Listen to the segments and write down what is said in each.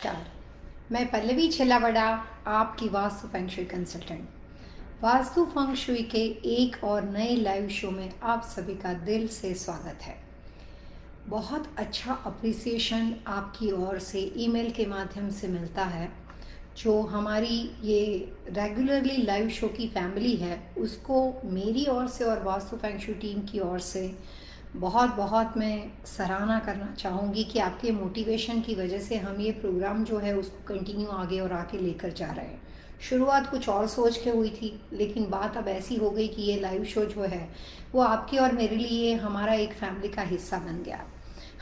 नमस्कार। मैं पल्लवी छेलावड़ा, आपकी vastu feng shui consultant. Vastu feng shui के एक और नए लाइव शो में आप सभी का दिल से स्वागत है। बहुत अच्छा अप्रिसिएशन आपकी ओर से ईमेल के माध्यम से मिलता है। जो हमारी ये रेगुलरली लाइव शो की फैमिली है, उसको मेरी ओर से और वास्तु फेंग शुई टीम की ओर से बहुत बहुत मैं सराहना करना चाहूँगी कि आपके मोटिवेशन की वजह से हम ये प्रोग्राम जो है उसको कंटिन्यू आगे और आगे लेकर जा रहे हैं। शुरुआत कुछ और सोच के हुई थी, लेकिन बात अब ऐसी हो गई कि ये लाइव शो जो है वो आपके और मेरे लिए हमारा एक फैमिली का हिस्सा बन गया।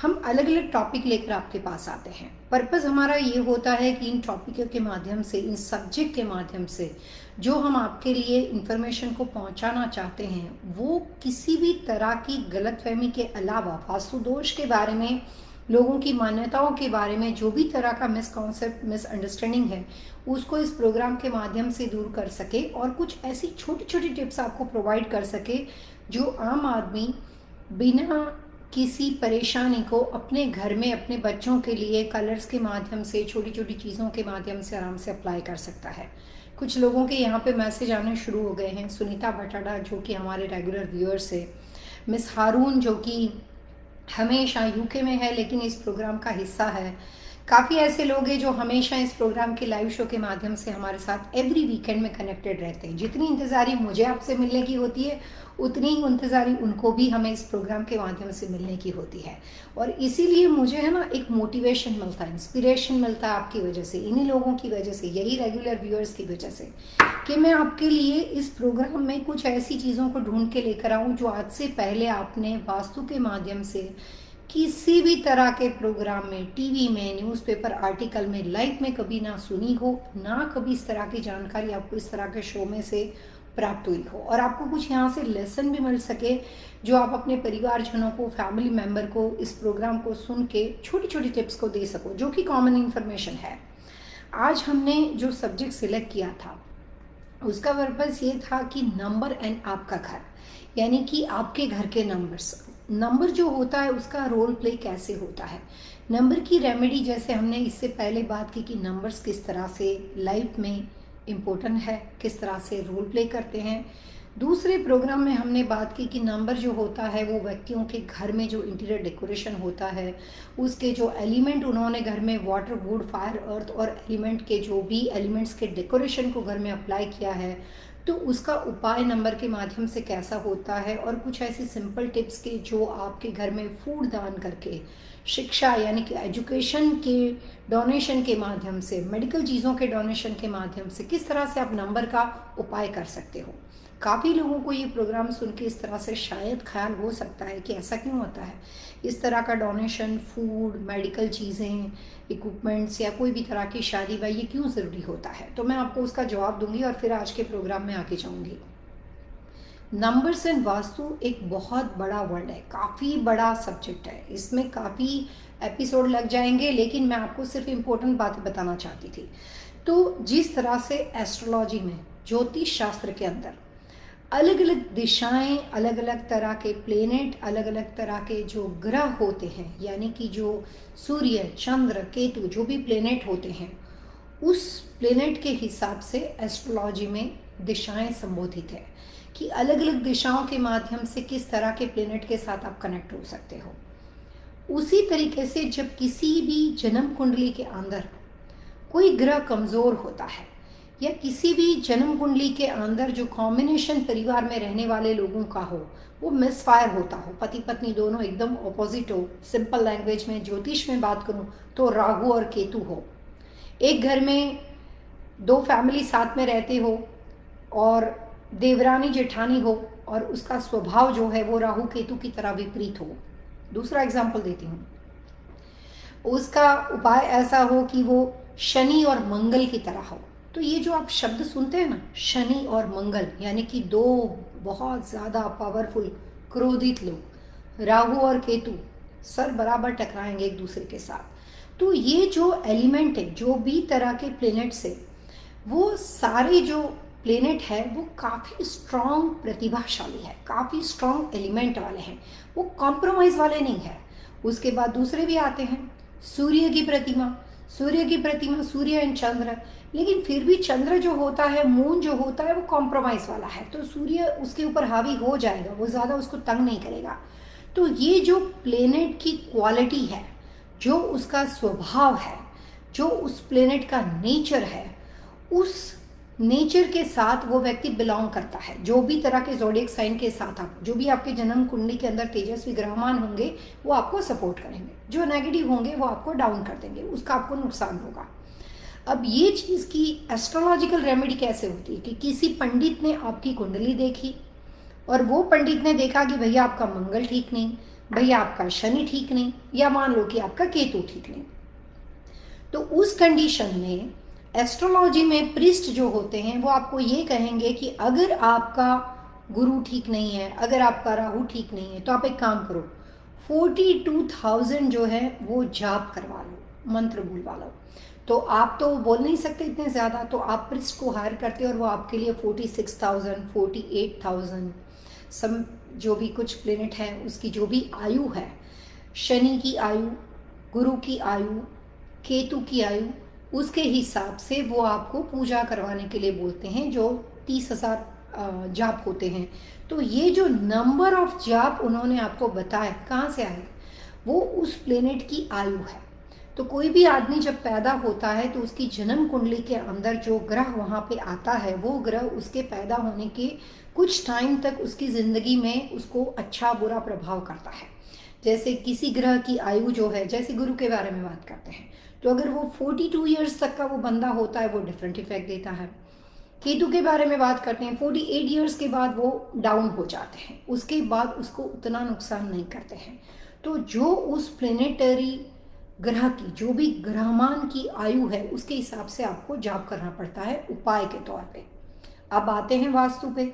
हम अलग अलग टॉपिक लेकर आपके पास आते हैं। पर्पस हमारा ये होता है कि इन टॉपिकों के माध्यम से, इन सब्जेक्ट के माध्यम से जो हम आपके लिए इंफॉर्मेशन को पहुंचाना चाहते हैं, वो किसी भी तरह की गलतफहमी के अलावा वास्तु दोष के बारे में, लोगों की मान्यताओं के बारे में जो भी तरह का मिसकॉन्सेप्ट, मिसअंडरस्टैंडिंग है, उसको इस प्रोग्राम के माध्यम से दूर कर सके और कुछ ऐसी छोटी छोटी टिप्स आपको प्रोवाइड कर सके जो आम आदमी बिना किसी परेशानी को अपने घर में अपने बच्चों के लिए कलर्स के माध्यम से, छोटी छोटी चीज़ों के माध्यम से आराम से अप्लाई कर सकता है। कुछ लोगों के यहाँ पे मैसेज आने शुरू हो गए हैं। सुनीता भटाडा जो कि हमारे रेगुलर व्यूअर्स है, मिस हारून जो कि हमेशा यूके में है लेकिन इस प्रोग्राम का हिस्सा है। काफ़ी ऐसे लोग हैं जो हमेशा इस प्रोग्राम के लाइव शो के माध्यम से हमारे साथ एवरी वीकेंड में कनेक्टेड रहते हैं। जितनी इंतज़ारी मुझे आपसे मिलने की होती है, उतनी ही इंतज़ारी उनको भी हमें इस प्रोग्राम के माध्यम से मिलने की होती है। और इसीलिए मुझे है ना एक मोटिवेशन मिलता है, इंस्पिरेशन मिलता है आपकी वजह से, इन्हीं लोगों की वजह से, यही रेगुलर व्यूअर्स की वजह से, कि मैं आपके लिए इस प्रोग्राम में कुछ ऐसी चीज़ों को ढूंढ के लेकर आऊँ जो आज से पहले आपने वास्तु के माध्यम से किसी भी तरह के प्रोग्राम में, टीवी में, न्यूज़पेपर आर्टिकल में, लाइव में कभी ना सुनी हो, ना कभी इस तरह की जानकारी आपको इस तरह के शो में से प्राप्त हुई हो, और आपको कुछ यहाँ से लेसन भी मिल सके जो आप अपने परिवारजनों को, फैमिली मेम्बर को इस प्रोग्राम को सुन के छोटी छोटी टिप्स को दे सको, जो कि कॉमन इन्फॉर्मेशन है। आज हमने जो सब्जेक्ट सिलेक्ट किया था उसका पर्पस ये था कि नंबर एंड आपका घर, यानी कि आपके घर के नंबर्स, नंबर जो होता है उसका रोल प्ले कैसे होता है, नंबर की रेमेडी, जैसे हमने इससे पहले बात की कि नंबर्स किस तरह से लाइफ में इम्पोर्टेंट है, किस तरह से रोल प्ले करते हैं। दूसरे प्रोग्राम में हमने बात की कि नंबर जो होता है वो व्यक्तियों के घर में जो इंटीरियर डेकोरेशन होता है, उसके जो एलिमेंट उन्होंने घर में वाटर, वुड, फायर, अर्थ और एलिमेंट के जो भी एलिमेंट्स के डेकोरेशन को घर में अप्लाई किया है, तो उसका उपाय नंबर के माध्यम से कैसा होता है, और कुछ ऐसी सिंपल टिप्स के जो आपके घर में फूड दान करके, शिक्षा यानी कि एजुकेशन के डोनेशन के माध्यम से, मेडिकल चीज़ों के डोनेशन के माध्यम से किस तरह से आप नंबर का उपाय कर सकते हो। काफ़ी लोगों को ये प्रोग्राम सुन के इस तरह से शायद ख्याल हो सकता है कि ऐसा क्यों होता है, इस तरह का डोनेशन, फूड, मेडिकल चीज़ें, इक्विपमेंट्स या कोई भी तरह की शादी ब्याह, ये क्यों ज़रूरी होता है। तो मैं आपको उसका जवाब दूंगी और फिर आज के प्रोग्राम में आगे जाऊंगी। नंबर्स एंड वास्तु एक बहुत बड़ा वर्ड है, काफ़ी बड़ा सब्जेक्ट है, इसमें काफ़ी एपिसोड लग जाएंगे, लेकिन मैं आपको सिर्फ इम्पोर्टेंट बातें बताना चाहती थी। तो जिस तरह से एस्ट्रोलॉजी में, ज्योतिष शास्त्र के अंदर अलग अलग दिशाएं, अलग अलग तरह के प्लेनेट, अलग अलग तरह के जो ग्रह होते हैं, यानी कि जो सूर्य, चंद्र, केतु, जो भी प्लेनेट होते हैं, उस प्लेनेट के हिसाब से एस्ट्रोलॉजी में दिशाएं संबोधित है कि अलग अलग दिशाओं के माध्यम से किस तरह के प्लेनेट के साथ आप कनेक्ट हो सकते हो। उसी तरीके से जब किसी भी जन्म कुंडली के अंदर कोई ग्रह कमज़ोर होता है, या किसी भी जन्म कुंडली के अंदर जो कॉम्बिनेशन परिवार में रहने वाले लोगों का हो वो मिसफायर होता हो, पति पत्नी दोनों एकदम ऑपोजिट हो, सिंपल लैंग्वेज में, ज्योतिष में बात करूं तो राहु और केतु हो, एक घर में दो फैमिली साथ में रहते हो और देवरानी जेठानी हो और उसका स्वभाव जो है वो राहु केतु की तरह विपरीत हो। दूसरा एग्जाम्पल देती हूँ, उसका उपाय ऐसा हो कि वो शनि और मंगल की तरह हो। तो ये जो आप शब्द सुनते हैं ना, शनि और मंगल, यानी कि दो बहुत ज़्यादा पावरफुल क्रोधित लोग, राहु और केतु, सर बराबर टकराएंगे एक दूसरे के साथ। तो ये जो एलिमेंट है, जो भी तरह के प्लेनेट्स है, वो सारे जो प्लेनेट है वो काफ़ी स्ट्रॉन्ग प्रतिभाशाली है, काफ़ी स्ट्रॉन्ग एलिमेंट वाले हैं, वो कॉम्प्रोमाइज़ वाले नहीं है। उसके बाद दूसरे भी आते हैं, सूर्य की प्रतिमा, सूर्य की प्रतिमा, सूर्य एंड चंद्र, लेकिन फिर भी चंद्र जो होता है, मून जो होता है वो कॉम्प्रोमाइज़ वाला है, तो सूर्य उसके ऊपर हावी हो जाएगा, वो ज़्यादा उसको तंग नहीं करेगा। तो ये जो प्लेनेट की क्वालिटी है, जो उसका स्वभाव है, जो उस प्लेनेट का नेचर है, उस नेचर के साथ वो व्यक्ति बिलोंग करता है। जो भी तरह के ज़ोडिएक साइन के साथ आप, जो भी आपके जन्म कुंडली के अंदर तेजस्वी ग्रहमान होंगे वो आपको सपोर्ट करेंगे, जो नेगेटिव होंगे वो आपको डाउन कर देंगे, उसका आपको नुकसान होगा। अब ये चीज़ की एस्ट्रोलॉजिकल रेमेडी कैसे होती है कि किसी पंडित ने आपकी कुंडली देखी और वो पंडित ने देखा कि भैया आपका मंगल ठीक नहीं, भैया आपका शनि ठीक नहीं, या मान लो कि आपका केतु ठीक नहीं, तो उस कंडीशन में एस्ट्रोलॉजी में प्रिस्ट जो होते हैं वो आपको ये कहेंगे कि अगर आपका गुरु ठीक नहीं है, अगर आपका राहु ठीक नहीं है, तो आप एक काम करो, 42,000 जो है वो जाप करवा लो, मंत्र बोलवा लो। तो आप तो बोल नहीं सकते इतने ज़्यादा, तो आप प्रिस्ट को हायर करते हो और वो आपके लिए 46,000, 48,000, सम जो भी कुछ प्लेनेट है उसकी जो भी आयु है, शनि की आयु, गुरु की आयु, केतु की आयु, उसके हिसाब से वो आपको पूजा करवाने के लिए बोलते हैं, जो 30,000 जाप होते हैं। तो ये जो नंबर ऑफ जाप उन्होंने आपको बताया कहाँ से आए, वो उस प्लेनेट की आयु है। तो कोई भी आदमी जब पैदा होता है तो उसकी जन्म कुंडली के अंदर जो ग्रह वहाँ पे आता है, वो ग्रह उसके पैदा होने के कुछ टाइम तक उसकी ज़िंदगी में उसको अच्छा बुरा प्रभाव करता है। जैसे किसी ग्रह की आयु जो है, जैसे गुरु के बारे में बात करते हैं, तो अगर वो 42 ईयर्स तक का वो बंदा होता है वो डिफरेंट इफेक्ट देता है। केतु के बारे में बात करते हैं, 48 ईयर्स के बाद वो डाउन हो जाते हैं, उसके बाद उसको उतना नुकसान नहीं करते हैं। तो जो उस प्लेनेटरी ग्रह की जो भी ग्रहमान की आयु है उसके हिसाब से आपको जाप करना पड़ता है उपाय के तौर पे। अब आते हैं वास्तु पे।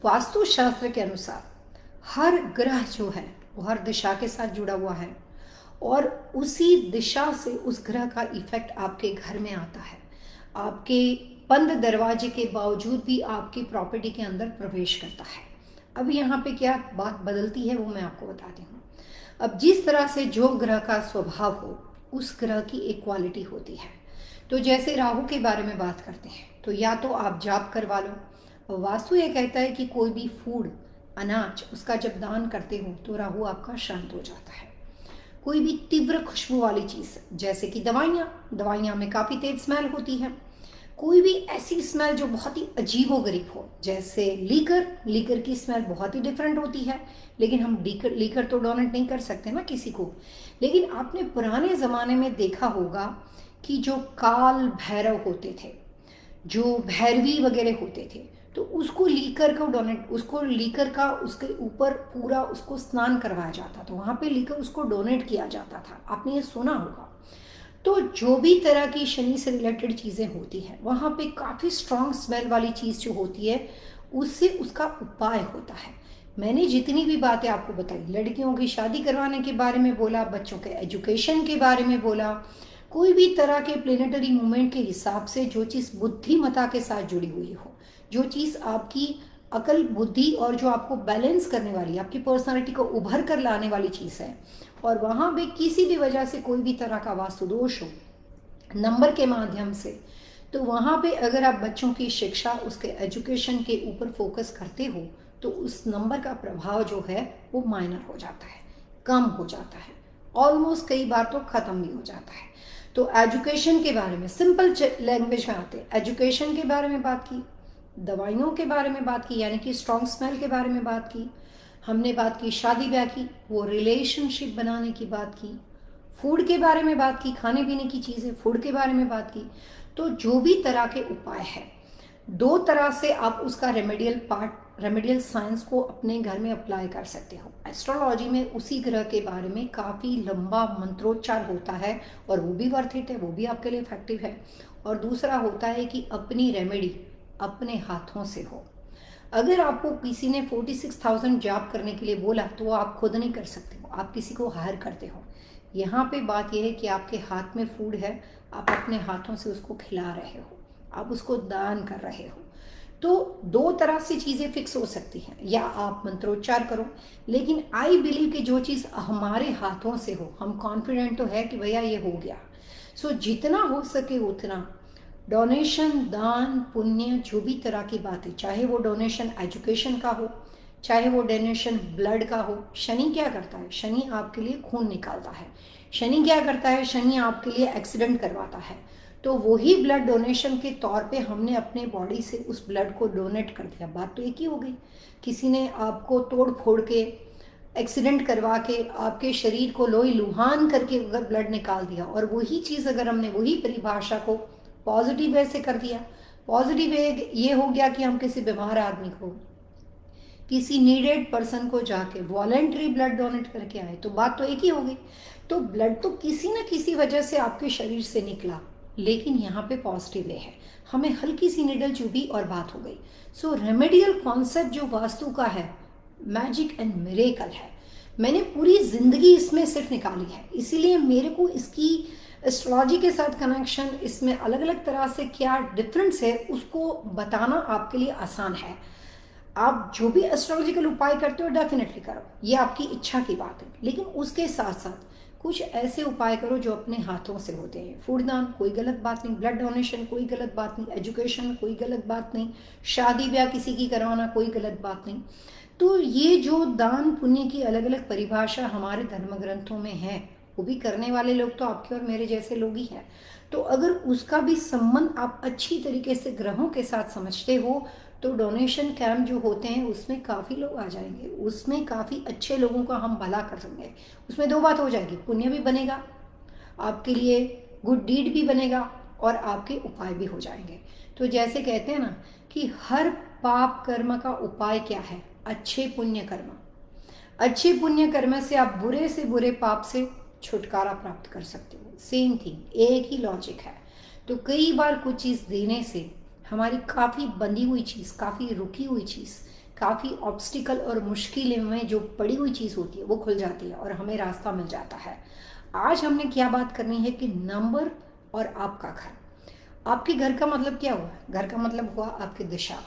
वास्तु शास्त्र के अनुसार हर ग्रह जो है वो हर दिशा के साथ जुड़ा हुआ है और उसी दिशा से उस ग्रह का इफेक्ट आपके घर में आता है। आपके बंद दरवाजे के बावजूद भी आपकी प्रॉपर्टी के अंदर प्रवेश करता है। अब यहाँ पे क्या बात बदलती है वो मैं आपको बताती हूँ। अब जिस तरह से जो ग्रह का स्वभाव हो उस ग्रह की एक क्वालिटी होती है। तो जैसे राहु के बारे में बात करते हैं तो या तो आप जाप करवा लो। वास्तु ये कहता है कि कोई भी फूड, अनाज, उसका जब दान करते हो तो राहु आपका शांत हो जाता है। कोई भी तीव्र खुशबू वाली चीज़ जैसे कि दवाइयाँ में काफ़ी तेज स्मेल होती है। कोई भी ऐसी स्मेल जो बहुत ही अजीबोगरीब हो, जैसे लीकर की स्मेल बहुत ही डिफरेंट होती है, लेकिन हम लीकर तो डोनेट नहीं कर सकते ना किसी को। लेकिन आपने पुराने ज़माने में देखा होगा कि जो काल भैरव होते थे, जो भैरवी वगैरह होते थे, तो उसको लीकर को डोनेट, उसको लीकर का उसके ऊपर पूरा उसको स्नान करवाया जाता था, वहाँ पे लीकर उसको डोनेट किया जाता था। आपने ये सुना होगा। तो जो भी तरह की शनि से रिलेटेड चीज़ें होती हैं वहाँ पे काफ़ी स्ट्रॉन्ग स्मेल वाली चीज़ जो होती है उससे उसका उपाय होता है। मैंने जितनी भी बातें आपको बताई, लड़कियों की शादी करवाने के बारे में बोला, बच्चों के एजुकेशन के बारे में बोला, कोई भी तरह के प्लेनेटरी मूवमेंट के हिसाब से जो चीज़ बुद्धिमत्ता के साथ जुड़ी हुई हो, जो चीज़ आपकी अकल बुद्धि और जो आपको बैलेंस करने वाली, आपकी पर्सनालिटी को उभर कर लाने वाली चीज़ है, और वहाँ भी किसी भी वजह से कोई भी तरह का वास्तु दोष हो नंबर के माध्यम से, तो वहाँ पे अगर आप बच्चों की शिक्षा, उसके एजुकेशन के ऊपर फोकस करते हो तो उस नंबर का प्रभाव जो है वो माइनर हो जाता है, कम हो जाता है, ऑलमोस्ट कई बार तो ख़त्म भी हो जाता है। तो एजुकेशन के बारे में सिंपल लैंग्वेज में आते, एजुकेशन के बारे में बात की, दवाइयों के बारे में बात की, यानी कि स्ट्रॉन्ग स्मेल के बारे में बात की, हमने बात की शादी ब्याह की, वो रिलेशनशिप बनाने की बात की, फूड के बारे में बात की, खाने पीने की चीज़ें, फूड के बारे में बात की। तो जो भी तरह के उपाय है, दो तरह से आप उसका रेमेडियल साइंस को अपने घर में अप्लाई कर सकते हो। एस्ट्रोलॉजी में उसी ग्रह के बारे में काफ़ी लंबा मंत्रोच्चार होता है और वो भी वर्थ इट है, वो भी आपके लिए इफेक्टिव है। और दूसरा होता है कि अपनी रेमेडी अपने हाथों से हो। अगर आपको किसी ने 46,000 जाप करने के लिए बोला तो वो आप खुद नहीं कर सकते हो, आप किसी को हायर करते हो। यहाँ पे बात यह है कि आपके हाथ में फूड है, आप अपने हाथों से उसको खिला रहे हो, आप उसको दान कर रहे हो। तो दो तरह से चीज़ें फिक्स हो सकती हैं, या आप मंत्रोच्चार करो, लेकिन आई बिलीव कि जो चीज़ हमारे हाथों से हो, हम कॉन्फिडेंट तो है कि भैया ये हो गया, सो जितना हो सके उतना डोनेशन, दान, पुण्य, जो भी तरह की बात है, चाहे वो डोनेशन एजुकेशन का हो, चाहे वो डोनेशन ब्लड का हो। शनि क्या करता है? शनि आपके लिए खून निकालता है। शनि क्या करता है? शनि आपके लिए एक्सीडेंट करवाता है। तो वही ब्लड डोनेशन के तौर पे हमने अपने बॉडी से उस ब्लड को डोनेट कर दिया। बात तो एक ही हो गई। किसी ने आपको तोड़ फोड़ के, एक्सीडेंट करवा के, आपके शरीर को लोई लुहान करके अगर ब्लड निकाल दिया, और वही चीज़ अगर हमने वही परिभाषा को पॉजिटिव वे से कर दिया। पॉजिटिव वे ये हो गया कि हम किसी बीमार आदमी को, किसी नीडेड पर्सन को जाके वॉलेंट्री ब्लड डोनेट करके आए, तो बात तो एक ही हो गई। तो ब्लड तो किसी न किसी वजह से आपके शरीर से निकला, लेकिन यहाँ पे पॉजिटिव वे है। हमें हल्की सी निडल चुभी और बात हो गई। सो रेमेडियल कॉन्सेप्ट जो वास्तु का है, मैजिक एंड मिरेकल है। मैंने पूरी जिंदगी इसमें सिर्फ निकाली है, इसीलिए मेरे को इसकी एस्ट्रोलॉजी के साथ कनेक्शन, इसमें अलग अलग तरह से क्या डिफरेंस है, उसको बताना आपके लिए आसान है। आप जो भी एस्ट्रोलॉजिकल उपाय करते हो डेफिनेटली करो, ये आपकी इच्छा की बात है, लेकिन उसके साथ साथ कुछ ऐसे उपाय करो जो अपने हाथों से होते हैं। फूडदान कोई गलत बात नहीं, ब्लड डोनेशन कोई गलत बात नहीं, एजुकेशन कोई गलत बात नहीं, शादी ब्याह किसी की करवाना कोई गलत बात नहीं। तो ये जो दान पुण्य की अलग अलग परिभाषा हमारे धर्म ग्रंथों में है, वो भी करने वाले लोग तो आपके और मेरे जैसे लोग ही हैं। तो अगर उसका भी संबंध आप अच्छी तरीके से ग्रहों के साथ समझते हो, तो डोनेशन कैंप जो होते हैं उसमें काफ़ी लोग आ जाएंगे, उसमें काफ़ी अच्छे लोगों का हम भला कर देंगे। उसमें दो बात हो जाएगी, पुण्य भी बनेगा आपके लिए, गुड डीड भी बनेगा, और आपके उपाय भी हो जाएंगे। तो जैसे कहते हैं ना कि हर पाप कर्म का उपाय क्या है? अच्छे पुण्य कर्म। अच्छे पुण्य कर्म से आप बुरे से बुरे पाप से छुटकारा प्राप्त कर सकते हो। सेम थिंग, एक ही लॉजिक है। तो कई बार कुछ चीज़ देने से हमारी काफ़ी बंधी हुई चीज़, काफ़ी रुकी हुई चीज़, काफ़ी ऑब्स्टिकल और मुश्किल में जो पड़ी हुई चीज़ होती है वो खुल जाती है और हमें रास्ता मिल जाता है। आज हमने क्या बात करनी है कि नंबर और आपका घर। आपके घर का मतलब क्या हुआ? घर का मतलब हुआ आपकी दिशा,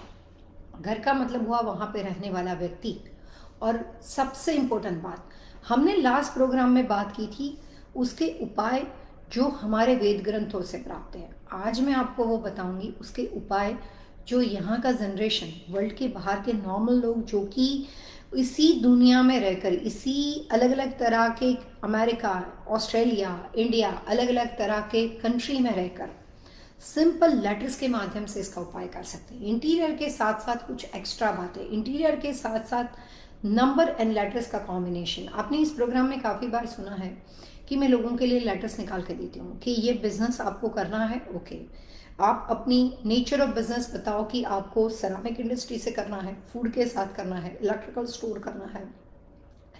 घर का मतलब हुआ वहाँ पे रहने वाला व्यक्ति। और सबसे इम्पोर्टेंट बात, हमने लास्ट प्रोग्राम में बात की थी उसके उपाय जो हमारे वेद ग्रंथों से प्राप्त है। आज मैं आपको वो बताऊंगी उसके उपाय जो यहाँ का जनरेशन, वर्ल्ड के बाहर के नॉर्मल लोग जो कि इसी दुनिया में रहकर, इसी अलग अलग तरह के अमेरिका, ऑस्ट्रेलिया, इंडिया, अलग अलग तरह के कंट्री में रहकर सिंपल लेटर्स के माध्यम से इसका उपाय कर सकते हैं। इंटीरियर के साथ साथ कुछ एक्स्ट्रा बातें, इंटीरियर के साथ साथ नंबर एंड लेटर्स का कॉम्बिनेशन। आपने इस प्रोग्राम में काफ़ी बार सुना है कि मैं लोगों के लिए लेटर्स निकाल के देती हूँ कि ये बिजनेस आपको करना है, ओके, आप अपनी नेचर ऑफ बिजनेस बताओ कि आपको सेरामिक इंडस्ट्री से करना है, फूड के साथ करना है, इलेक्ट्रिकल स्टोर करना है,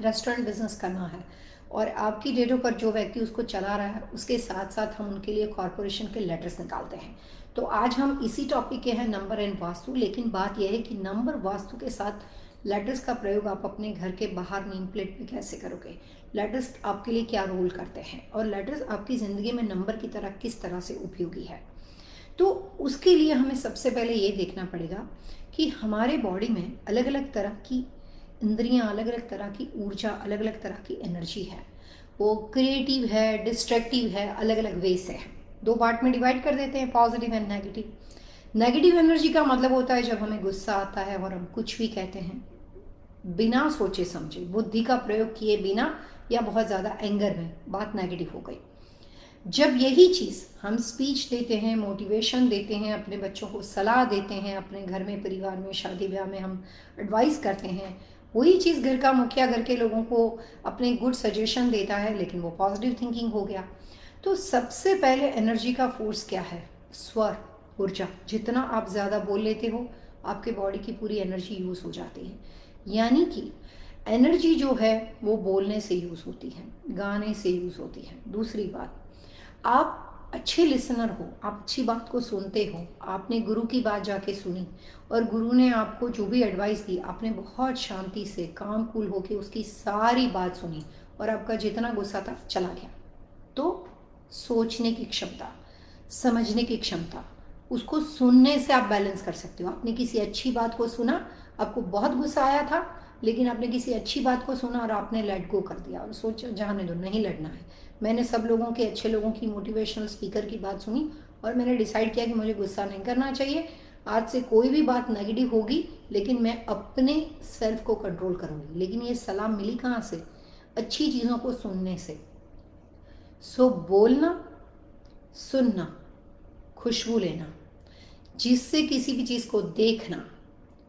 रेस्टोरेंट बिजनेस करना है, और आपकी डेटों पर जो व्यक्ति उसको चला रहा है उसके साथ साथ हम उनके लिए कॉरपोरेशन के लेटर्स निकालते हैं। तो आज हम इसी टॉपिक के हैं, नंबर एंड वास्तु। लेकिन बात यह है कि नंबर वास्तु के साथ लेटर्स का प्रयोग आप अपने घर के बाहर नेम प्लेट में कैसे करोगे, लेटर्स आपके लिए क्या रोल करते हैं, और लेटर्स आपकी ज़िंदगी में नंबर की तरह किस तरह से उपयोगी है। तो उसके लिए हमें सबसे पहले ये देखना पड़ेगा कि हमारे बॉडी में अलग अलग तरह की इंद्रियां, अलग अलग तरह की ऊर्जा, अलग अलग तरह की एनर्जी है। वो क्रिएटिव है, डिस्ट्रक्टिव है, अलग अलग वे से है। दो पार्ट में डिवाइड कर देते हैं, positive and negative. Negative energy का मतलब होता है जब हमें गुस्सा आता है और हम कुछ भी कहते हैं बिना सोचे समझे, बुद्धि का प्रयोग किए बिना, या बहुत ज़्यादा एंगर में, बात नेगेटिव हो गई। जब यही चीज़ हम स्पीच देते हैं, मोटिवेशन देते हैं, अपने बच्चों को सलाह देते हैं, अपने घर में, परिवार में, शादी ब्याह में हम एडवाइस करते हैं, वही चीज़ घर का मुखिया घर के लोगों को अपने गुड सजेशन देता है, लेकिन वो पॉजिटिव थिंकिंग हो गया। तो सबसे पहले एनर्जी का फोर्स क्या है? स्वर, ऊर्जा। जितना आप ज़्यादा बोल लेते हो आपके बॉडी की पूरी एनर्जी यूज़ हो जाती है। यानी कि एनर्जी जो है वो बोलने से यूज़ होती है, गाने से यूज़ होती है। दूसरी बात, आप अच्छे लिसनर हो, आप अच्छी बात को सुनते हो, आपने गुरु की बात जाके सुनी और गुरु ने आपको जो भी एडवाइस दी, आपने बहुत शांति से, काम कूल होके उसकी सारी बात सुनी और आपका जितना गुस्सा था चला गया। तो सोचने की क्षमता, समझने की क्षमता, उसको सुनने से आप बैलेंस कर सकते हो। आपने किसी अच्छी बात को सुना, आपको बहुत गुस्सा आया था, लेकिन आपने किसी अच्छी बात को सुना और आपने लेट गो कर दिया और सोचा जाने दो, नहीं लड़ना है। मैंने सब लोगों के, अच्छे लोगों की, मोटिवेशनल स्पीकर की बात सुनी और मैंने डिसाइड किया कि मुझे गुस्सा नहीं करना चाहिए। आज से कोई भी बात नेगेटिव होगी लेकिन मैं अपने सेल्फ को कंट्रोल करूँगी। लेकिन ये सलाह मिली कहाँ से? अच्छी चीज़ों को सुनने से। सो बोलना, सुनना, खुशबू लेना, जिससे किसी भी चीज़ को देखना।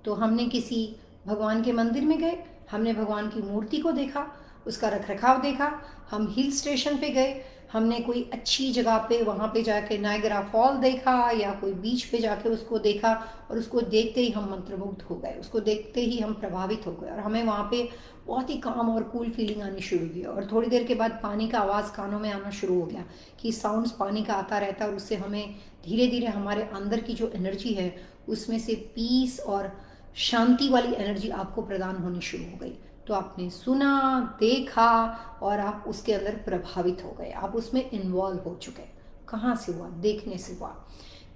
तो हमने किसी भगवान के मंदिर में गए, हमने भगवान की मूर्ति को देखा, उसका रखरखाव देखा। हम हिल स्टेशन पे गए, हमने कोई अच्छी जगह पे, वहाँ पे जाके नायग्रा फॉल देखा या कोई बीच पे जाके उसको देखा और उसको देखते ही हम मंत्रमुग्ध हो गए, उसको देखते ही हम प्रभावित हो गए और हमें वहाँ पे बहुत ही काम और कूल फीलिंग आनी शुरू हुई। और थोड़ी देर के बाद पानी का आवाज़ कानों में आना शुरू हो गया कि साउंड्स पानी का आता रहता है और उससे हमें धीरे धीरे हमारे अंदर की जो एनर्जी है उसमें से पीस और शांति वाली एनर्जी आपको प्रदान होनी शुरू हो गई। तो आपने सुना, देखा और आप उसके अंदर प्रभावित हो गए, आप उसमें इन्वॉल्व हो चुके। कहाँ से हुआ? देखने से हुआ।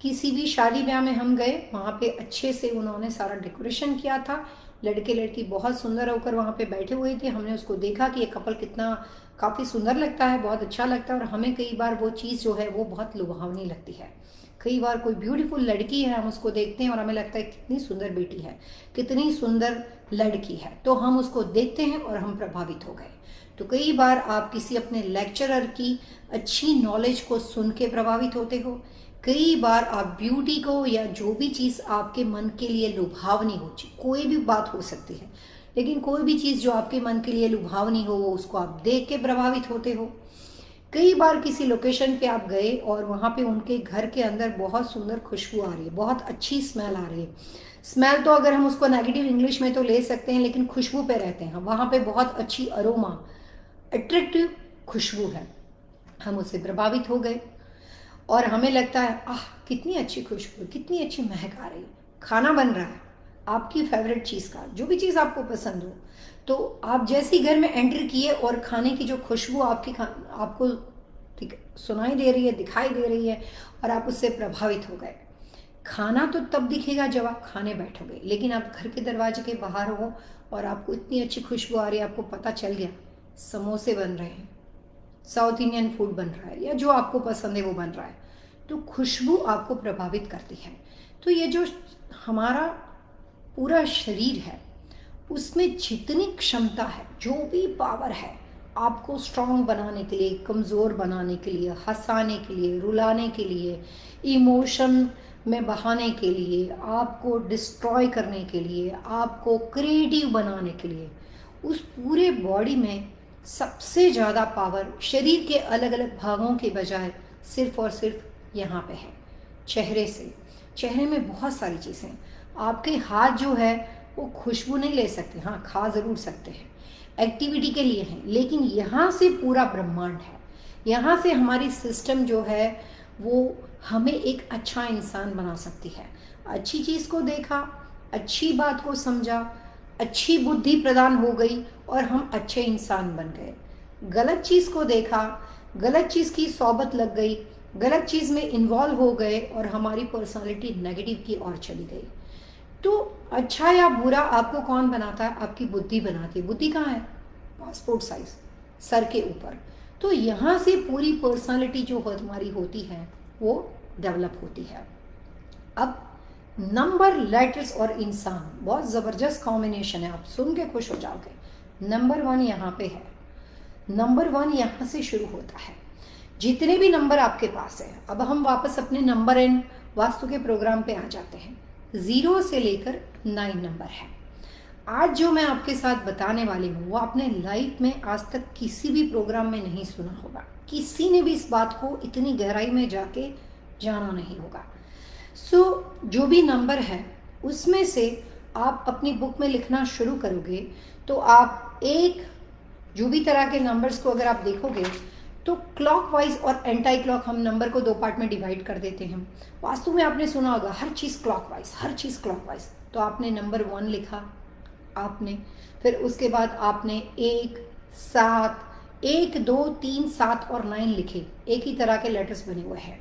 किसी भी शादी ब्याह में हम गए, वहाँ पे अच्छे से उन्होंने सारा डेकोरेशन किया था, लड़के लड़की बहुत सुंदर होकर वहाँ पे बैठे हुए थे। हमने उसको देखा कि ये कपल कितना काफ़ी सुंदर लगता है, बहुत अच्छा लगता है और हमें कई बार वो चीज़ जो है वो बहुत लुभावनी लगती है। कई बार कोई ब्यूटीफुल लड़की है, हम उसको देखते हैं और हमें लगता है कितनी सुंदर बेटी है, कितनी सुंदर लड़की है, तो हम उसको देखते हैं और हम प्रभावित हो गए। तो कई बार आप किसी अपने लेक्चरर की अच्छी नॉलेज को सुन के प्रभावित होते हो। कई बार आप ब्यूटी को या जो भी चीज़ आपके मन के लिए लुभावनी हो, कोई भी बात हो सकती है, लेकिन कोई भी चीज़ जो आपके मन के लिए लुभावनी हो वो उसको आप देख के प्रभावित होते हो। कई बार किसी लोकेशन पे आप गए और वहाँ पे उनके घर के अंदर बहुत सुंदर खुशबू आ रही है, बहुत अच्छी स्मेल आ रही है। स्मेल तो अगर हम उसको नेगेटिव इंग्लिश में तो ले सकते हैं, लेकिन खुशबू पे रहते हैं हम, वहाँ पे बहुत अच्छी अरोमा, अट्रैक्टिव खुशबू है। हम उससे प्रभावित हो गए और हमें लगता है आह कितनी अच्छी खुशबू, कितनी अच्छी महक आ रही है। खाना बन रहा है आपकी फेवरेट चीज़ का, जो भी चीज़ आपको पसंद हो, तो आप जैसे ही घर में एंटर किए और खाने की जो खुशबू आपको सुनाई दे रही है, दिखाई दे रही है और आप उससे प्रभावित हो गए। खाना तो तब दिखेगा जब आप खाने बैठोगे, लेकिन आप घर के दरवाजे के बाहर हो और आपको इतनी अच्छी खुशबू आ रही है, आपको पता चल गया समोसे बन रहे हैं, साउथ इंडियन फूड बन रहा है या जो आपको पसंद है वो बन रहा है, तो खुशबू आपको प्रभावित करती है। तो ये जो हमारा पूरा शरीर है उसमें जितनी क्षमता है, जो भी पावर है आपको स्ट्रांग बनाने के लिए, कमज़ोर बनाने के लिए, हंसाने के लिए, रुलाने के लिए, इमोशन में बहाने के लिए, आपको डिस्ट्रॉय करने के लिए, आपको क्रिएटिव बनाने के लिए, उस पूरे बॉडी में सबसे ज़्यादा पावर शरीर के अलग अलग भागों के बजाय सिर्फ और सिर्फ यहाँ पे है, चेहरे से। चेहरे में बहुत सारी चीज़ें, आपके हाथ जो है वो खुशबू नहीं ले सकते, हाँ खा ज़रूर सकते हैं, एक्टिविटी के लिए हैं, लेकिन यहाँ से पूरा ब्रह्मांड है। यहाँ से हमारी सिस्टम जो है वो हमें एक अच्छा इंसान बना सकती है। अच्छी चीज़ को देखा, अच्छी बात को समझा, अच्छी बुद्धि प्रदान हो गई और हम अच्छे इंसान बन गए। गलत चीज़ को देखा, गलत चीज़ की सोबत लग गई, गलत चीज़ में इन्वॉल्व हो गए और हमारी पर्सनालिटी नेगेटिव की ओर चली गई। तो अच्छा या बुरा आपको कौन बनाता है? आपकी बुद्धि बनाती है। बुद्धि कहाँ है? पासपोर्ट साइज, सर के ऊपर। तो यहाँ से पूरी पर्सनालिटी जो हमारी होती है वो डेवलप होती है। अब नंबर, लेटर्स और इंसान बहुत ज़बरदस्त कॉम्बिनेशन है, आप सुन के खुश हो जाओगे। नंबर 1 यहाँ पे है, नंबर 1 यहाँ से शुरू होता है। जितने भी नंबर आपके पास है, अब हम वापस अपने नंबर एंड वास्तु के प्रोग्राम पे आ जाते हैं। 0 से लेकर 9 नंबर है। आज जो मैं आपके साथ बताने वाली हूँ वो आपने लाइफ में आज तक किसी भी प्रोग्राम में नहीं सुना होगा, किसी ने भी इस बात को इतनी गहराई में जाके जाना नहीं होगा। जो भी नंबर है उसमें से आप अपनी बुक में लिखना शुरू करोगे तो आप एक जो भी तरह के नंबर्स को अगर आप देखोगे तो क्लॉकवाइज और एंटी क्लॉक, हम नंबर को 2 पार्ट में डिवाइड कर देते हैं। वास्तु में आपने सुना होगा हर चीज़ क्लॉकवाइज, हर चीज़ क्लॉकवाइज। तो आपने नंबर 1 लिखा, आपने फिर उसके बाद आपने 1, 7, 1, 2, 3, 7 और 9 लिखे, एक ही तरह के लेटर्स बने हुए हैं।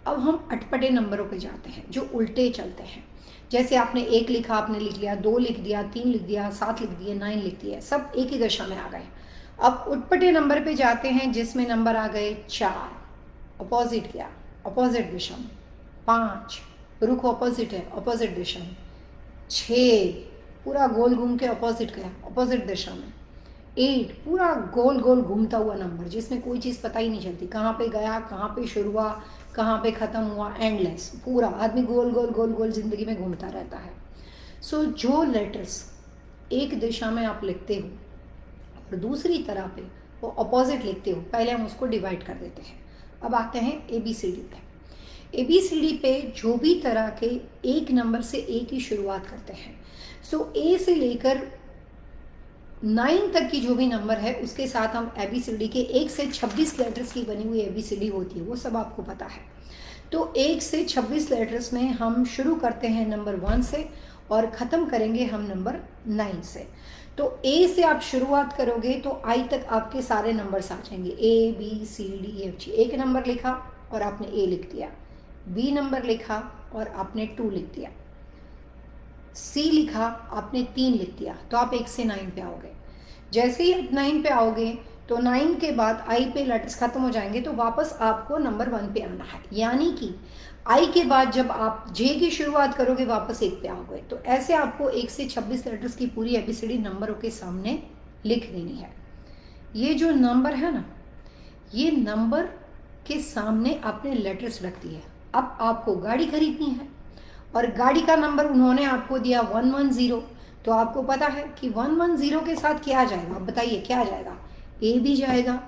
अब हम अटपटे नंबरों पे जाते हैं जो उल्टे चलते हैं। जैसे आपने 1 लिखा, आपने लिख लिया, 2 लिख दिया, 3 लिख दिया, 7 लिख दिए, 9 लिख दिए, सब एक ही दशा में आ गए। अब उटपटे नंबर पे जाते हैं जिसमें नंबर आ गए 4, अपोजिट किया, अपोजिट दिशा में, 5 रुख अपोजिट है, अपोजिट दिशा में, 6 पूरा गोल घूम के अपोजिट गया, अपोजिट दिशा में, 8 पूरा गोल गोल घूमता हुआ नंबर जिसमें कोई चीज़ पता ही नहीं चलती कहाँ पे गया, कहाँ पे शुरू हुआ, कहाँ पे ख़त्म हुआ, एंडलेस, पूरा आदमी गोल गोल गोल गोल ज़िंदगी में घूमता रहता है। सो जो लेटर्स एक दिशा में आप लिखते हो और दूसरी तरह पे वो अपोजिट लिखते हो, पहले हम उसको डिवाइड कर देते हैं। अब आते हैं ABCD पे। ABCD पे जो भी तरह के एक नंबर से ए की शुरुआत करते हैं, सो ए से लेकर 9 तक की जो भी नंबर है उसके साथ हम ABCD के 1 से 26 लेटर्स की बनी हुई ABCD होती है, वो सब आपको पता है। तो 1 से 26 लेटर्स में हम शुरू करते हैं नंबर 1 से और ख़त्म करेंगे हम नंबर 9 से। तो A से आप शुरुआत करोगे तो I तक आपके सारे नंबर्स आ जाएंगे, ABCDEFG। एक नंबर लिखा और आपने A लिख दिया, B नंबर लिखा और आपने 2 लिख दिया, C लिखा आपने 3 लिख दिया, तो आप 1 से 9 पे आओगे। जैसे ही आप 9 पे आओगे तो 9 के बाद I पे लेटर्स खत्म हो जाएंगे तो वापस आपको नंबर 1 पे आना है, यानी कि I के बाद जब आप J की शुरुआत करोगे वापस 1 पे आओगे। तो ऐसे आपको 1 से 26 लेटर्स की पूरी ABCD नंबरों के सामने लिख देनी है। ये जो नंबर है ना, ये नंबर के सामने आपने लेटर्स रख दिए। अब आपको गाड़ी खरीदनी है और गाड़ी का नंबर उन्होंने आपको दिया 110, तो आपको पता है कि 110 के साथ क्या जाएगा, आप बताइए क्या जाएगा? A भी जाएगा,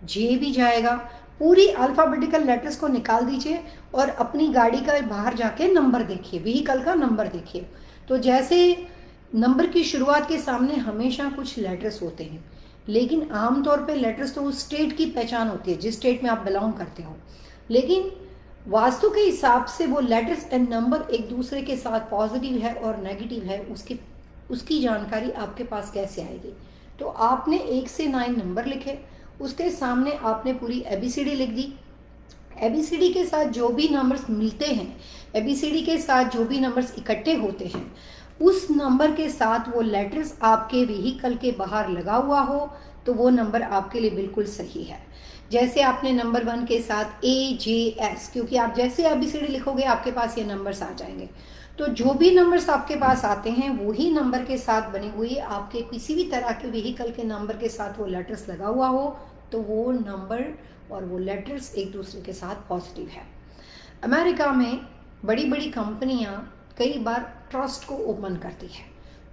J भी जाएगा, पूरी अल्फ़ाबेटिकल लेटर्स को निकाल दीजिए और अपनी गाड़ी का बाहर जाके नंबर देखिए, व्हीकल का नंबर देखिए। तो जैसे नंबर की शुरुआत के सामने हमेशा कुछ लेटर्स होते हैं, लेकिन आमतौर पे लेटर्स तो उस स्टेट की पहचान होती है जिस स्टेट में आप बिलोंग करते हो, लेकिन वास्तु के हिसाब से वो लेटर्स एंड नंबर एक दूसरे के साथ पॉजिटिव है और नेगेटिव है, उसकी जानकारी आपके पास कैसे आएगी? तो आपने 1 से 9 नंबर लिखे, उसके सामने आपने पूरी ABCD लिख दी। ABCD के साथ जो भी नंबर्स मिलते हैं, ABCD के साथ जो भी नंबर्स इकट्ठे होते हैं, उस नंबर के साथ वो लेटर्स आपके व्हीकल के बाहर लगा हुआ हो तो वो नंबर आपके लिए बिल्कुल सही है। जैसे आपने नंबर 1 के साथ AJS, क्योंकि आप जैसे ABCD लिखोगे आपके पास ये नंबर्स आ जाएंगे। तो जो भी नंबर्स आपके पास आते हैं वही नंबर के साथ बनी हुई आपके किसी भी तरह के व्हीकल के नंबर के साथ वो लेटर्स लगा हुआ हो तो वो नंबर और वो लेटर्स एक दूसरे के साथ पॉजिटिव है। अमेरिका में बड़ी बड़ी कंपनियां कई बार ट्रस्ट को ओपन करती है,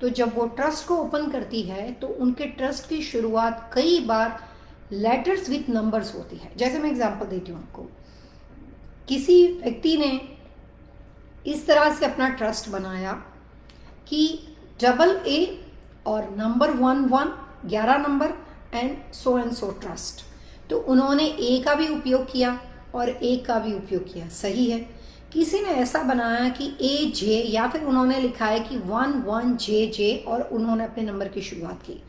तो जब वो ट्रस्ट को ओपन करती है तो उनके ट्रस्ट की शुरुआत कई बार लेटर्स विथ नंबर्स होती है। जैसे मैं एग्जांपल देती हूँ आपको, किसी व्यक्ति ने इस तरह से अपना ट्रस्ट बनाया कि AA और number 11 11 number and so trust, तो उन्होंने A का भी उपयोग किया और 1 का भी उपयोग किया, सही है। किसी ने ऐसा बनाया कि AJ, या फिर उन्होंने लिखा है कि 11JJ और उन्होंने अपने नंबर की शुरुआत की।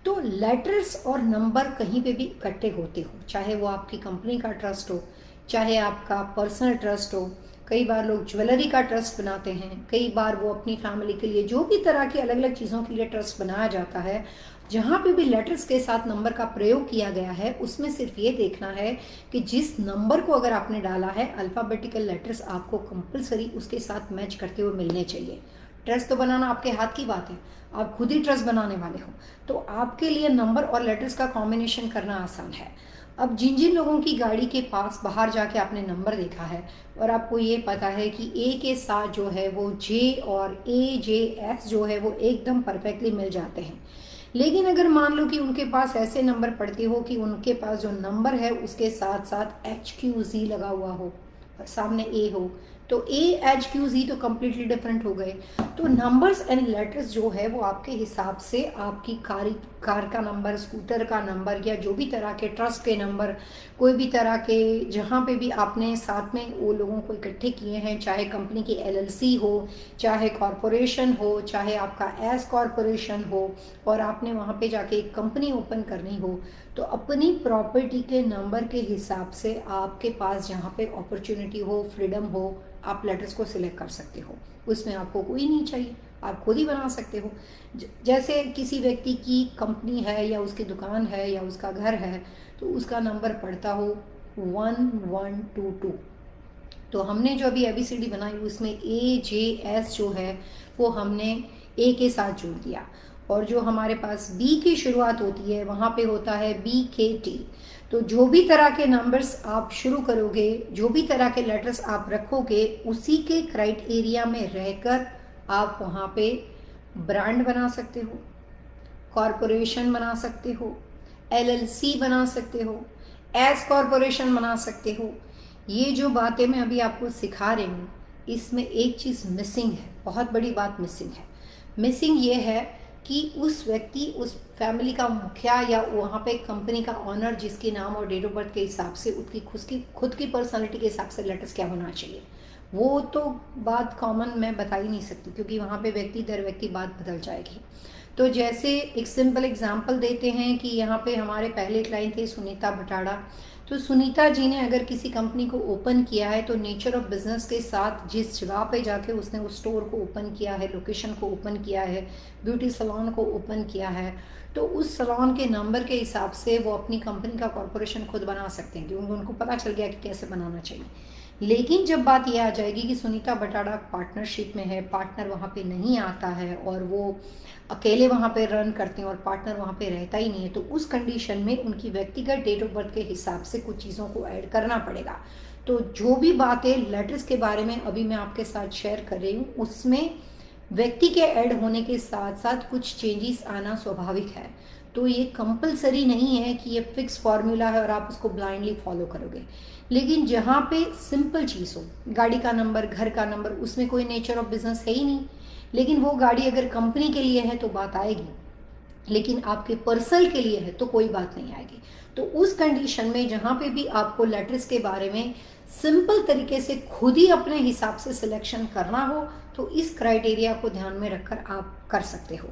तो लेटर्स और नंबर कहीं पे भी इकट्ठे होते हो, चाहे वो आपकी कंपनी का ट्रस्ट हो, चाहे आपका पर्सनल ट्रस्ट हो। कई बार लोग ज्वेलरी का ट्रस्ट बनाते हैं, कई बार वो अपनी फैमिली के लिए जो भी तरह की अलग अलग चीज़ों के लिए ट्रस्ट बनाया जाता है। जहाँ पे भी लेटर्स के साथ नंबर का प्रयोग किया गया है उसमें सिर्फ ये देखना है कि जिस नंबर को अगर आपने डाला है अल्फ़ाबेटिकल लेटर्स आपको कंपलसरी उसके साथ मैच करते हुए मिलने चाहिए। ट्रस्ट तो बनाना आपके हाथ की बात है, आप खुद ही ट्रस्ट बनाने वाले हो, तो आपके लिए नंबर और लेटर्स का कॉम्बिनेशन करना आसान है। अब जिन जिन लोगों की गाड़ी के पास बाहर जाके आपने नंबर देखा है और आपको ये पता है कि A के साथ जो है वो J और AJS जो है वो एकदम परफेक्टली मिल जाते हैं, लेकिन अगर मान लो कि उनके पास ऐसे नंबर पढ़ते हो कि उनके पास जो नंबर है उसके साथ साथ HQZ लगा हुआ हो और सामने A हो, तो AHQZ तो कम्प्लीटली डिफरेंट हो गए। तो नंबर्स एंड लेटर्स जो है वो आपके हिसाब से आपकी कार का नंबर, स्कूटर का नंबर, या जो भी तरह के ट्रस्ट के नंबर, कोई भी तरह के जहाँ पे भी आपने साथ में वो लोगों को इकट्ठे किए हैं, चाहे कंपनी की LLC हो, चाहे कॉरपोरेशन हो, चाहे आपका एस कॉरपोरेशन हो, और आपने वहाँ पे जाके एक कंपनी ओपन करनी हो, तो अपनी प्रॉपर्टी के नंबर के हिसाब से आपके पास जहाँ पे अपॉर्चुनिटी हो, फ्रीडम हो, आप लेटर्स को सिलेक्ट कर सकते हो। उसमें आपको कोई नहीं चाहिए, आप खुद ही बना सकते हो। जैसे किसी व्यक्ति की कंपनी है या उसकी दुकान है या उसका घर है, तो उसका नंबर पड़ता हो 1122। तो हमने जो अभी ABCD बनाई उसमें AJS जो है वो हमने A के साथ जोड़ दिया, और जो हमारे पास B की शुरुआत होती है वहाँ पे होता है BKT। तो जो भी तरह के नंबर्स आप शुरू करोगे, जो भी तरह के लेटर्स आप रखोगे, उसी के क्राइटेरिया में रहकर आप वहाँ पे ब्रांड बना सकते हो, कॉरपोरेशन बना सकते हो, LLC बना सकते हो, एस कॉरपोरेशन बना सकते हो। ये जो बातें मैं अभी आपको सिखा रही हूँ, इसमें एक चीज़ मिसिंग है, बहुत बड़ी बात मिसिंग है। मिसिंग ये है कि उस व्यक्ति, उस फैमिली का मुखिया या वहाँ पे कंपनी का ऑनर, जिसके नाम और डेट ऑफ बर्थ के हिसाब से उसकी खुद की पर्सनालिटी के हिसाब से लेटर्स क्या होना चाहिए, वो तो बात कॉमन मैं बता ही नहीं सकती, क्योंकि वहाँ पे व्यक्ति दर व्यक्ति बात बदल जाएगी। तो जैसे एक सिंपल एग्जांपल देते हैं कि यहाँ पे हमारे पहले क्लाइंट थे सुनीता बटाड़ा। तो सुनीता जी ने अगर किसी कंपनी को ओपन किया है, तो नेचर ऑफ बिजनेस के साथ जिस जगह पे जाके उसने उस स्टोर को ओपन किया है, लोकेशन को ओपन किया है, ब्यूटी सैलून को ओपन किया है, तो उस सैलून के नंबर के हिसाब से वो अपनी कंपनी का कॉरपोरेशन खुद बना सकते हैं, क्योंकि उनको पता चल गया कि कैसे बनाना चाहिए। लेकिन जब बात यह आ जाएगी कि सुनीता बटाड़ा पार्टनरशिप में है, पार्टनर वहाँ पे नहीं आता है और वो अकेले वहाँ पे रन करते हैं और पार्टनर वहाँ पे रहता ही नहीं है, तो उस कंडीशन में उनकी व्यक्तिगत डेट ऑफ बर्थ के हिसाब से कुछ चीज़ों को ऐड करना पड़ेगा। तो जो भी बातें लेटर्स के बारे में अभी मैं आपके साथ शेयर कर रही हूँ, उसमें व्यक्ति के ऐड होने के साथ साथ कुछ चेंजेस आना स्वाभाविक है। तो ये कंपलसरी नहीं है कि ये फिक्स फॉर्मूला है और आप उसको ब्लाइंडली फॉलो करोगे। लेकिन जहाँ पे सिंपल चीज़ हो, गाड़ी का नंबर, घर का नंबर, उसमें कोई नेचर ऑफ बिजनेस है ही नहीं, लेकिन वो गाड़ी अगर कंपनी के लिए है तो बात आएगी, लेकिन आपके पर्सनल के लिए है तो कोई बात नहीं आएगी। तो उस कंडीशन में जहाँ पे भी आपको लेटर्स के बारे में सिंपल तरीके से खुद ही अपने हिसाब से सिलेक्शन करना हो, तो इस क्राइटेरिया को ध्यान में रखकर आप कर सकते हो।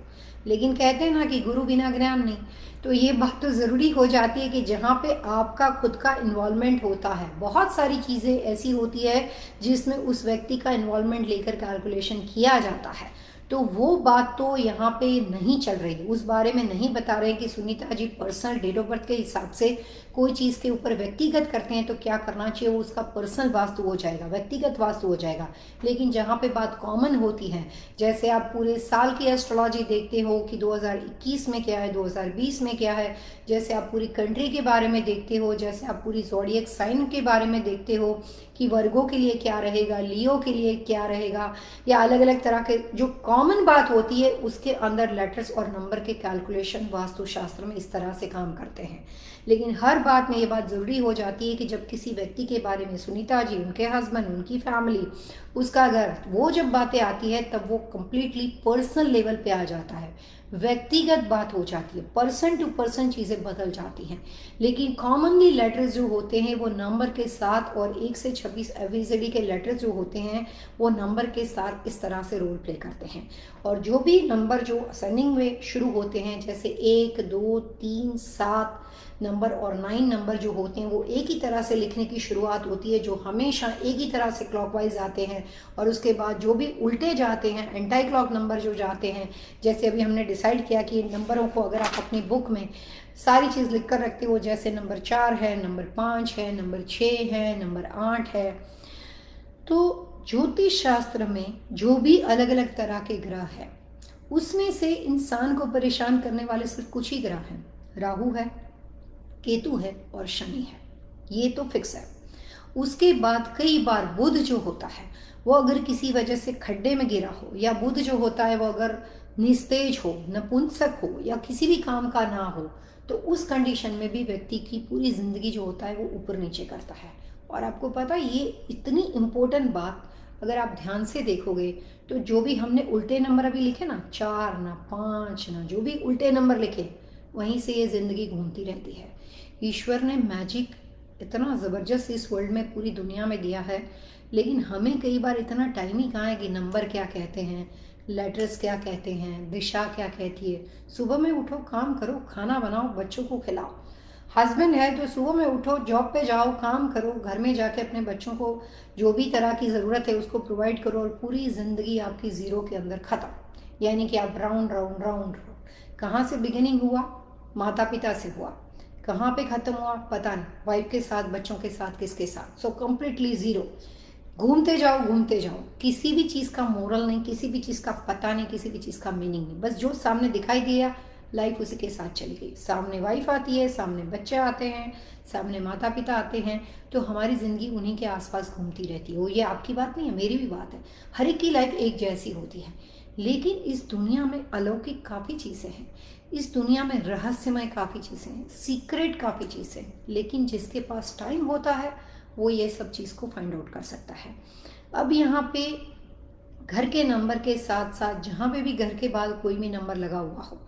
लेकिन कहते हैं ना कि गुरु बिना ज्ञान नहीं, तो ये बात तो ज़रूरी हो जाती है कि जहाँ पे आपका खुद का इन्वॉल्वमेंट होता है, बहुत सारी चीज़ें ऐसी होती है जिसमें उस व्यक्ति का इन्वॉल्वमेंट लेकर कैलकुलेशन किया जाता है, तो वो बात तो यहाँ पे नहीं चल रही, उस बारे में नहीं बता रहे कि Sunita ji personal date of birth के हिसाब से कोई चीज़ के ऊपर व्यक्तिगत करते हैं तो क्या करना चाहिए, वो उसका पर्सनल वास्तु हो जाएगा, व्यक्तिगत वास्तु हो जाएगा। लेकिन जहाँ पे बात कॉमन होती है, जैसे आप पूरे साल की एस्ट्रोलॉजी देखते हो कि 2021 में क्या है, 2020 में क्या है, जैसे आप पूरी कंट्री के बारे में देखते हो, जैसे आप पूरी ज़ोडिएक साइन के बारे में देखते हो कि वर्गो के लिए क्या रहेगा, लियो के लिए क्या रहेगा, या अलग अलग तरह के जो कॉमन बात होती है उसके अंदर लेटर्स और नंबर के कैलकुलेशन वास्तुशास्त्र में इस तरह से काम करते हैं। लेकिन हर बात में ये बात ज़रूरी हो जाती है कि जब किसी व्यक्ति के बारे में सुनीता जी, उनके हस्बैंड, उनकी फैमिली, उसका घर, वो जब बातें आती है तब वो कम्प्लीटली पर्सनल लेवल पे आ जाता है, व्यक्तिगत बात हो जाती है, पर्सन टू पर्सन चीज़ें बदल जाती हैं। लेकिन कॉमनली लेटर्स जो होते हैं वो नंबर के साथ, और 1 से 26 ABCD के लेटर्स जो होते हैं वो नंबर के साथ इस तरह से रोल प्ले करते हैं। और जो भी नंबर जो असेंडिंग में शुरू होते हैं, जैसे 1, 2, 3, 7 नंबर और 9 नंबर जो होते हैं वो एक ही तरह से लिखने की शुरुआत होती है, जो हमेशा एक ही तरह से क्लॉकवाइज आते हैं। और उसके बाद जो भी उल्टे जाते हैं, एंटी क्लॉक नंबर जो जाते हैं, जैसे अभी हमने डिसाइड किया कि इन नंबरों को अगर आप अपनी बुक में सारी चीज़ लिख कर रखते हो, जैसे नंबर 4 है, नंबर 5 है, नंबर 6 है, नंबर 8 है, तो ज्योतिष शास्त्र में जो भी अलग अलग तरह के ग्रह है उसमें से इंसान को परेशान करने वाले सिर्फ कुछ ही ग्रह हैं, राहु है, केतु है और शनि है, ये तो फिक्स है। उसके बाद कई बार बुध जो होता है वो अगर किसी वजह से खड्डे में गिरा हो, या बुध जो होता है वो अगर निस्तेज हो, नपुंसक हो, या किसी भी काम का ना हो, तो उस कंडीशन में भी व्यक्ति की पूरी जिंदगी जो होता है वो ऊपर नीचे करता है। और आपको पता है ये इतनी इम्पोर्टेंट बात अगर आप ध्यान से देखोगे, तो जो भी हमने उल्टे नंबर अभी लिखे ना, 4 ना 5 ना, जो भी उल्टे नंबर लिखे, वहीं से ये ज़िंदगी घूमती रहती है। ईश्वर ने मैजिक इतना ज़बरदस्त इस वर्ल्ड में पूरी दुनिया में दिया है, लेकिन हमें कई बार इतना टाइम ही कहाँ है कि नंबर क्या कहते हैं, लेटर्स क्या कहते हैं, दिशा क्या कहती है। सुबह में उठो, काम करो, खाना बनाओ, बच्चों को खिलाओ। हस्बैंड है तो सुबह में उठो, जॉब पे जाओ, काम करो, घर में जाके अपने बच्चों को जो भी तरह की ज़रूरत है उसको प्रोवाइड करो, और पूरी ज़िंदगी आपकी ज़ीरो के अंदर ख़त्म। यानी कि आप राउंड राउंड राउंड राउंड। कहाँ से बिगिनिंग हुआ? माता पिता से हुआ। कहाँ पे ख़त्म हुआ? पता नहीं। वाइफ के साथ, बच्चों के साथ, किसके साथ? So completely zero. घूमते जाओ घूमते जाओ, किसी भी चीज़ का मोरल नहीं, किसी भी चीज़ का पता नहीं, किसी भी चीज़ का मीनिंग नहीं। बस जो सामने दिखाई दिया, लाइफ उसी के साथ चली गई। सामने वाइफ आती है, सामने बच्चे आते हैं, सामने माता पिता आते हैं, तो हमारी ज़िंदगी उन्हीं के आसपास घूमती रहती है। वो ये आपकी बात नहीं है, मेरी भी बात है। हर एक की लाइफ एक जैसी होती है, लेकिन इस दुनिया में अलौकिक काफ़ी चीज़ें हैं, इस दुनिया में रहस्यमय काफ़ी चीज़ें हैं, सीक्रेट काफ़ी चीज़ें हैं। लेकिन जिसके पास टाइम होता है वो ये सब चीज़ को फाइंड आउट कर सकता है। अब यहाँ पे घर के नंबर के साथ साथ जहाँ पे भी घर के बाद कोई भी नंबर लगा हुआ हो,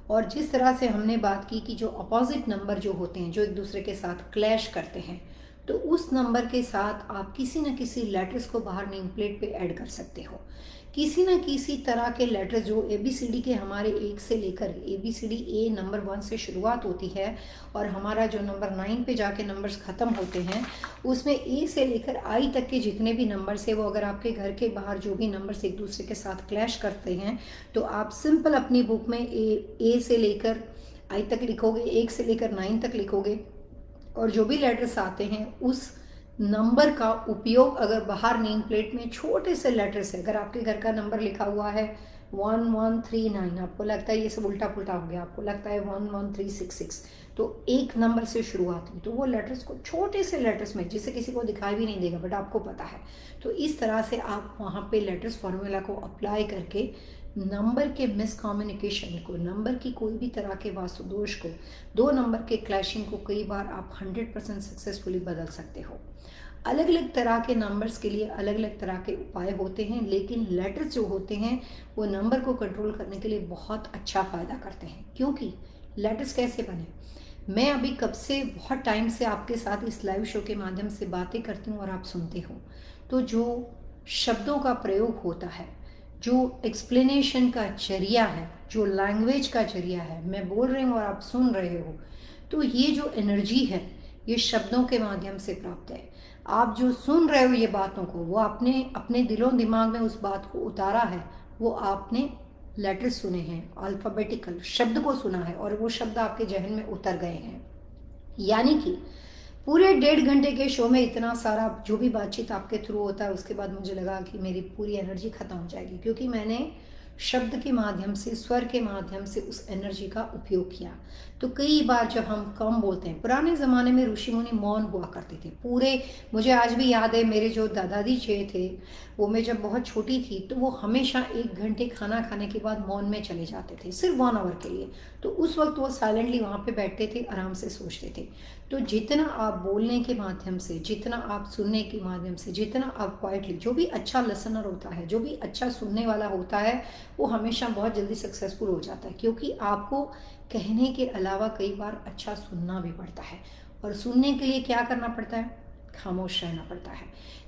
और जिस तरह से हमने बात की कि जो अपोजिट नंबर जो होते हैं, जो एक दूसरे के साथ क्लैश करते हैं, तो उस नंबर के साथ आप किसी न किसी लेटर्स को बाहर नेम प्लेट पे ऐड कर सकते हो। किसी न किसी तरह के लेटर्स जो ABCD के हमारे एक से लेकर ABCD A नंबर 1 से शुरुआत होती है, और हमारा जो नंबर 9 पे जाके नंबर्स ख़त्म होते हैं, उसमें A से लेकर I तक के जितने भी नंबर्स है, वो अगर आपके घर के बाहर जो भी नंबर्स एक दूसरे के साथ क्लैश करते हैं, तो आप सिंपल अपनी बुक में A से लेकर I तक लिखोगे, 1 से लेकर 9 तक लिखोगे, और जो भी लेटर्स आते हैं उस नंबर का उपयोग अगर बाहर नेम प्लेट में छोटे से लेटर से, अगर आपके घर का नंबर लिखा हुआ है 1139, आपको लगता है ये सब उल्टा पुल्टा हो गया, आपको लगता है 11366, तो एक नंबर से शुरुआत हुई, तो वो लेटर्स को छोटे से लेटर्स में, जिसे किसी को दिखाई भी नहीं देगा बट आपको पता है, तो इस तरह से आप वहाँ पे लेटर्स फॉर्मूला को अप्लाई करके नंबर के मिसकम्युनिकेशन को, नंबर की कोई भी तरह के वास्तु दोष को, दो नंबर के क्लैशिंग को कई बार आप 100% सक्सेसफुली बदल सकते हो। अलग अलग तरह के नंबर्स के लिए अलग अलग तरह के उपाय होते हैं, लेकिन लेटर्स जो होते हैं वो नंबर को कंट्रोल करने के लिए बहुत अच्छा फ़ायदा करते हैं। क्योंकि लेटर्स कैसे बने, मैं अभी कब से बहुत टाइम से आपके साथ इस लाइव शो के माध्यम से बातें करती हूँ और आप सुनते हो, तो जो शब्दों का प्रयोग होता है, जो एक्सप्लेनेशन का जरिया है, जो लैंग्वेज का जरिया है, मैं बोल रही हूँ और आप सुन रहे हो, तो ये जो एनर्जी है ये शब्दों के माध्यम से प्राप्त है। आप जो सुन रहे हो ये बातों को, वो आपने अपने दिलों दिमाग में उस बात को उतारा है, वो आपने लेटर्स सुने हैं, अल्फ़ाबेटिकल शब्द को सुना है, और वो शब्द आपके जहन में उतर गए हैं। यानी कि पूरे 1.5 घंटे के शो में इतना सारा जो भी बातचीत आपके थ्रू होता है, उसके बाद मुझे लगा कि मेरी पूरी एनर्जी ख़त्म हो जाएगी, क्योंकि मैंने शब्द के माध्यम से, स्वर के माध्यम से उस एनर्जी का उपयोग किया। तो कई बार जब हम कम बोलते हैं, पुराने ज़माने में ऋषि मुनि मौन हुआ करते थे पूरे, मुझे आज भी याद है मेरे जो दादाजी जी थे, वो मैं जब बहुत छोटी थी तो वो हमेशा 1 घंटे खाना खाने के बाद मौन में चले जाते थे, सिर्फ 1 आवर के लिए। तो उस वक्त वो साइलेंटली वहाँ पे बैठते थे, आराम से सोचते थे। तो जितना आप बोलने के माध्यम से, जितना आप सुनने के माध्यम से, जितना आप क्वाइटली, जो भी अच्छा लिसनर होता है, जो भी अच्छा सुनने वाला होता है, वो हमेशा बहुत जल्दी सक्सेसफुल हो जाता है, क्योंकि आपको कहने के अलावा कई बार अच्छा सुनना भी पड़ता है, और सुनने के लिए क्या करना पड़ता है? खामोश रहना पड़ता है।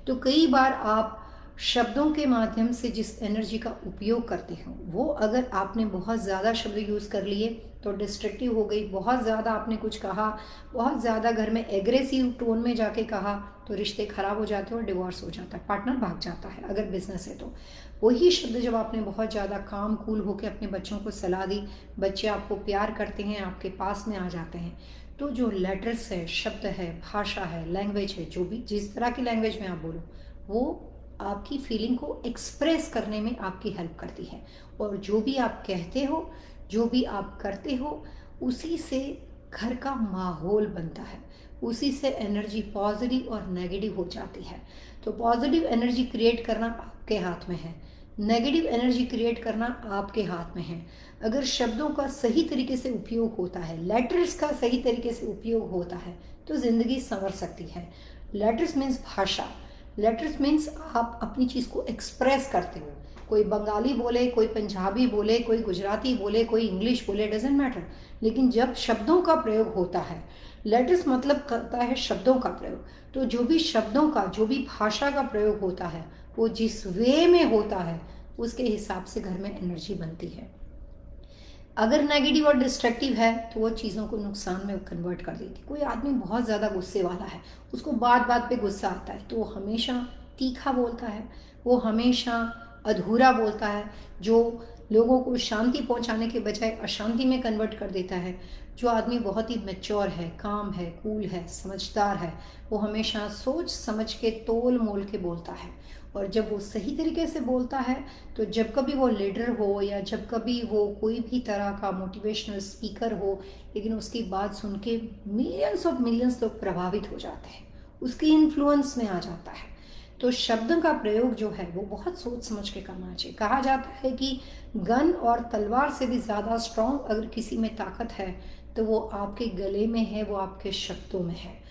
तो कई बार आप शब्दों के माध्यम से जिस एनर्जी का उपयोग करते हो, वो अगर आपने बहुत ज़्यादा शब्द यूज़ कर लिए तो डिस्ट्रक्टिव हो गई, बहुत ज़्यादा आपने कुछ कहा, बहुत ज़्यादा घर में एग्रेसिव टोन में जाके कहा, तो रिश्ते ख़राब हो जाते हैं और डिवोर्स हो जाता है, पार्टनर भाग जाता है अगर बिजनेस है तो। वही शब्द जब आपने बहुत ज़्यादा काम कूल होकर अपने बच्चों को सलाह दी, बच्चे आपको प्यार करते हैं, आपके पास में आ जाते हैं, तो जो लेटर्स है, शब्द है, भाषा है, लैंग्वेज है, जो भी जिस तरह की लैंग्वेज में आप बोलो, वो आपकी फीलिंग को एक्सप्रेस करने में आपकी हेल्प करती है। और जो भी आप कहते हो, जो भी आप करते हो, उसी से घर का माहौल बनता है, उसी से एनर्जी पॉजिटिव और नेगेटिव हो जाती है। तो पॉजिटिव एनर्जी क्रिएट करना आपके हाथ में है, नेगेटिव एनर्जी क्रिएट करना आपके हाथ में है। अगर शब्दों का सही तरीके से उपयोग होता है, लेटर्स का सही तरीके से उपयोग होता है, तो ज़िंदगी संवर सकती है। लेटर्स मीन्स भाषा, लेटर्स मीन्स आप अपनी चीज़ को एक्सप्रेस करते हो। कोई बंगाली बोले, कोई पंजाबी बोले, कोई गुजराती बोले, कोई इंग्लिश बोले, डजेंट मैटर। लेकिन जब शब्दों का प्रयोग होता है, लेटर्स मतलब करता है शब्दों का प्रयोग। तो जो भी शब्दों का, जो भी भाषा का प्रयोग होता है, वो जिस वे में होता है उसके हिसाब से घर में एनर्जी बनती है। अगर नेगेटिव और डिस्ट्रक्टिव है तो वो चीज़ों को नुकसान में कन्वर्ट कर देती है। कोई आदमी बहुत ज़्यादा गुस्से वाला है, उसको बात बात पे गुस्सा आता है, तो वो हमेशा तीखा बोलता है, वो हमेशा अधूरा बोलता है, जो लोगों को शांति पहुंचाने के बजाय अशांति में कन्वर्ट कर देता है। जो आदमी बहुत ही मैच्योर है, काम है, कूल है, समझदार है, वो हमेशा सोच समझ के तोल मोल के बोलता है। और जब वो सही तरीके से बोलता है, तो जब कभी वो लीडर हो या जब कभी वो कोई भी तरह का मोटिवेशनल स्पीकर हो, लेकिन उसकी बात सुन के मिलियंस ऑफ मिलियंस लोग प्रभावित हो जाते हैं, उसकी इन्फ्लुएंस में आ जाता है। तो शब्द का प्रयोग जो है वो बहुत सोच समझ के करना चाहिए। कहा जाता है कि गन और तलवार से भी ज़्यादा स्ट्रांग अगर किसी में ताकत है तो वो आपके गले में है, वो आपके शब्दों में है।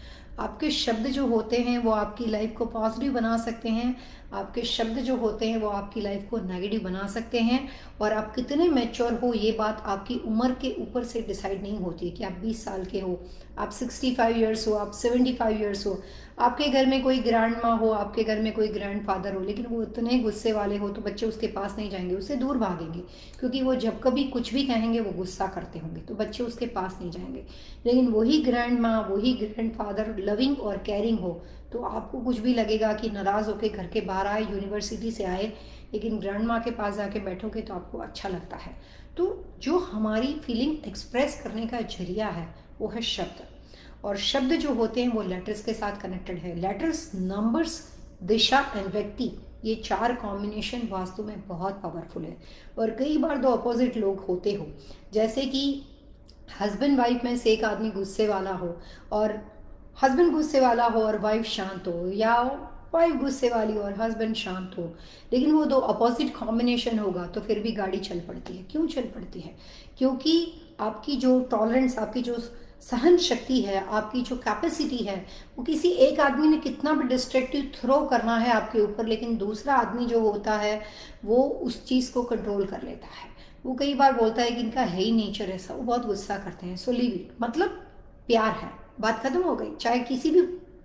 आपके शब्द जो होते हैं वो आपकी लाइफ को पॉजिटिव बना सकते हैं, आपके शब्द जो होते हैं वो आपकी लाइफ को नेगेटिव बना सकते हैं। और आप कितने मैच्योर हो, ये बात आपकी उम्र के ऊपर से डिसाइड नहीं होती है कि आप 20 साल के हो, आप 65 ईयर्स हो, आप 75 ईयर्स हो, आपके घर में कोई ग्रैंड माँ हो, आपके घर में कोई ग्रैंड फादर हो, लेकिन वो इतने गुस्से वाले हो तो बच्चे उसके पास नहीं जाएंगे, उससे दूर भागेंगे, क्योंकि वो जब कभी कुछ भी कहेंगे वो गुस्सा करते होंगे, तो बच्चे उसके पास नहीं जाएंगे। लेकिन वही ग्रैंड माँ, वही ग्रैंड फादर लविंग और केयरिंग हो, तो आपको कुछ भी लगेगा कि नाराज़ होकर घर के बाहर आए, यूनिवर्सिटी से आए, लेकिन ग्रैंड माँ के पास जाके बैठोगे तो आपको अच्छा लगता है। तो जो हमारी फीलिंग एक्सप्रेस करने का जरिया है वो है शब्द। और शब्द जो होते हैं वो लेटर्स के साथ कनेक्टेड है। लेटर्स, नंबर्स, दिशा एंड व्यक्ति, ये 4 कॉम्बिनेशन वास्तु में बहुत पावरफुल है। और कई बार 2 अपोजिट लोग होते हो, जैसे कि हस्बैंड वाइफ में से एक आदमी गुस्से वाला हो और हस्बैंड गुस्से वाला हो और वाइफ शांत हो, या वाइफ गुस्से वाली और हस्बैंड शांत हो, लेकिन वो 2 अपोजिट कॉम्बिनेशन होगा तो फिर भी गाड़ी चल पड़ती है। क्यों चल पड़ती है? क्योंकि आपकी जो टॉलरेंस, आपकी जो सहन शक्ति है, आपकी जो कैपेसिटी है, वो किसी एक आदमी ने कितना भी डिस्ट्रक्टिव थ्रो करना है आपके ऊपर, लेकिन दूसरा आदमी जो होता है वो उस चीज़ को कंट्रोल कर लेता है। वो कई बार बोलता है कि इनका है ही नेचर ऐसा, वो बहुत गुस्सा करते हैं, सो लीव इट, मतलब प्यार है, बात खत्म हो गई, चाहे किसी भी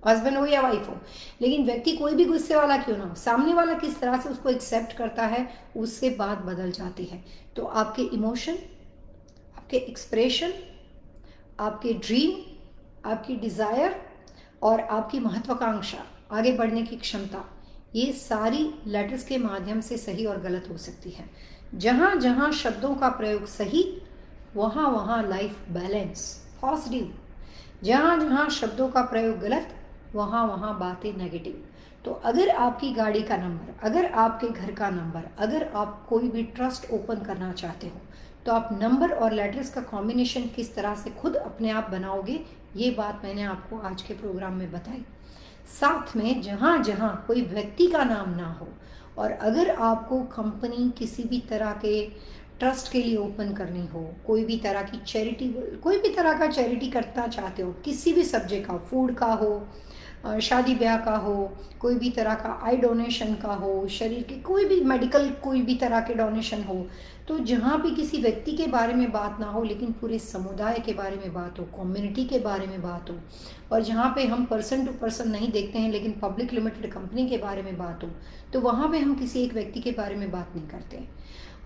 हस्बैंड हो या वाइफ हो। लेकिन व्यक्ति कोई भी गुस्से वाला क्यों ना हो, सामने वाला किस तरह से उसको एक्सेप्ट करता है, उससे बात बदल जाती है। तो आपके इमोशन, आपके एक्सप्रेशन, आपके ड्रीम, आपकी डिज़ायर और आपकी महत्वाकांक्षा, आगे बढ़ने की क्षमता, ये सारी लेटर्स के माध्यम से सही और गलत हो सकती है। जहाँ जहाँ शब्दों का प्रयोग सही, वहाँ वहाँ लाइफ बैलेंस पॉजिटिव। जहाँ जहाँ शब्दों का प्रयोग गलत, वहाँ वहाँ बातें नेगेटिव। तो अगर आपकी गाड़ी का नंबर, अगर आपके घर का नंबर, अगर आप कोई भी ट्रस्ट ओपन करना चाहते हो, तो आप नंबर और लेटर्स का कॉम्बिनेशन किस तरह से खुद अपने आप बनाओगे, ये बात मैंने आपको आज के प्रोग्राम में बताई। साथ में जहाँ जहाँ कोई व्यक्ति का नाम ना हो, और अगर आपको कंपनी किसी भी तरह के ट्रस्ट के लिए ओपन करनी हो, कोई भी तरह की चैरिटी, कोई भी तरह का चैरिटी करना चाहते हो, किसी भी सब्जेक्ट का, फूड का हो, शादी ब्याह का हो, कोई भी तरह का आई डोनेशन का हो, शरीर के कोई भी मेडिकल कोई भी तरह के डोनेशन हो, तो जहाँ भी किसी व्यक्ति के बारे में बात ना हो लेकिन पूरे समुदाय के बारे में बात हो, कम्युनिटी के बारे में बात हो, और जहाँ पे हम पर्सन टू पर्सन नहीं देखते हैं लेकिन पब्लिक लिमिटेड कंपनी के बारे में बात हो, तो वहाँ पे हम किसी एक व्यक्ति के बारे में बात नहीं करते।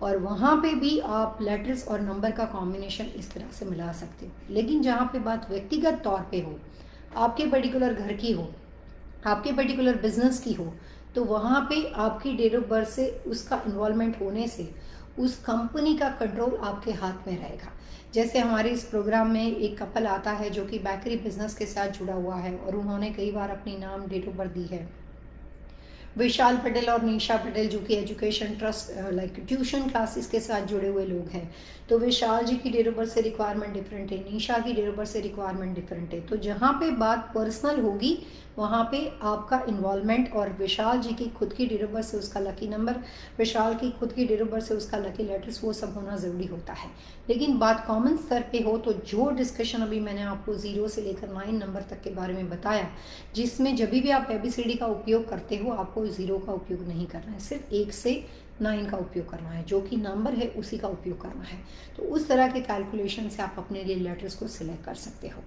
और वहाँ पे भी आप लेटर्स और नंबर का कॉम्बिनेशन इस तरह से मिला सकते हो। लेकिन जहाँ पे बात व्यक्तिगत तौर पे हो, आपके पर्टिकुलर घर की हो, आपके पर्टिकुलर बिजनेस की हो, तो वहाँ पे आपकी डेट ऑफ बर्थ से उसका इन्वॉल्वमेंट होने से उस कंपनी का कंट्रोल आपके हाथ में रहेगा। जैसे हमारे इस प्रोग्राम में एक कपल आता है जो कि बेकरी बिजनेस के साथ जुड़ा हुआ है और उन्होंने कई बार अपनी नाम, डेट ऑफ बर्थ दी है, विशाल पटेल और निशा पटेल जो कि education trust like tuition classes के साथ जुड़े हुए लोग हैं। तो विशाल जी की डेट ऑफ बर्थ से रिक्वायरमेंट डिफरेंट है, निशा की डेट ऑफ बर्थ से रिक्वायरमेंट डिफरेंट है। तो जहाँ पे बात पर्सनल होगी वहाँ पे आपका इन्वॉल्वमेंट, और विशाल जी की खुद की डेट ऑफ बर्थ से उसका लकी नंबर, विशाल की खुद की डेट ऑफ बर्थ से उसका लकी लेटर्स, वो सब होना ज़रूरी होता है। लेकिन बात कॉमन स्तर पे हो तो जो डिस्कशन अभी मैंने आपको 0 से लेकर 9 नंबर तक के बारे में बताया, जिसमें जब भी आप ABCD का उपयोग करते हो आपको 0 का उपयोग नहीं करना है, सिर्फ 1 से 9 का उपयोग करना है, जो कि नंबर है उसी का उपयोग करना है। तो उस तरह के कैलकुलेशन से आप अपने लिए लेटर्स को सिलेक्ट कर सकते हो।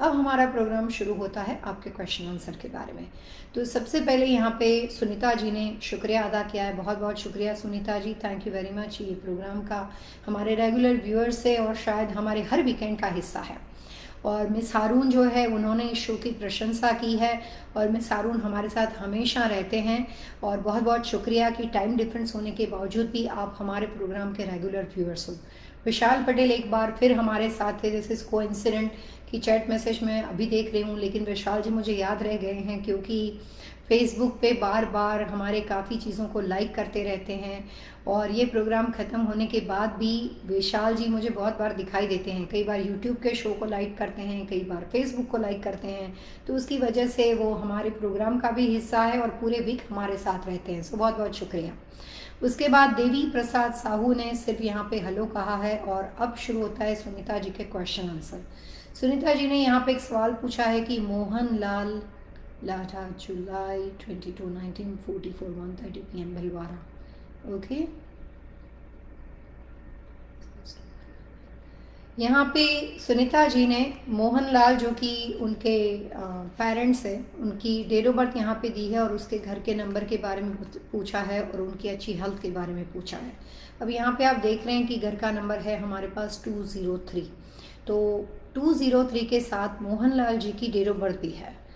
अब हमारा प्रोग्राम शुरू होता है आपके क्वेश्चन आंसर के बारे में। तो सबसे पहले यहाँ पे सुनीता जी ने शुक्रिया अदा किया है, बहुत बहुत शुक्रिया Sunita ji, thank you very much. ये प्रोग्राम का हमारे रेगुलर व्यूअर्स है और शायद हमारे हर वीकेंड का हिस्सा है। और मिस हारून जो है उन्होंने इस शो की प्रशंसा की है, और मिस हारून हमारे साथ हमेशा रहते हैं। और बहुत बहुत शुक्रिया कि टाइम डिफरेंस होने के बावजूद भी आप हमारे प्रोग्राम के रेगुलर व्यूअर्स हो। विशाल पटेल एक बार फिर हमारे साथ थे। दिस इज़ कोइंसिडेंट कि चैट मैसेज मैं अभी देख रही हूँ, लेकिन विशाल जी मुझे याद रह गए हैं क्योंकि फेसबुक पे बार बार हमारे काफ़ी चीज़ों को लाइक करते रहते हैं। और ये प्रोग्राम ख़त्म होने के बाद भी विशाल जी मुझे बहुत बार दिखाई देते हैं। कई बार यूट्यूब के शो को लाइक करते हैं, कई बार फेसबुक को लाइक करते हैं। तो उसकी वजह से वो हमारे प्रोग्राम का भी हिस्सा है और पूरे वीक हमारे साथ रहते हैं। सो बहुत बहुत शुक्रिया। उसके बाद देवी प्रसाद साहू ने सिर्फ यहाँ पे हेलो कहा है। और अब शुरू होता है सुनीता जी के क्वेश्चन आंसर। सुनीता जी ने यहाँ पे एक सवाल पूछा है कि मोहन लाल लाठा जुलाई 22 1944 1:30 PM भिलवाड़ा। ओके, यहाँ पे सुनीता जी ने मोहनलाल जो कि उनके पेरेंट्स हैं उनकी डेट ऑफ बर्थ यहाँ पे दी है और उसके घर के नंबर के बारे में पूछा है और उनकी अच्छी हेल्थ के बारे में पूछा है। अब यहाँ पे आप देख रहे हैं कि घर का नंबर है हमारे पास 203। तो 203 के साथ मोहनलाल जी की डेट ऑफ बर्थ भी है।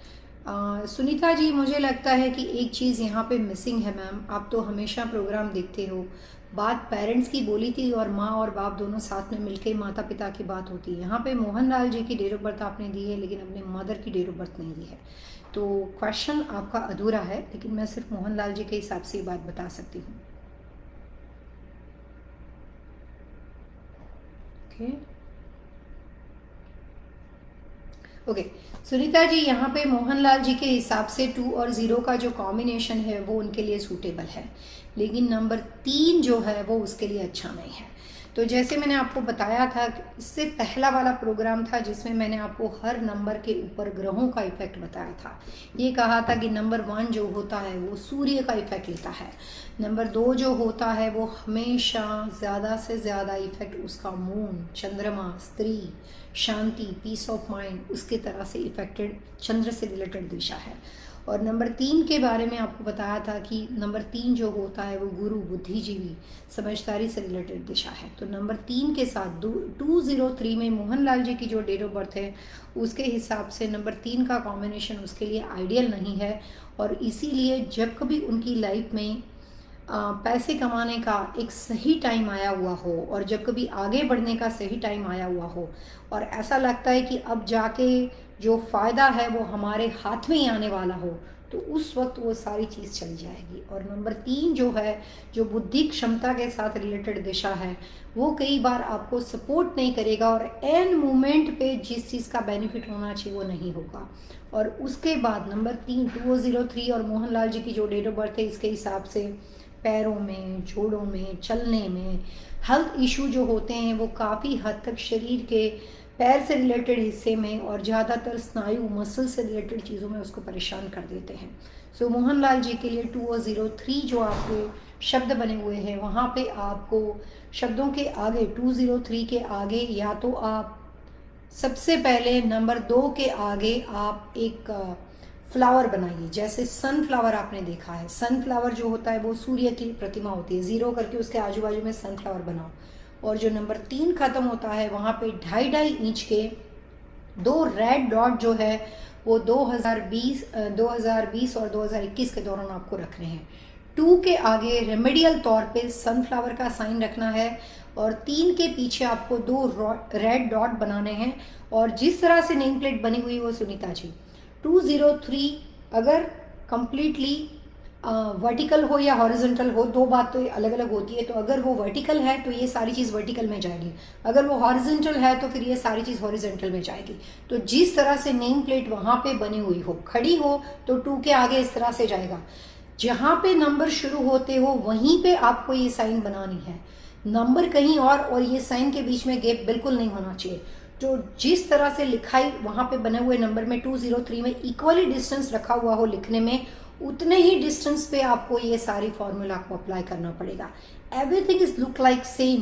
सुनीता जी, मुझे लगता है कि एक चीज़ यहाँ पे मिसिंग है मैम। आप तो हमेशा प्रोग्राम देखते हो, बात पेरेंट्स की बोली थी और माँ और बाप दोनों साथ में मिलकर माता पिता की बात होती है। यहाँ पे मोहनलाल जी की डेट ऑफ बर्थ आपने दी है लेकिन अपने मदर की डेट ऑफ बर्थ नहीं दी है। तो क्वेश्चन आपका अधूरा है, लेकिन मैं सिर्फ मोहनलाल जी के हिसाब से ये बात बता सकती हूँ। ओके सुनीता जी, यहाँ पे मोहनलाल जी के हिसाब से 2 और 0 का जो कॉम्बिनेशन है वो उनके लिए सूटेबल है, लेकिन नंबर 3 जो है वो उसके लिए अच्छा नहीं है। तो जैसे मैंने आपको बताया था, इससे पहला वाला प्रोग्राम था जिसमें मैंने आपको हर नंबर के ऊपर ग्रहों का इफेक्ट बताया था। ये कहा था कि नंबर 1 जो होता है वो सूर्य का इफेक्ट लेता है, नंबर 2 जो होता है वो हमेशा ज़्यादा से ज़्यादा इफेक्ट उसका मून, चंद्रमा, स्त्री, शांति, पीस ऑफ माइंड, उसके तरह से इफेक्टेड चंद्र से रिलेटेड दिशा है। और नंबर 3 के बारे में आपको बताया था कि नंबर 3 जो होता है वो गुरु, बुद्धिजीवी, समझदारी से रिलेटेड दिशा है। तो नंबर 3 के साथ 203 में मोहनलाल जी की जो डेट ऑफ बर्थ है उसके हिसाब से नंबर 3 का कॉम्बिनेशन उसके लिए आइडियल नहीं है। और इसीलिए जब कभी उनकी लाइफ में पैसे कमाने का एक सही टाइम आया हुआ हो और जब कभी आगे बढ़ने का सही टाइम आया हुआ हो और ऐसा लगता है कि अब जाके जो फ़ायदा है वो हमारे हाथ में ही आने वाला हो, तो उस वक्त वो सारी चीज़ चली जाएगी। और नंबर 3 जो है, जो बुद्धि क्षमता के साथ रिलेटेड दिशा है, वो कई बार आपको सपोर्ट नहीं करेगा और एन मोमेंट पे जिस चीज़ का बेनिफिट होना चाहिए वो नहीं होगा। और उसके बाद नंबर 3 203 और मोहनलाल जी की जो डेट ऑफ बर्थ है इसके हिसाब से पैरों में, जोड़ों में, चलने में हेल्थ इशू जो होते हैं वो काफ़ी हद तक शरीर के पैर से रिलेटेड हिस्से में और ज़्यादातर स्नायु, मसल से रिलेटेड चीज़ों में उसको परेशान कर देते हैं। सो मोहनलाल जी के लिए 2 और 03 जो आपके शब्द बने हुए हैं वहाँ पे आपको शब्दों के आगे 203 के आगे या तो आप सबसे पहले नंबर 2 के आगे आप एक फ्लावर बनाइए। जैसे सनफ्लावर आपने देखा है, सनफ्लावर जो होता है वो सूर्य की प्रतिमा होती है, 0 करके उसके आजू बाजू में सनफ्लावर बनाओ। और जो नंबर 3 खत्म होता है वहाँ पे 2.5 इंच के 2 रेड डॉट जो है वो 2020 और 2021 के दौरान आपको रखने हैं। 2 के आगे रेमेडियल तौर पे सनफ्लावर का साइन रखना है और 3 के पीछे आपको 2 रेड डॉट बनाने हैं। और जिस तरह से नेम प्लेट बनी हुई वो सुनीता जी 203 अगर कंप्लीटली वर्टिकल हो या हॉरिजॉन्टल हो, दो बात तो अलग अलग होती है। तो अगर वो वर्टिकल है तो ये सारी चीज़ वर्टिकल में जाएगी, अगर वो हॉरिजॉन्टल है तो फिर ये सारी चीज़ हॉरिजॉन्टल में जाएगी। तो जिस तरह से नेम प्लेट वहाँ पे बनी हुई हो, खड़ी हो तो 2 के आगे इस तरह से जाएगा, जहाँ पे नंबर शुरू होते हो वहीं पे आपको ये साइन बनानी है, नंबर कहीं और ये साइन के बीच में गैप बिल्कुल नहीं होना चाहिए। तो जिस तरह से लिखाई वहाँ पे बने हुए नंबर में 203 में इक्वली डिस्टेंस रखा हुआ हो लिखने में, उतने ही डिस्टेंस पे आपको ये सारी फॉर्मूला को अप्लाई करना पड़ेगा। Everything is look like same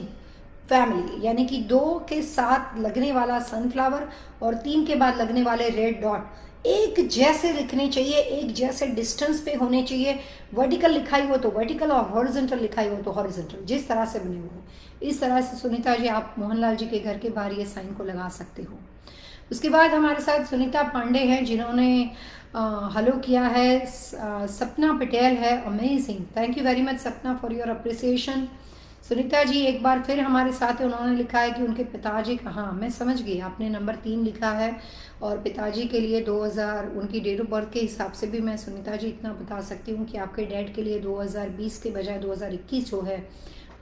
family, यानी कि 2 के साथ लगने वाला सनफ्लावर और 3 के बाद लगने वाले रेड डॉट एक जैसे लिखने चाहिए, एक जैसे डिस्टेंस पे होने चाहिए। वर्टिकल लिखाई हो तो वर्टिकल और हॉरिजॉन्टल लिखाई हो तो हॉरिजॉन्टल, जिस तरह से बने हुए हो इस तरह से सुनीता जी आप मोहनलाल जी के घर के बाहर ये साइन को लगा सकते हो। उसके बाद हमारे साथ सुनीता पांडे हैं जिन्होंने हेलो किया है। सपना पटेल है, amazing, thank you very much सपना for your appreciation. Sunita ji एक बार फिर हमारे साथ है, उन्होंने लिखा है कि उनके पिताजी का, हाँ मैं समझ गई, आपने नंबर 3 लिखा है और पिताजी के लिए 2000 उनकी डेट ऑफ बर्थ के हिसाब से भी मैं सुनीता जी इतना बता सकती हूँ कि आपके डैड के लिए 2020 के बजाय 2021 जो है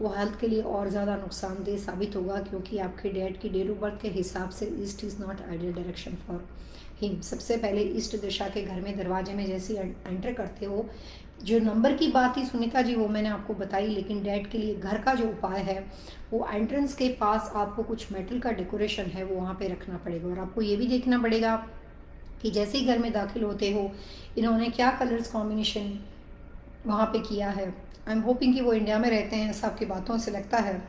वो हेल्थ के लिए और ज़्यादा नुकसानदेह साबित होगा, क्योंकि आपके डैड की डेट ऑफ बर्थ के हिसाब से east is not ideal direction for him. सबसे पहले ईस्ट दिशा के घर में दरवाजे में जैसे एंटर करते हो, जो नंबर की बात थी सुनीता जी वो मैंने आपको बताई, लेकिन डैड के लिए घर का जो उपाय है वो एंट्रेंस के पास आपको कुछ मेटल का डेकोरेशन है वो वहाँ पे रखना पड़ेगा। और आपको ये भी देखना पड़ेगा कि जैसे ही घर में दाखिल होते हो इन्होंने क्या कलर्स कॉम्बिनेशन वहाँ पे किया है। आई एम होपिंग कि वो इंडिया में रहते हैं, ऐसा आपकी बातों से लगता है।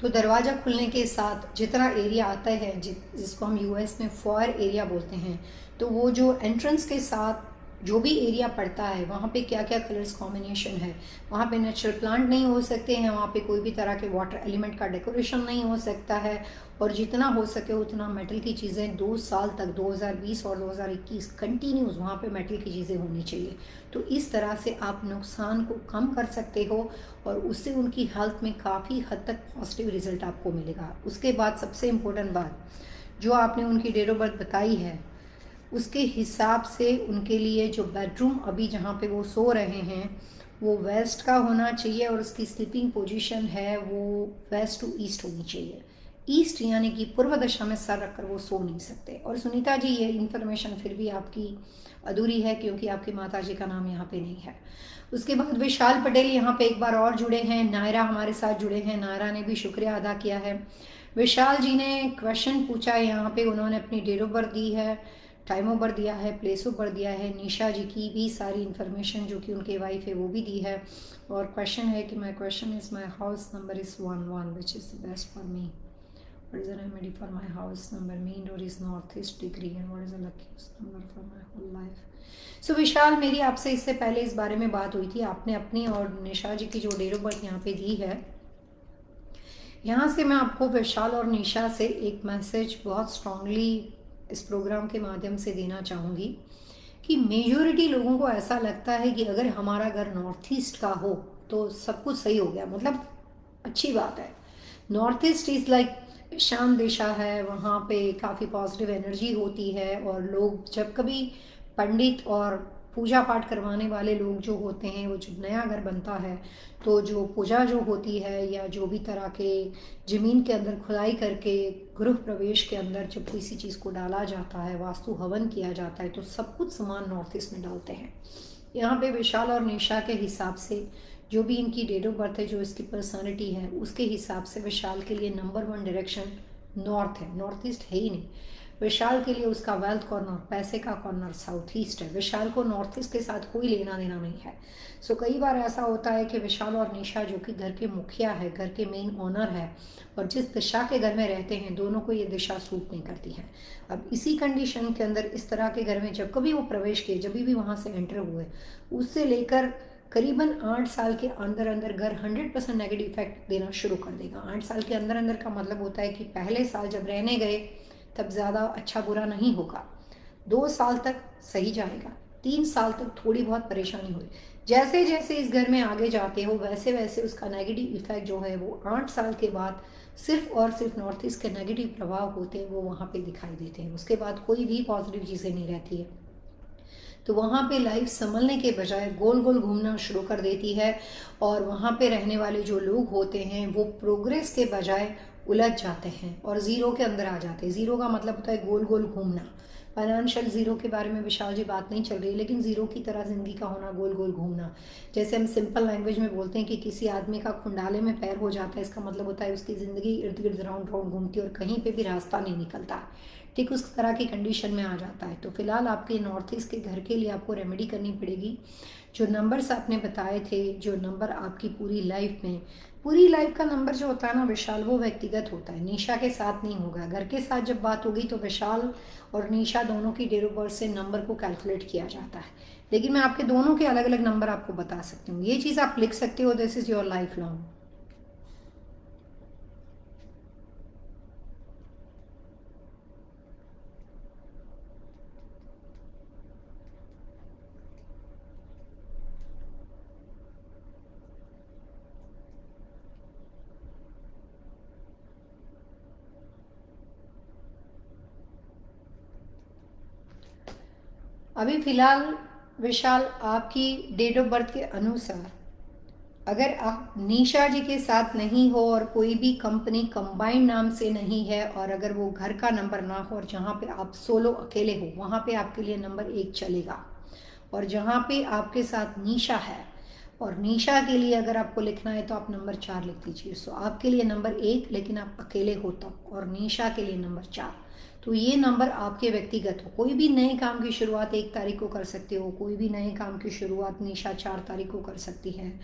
तो दरवाज़ा खुलने के साथ जितना एरिया आता है जिसको हम यूएस में फॉयर एरिया बोलते हैं, तो वो जो एंट्रेंस के साथ जो भी एरिया पड़ता है वहाँ पे क्या क्या कलर्स कॉम्बिनेशन है, वहाँ पे नेचुरल प्लांट नहीं हो सकते हैं, वहाँ पे कोई भी तरह के वाटर एलिमेंट का डेकोरेशन नहीं हो सकता है, और जितना हो सके उतना मेटल की चीज़ें 2 साल तक 2020 और 2021 कंटिन्यूस वहाँ पे मेटल की चीज़ें होनी चाहिए। तो इस तरह से आप नुकसान को कम कर सकते हो और उससे उनकी हेल्थ में काफ़ी हद तक पॉजिटिव रिजल्ट आपको मिलेगा। उसके बाद सबसे इम्पोर्टेंट बात जो आपने उनकी डेट ऑफ बर्थ बताई है उसके हिसाब से उनके लिए जो बेडरूम अभी जहाँ पे वो सो रहे हैं वो वेस्ट का होना चाहिए और उसकी स्लीपिंग पोजीशन है वो वेस्ट टू ईस्ट होनी चाहिए। ईस्ट यानी कि पूर्व दिशा में सर रखकर वो सो नहीं सकते। और सुनीता जी ये इन्फॉर्मेशन फिर भी आपकी अधूरी है क्योंकि आपकी माता जी का नाम यहाँ पे नहीं है। उसके बाद विशाल पटेल यहाँ पे एक बार और जुड़े हैं, नायरा हमारे साथ जुड़े हैं, नायरा ने भी शुक्रिया अदा किया है। विशाल जी ने क्वेश्चन पूछा है, यहाँ पे उन्होंने अपनी डेट ऑफ बर्थ दी है, टाइम ओवर दिया है, प्लेस ओवर दिया है, निशा जी की भी सारी इन्फॉर्मेशन जो कि उनके वाइफ है वो भी दी है। और क्वेश्चन है कि my question is my house number is 11 which is the best for me, what is the remedy for my house number, main door is northeast degree, and what is the luckiest number for my whole life? So विशाल मेरी आपसे इससे पहले इस बारे में बात हुई थी, आपने अपनी और निशा जी की जो डेट ऑफ बर्थ यहाँ पे दी है, यहाँ से मैं आपको विशाल और निशा से एक मैसेज बहुत स्ट्रांगली इस प्रोग्राम के माध्यम से देना चाहूँगी कि मेजॉरिटी लोगों को ऐसा लगता है कि अगर हमारा घर नॉर्थ ईस्ट का हो तो सब कुछ सही हो गया, मतलब अच्छी बात है। नॉर्थ ईस्ट इज़ लाइक शांत दिशा है, वहाँ पे काफ़ी पॉजिटिव एनर्जी होती है और लोग जब कभी पंडित और पूजा पाठ करवाने वाले लोग जो होते हैं वो जब नया घर बनता है तो जो पूजा जो होती है या जो भी तरह के ज़मीन के अंदर खुदाई करके गृह प्रवेश के अंदर जब किसी चीज़ को डाला जाता है, वास्तु हवन किया जाता है, तो सब कुछ सामान नॉर्थ ईस्ट में डालते हैं। यहाँ पे विशाल और निशा के हिसाब से जो भी इनकी डेट ऑफ बर्थ है, जो इसकी पर्सनालिटी है, उसके हिसाब से विशाल के लिए नंबर 1 डायरेक्शन नॉर्थ है, नॉर्थ ईस्ट है ही नहीं। विशाल के लिए उसका वेल्थ कॉर्नर, पैसे का कॉर्नर साउथ ईस्ट है। विशाल को नॉर्थ ईस्ट के साथ कोई लेना देना नहीं है। सो कई बार ऐसा होता है कि विशाल और निशा जो कि घर के मुखिया है, घर के मेन ओनर है और जिस दिशा के घर में रहते हैं, दोनों को ये दिशा सूट नहीं करती है। अब इसी कंडीशन के अंदर इस तरह के घर में जब कभी वो प्रवेश किए, जब भी वहाँ से एंटर हुए, उससे लेकर करीबन 8 साल के अंदर अंदर घर 100% नेगेटिव इफेक्ट देना शुरू कर देगा। 8 साल के अंदर अंदर का मतलब होता है कि पहले साल जब रहने गए तब ज़्यादा अच्छा बुरा नहीं होगा, 2 साल तक सही जाएगा, 3 साल तक थोड़ी बहुत परेशानी हुई। जैसे जैसे इस घर में आगे जाते हो वैसे वैसे उसका नेगेटिव इफेक्ट जो है वो 8 साल के बाद सिर्फ और सिर्फ नॉर्थ ईस्ट के नेगेटिव प्रभाव होते हैं वो वहाँ पे दिखाई देते हैं। उसके बाद कोई भी पॉजिटिव चीज़ें नहीं रहती है। तो वहाँ पे लाइफ संभलने के बजाय गोल गोल घूमना शुरू कर देती है, और वहाँ पे रहने वाले जो लोग होते हैं वो प्रोग्रेस के बजाय उलझ जाते हैं और ज़ीरो के अंदर आ जाते हैं। ज़ीरो का मतलब होता है गोल गोल घूमना। फाइनेंशियल ज़ीरो के बारे में विशाल जी बात नहीं चल रही, लेकिन ज़ीरो की तरह ज़िंदगी का होना, गोल गोल घूमना। जैसे हम सिंपल लैंग्वेज में बोलते हैं कि किसी आदमी का खुंडाले में पैर हो जाता है, इसका मतलब होता है उसकी ज़िंदगी इर्द गिर्द राउंड राउंड घूमती है और कहीं पे भी रास्ता नहीं निकलता। ठीक उस तरह की कंडीशन में आ जाता है। तो फिलहाल आपके नॉर्थ ईस्ट के घर के लिए आपको रेमेडी करनी पड़ेगी। जो नंबर्स आपने बताए थे, जो नंबर आपकी पूरी लाइफ में, पूरी लाइफ का नंबर जो होता है ना विशाल, वो व्यक्तिगत होता है, निशा के साथ नहीं होगा। घर के साथ जब बात होगी तो विशाल और निशा दोनों की डेट ऑफ बर्थ से नंबर को कैलकुलेट किया जाता है। लेकिन मैं आपके दोनों के अलग अलग नंबर आपको बता सकती हूँ। ये चीज़ आप लिख सकते हो, this is your life long. अभी फिलहाल विशाल आपकी डेट ऑफ बर्थ के अनुसार अगर आप निशा जी के साथ नहीं हो और कोई भी कंपनी कंबाइंड नाम से नहीं है, और अगर वो घर का नंबर ना हो और जहाँ पे आप सोलो अकेले हो, वहाँ पे आपके लिए नंबर 1 चलेगा। और जहाँ पे आपके साथ निशा है और निशा के लिए अगर आपको लिखना है तो आप नंबर 4 लिख दीजिए। सो आपके लिए नंबर 1, लेकिन आप अकेले हो तब, और निशा के लिए नंबर 4। तो ये नंबर आपके व्यक्तिगत हो। कोई भी नए काम की शुरुआत 1 तारीख को कर सकते हो, कोई भी नए काम की शुरुआत निशा 4 तारीख को कर सकती है।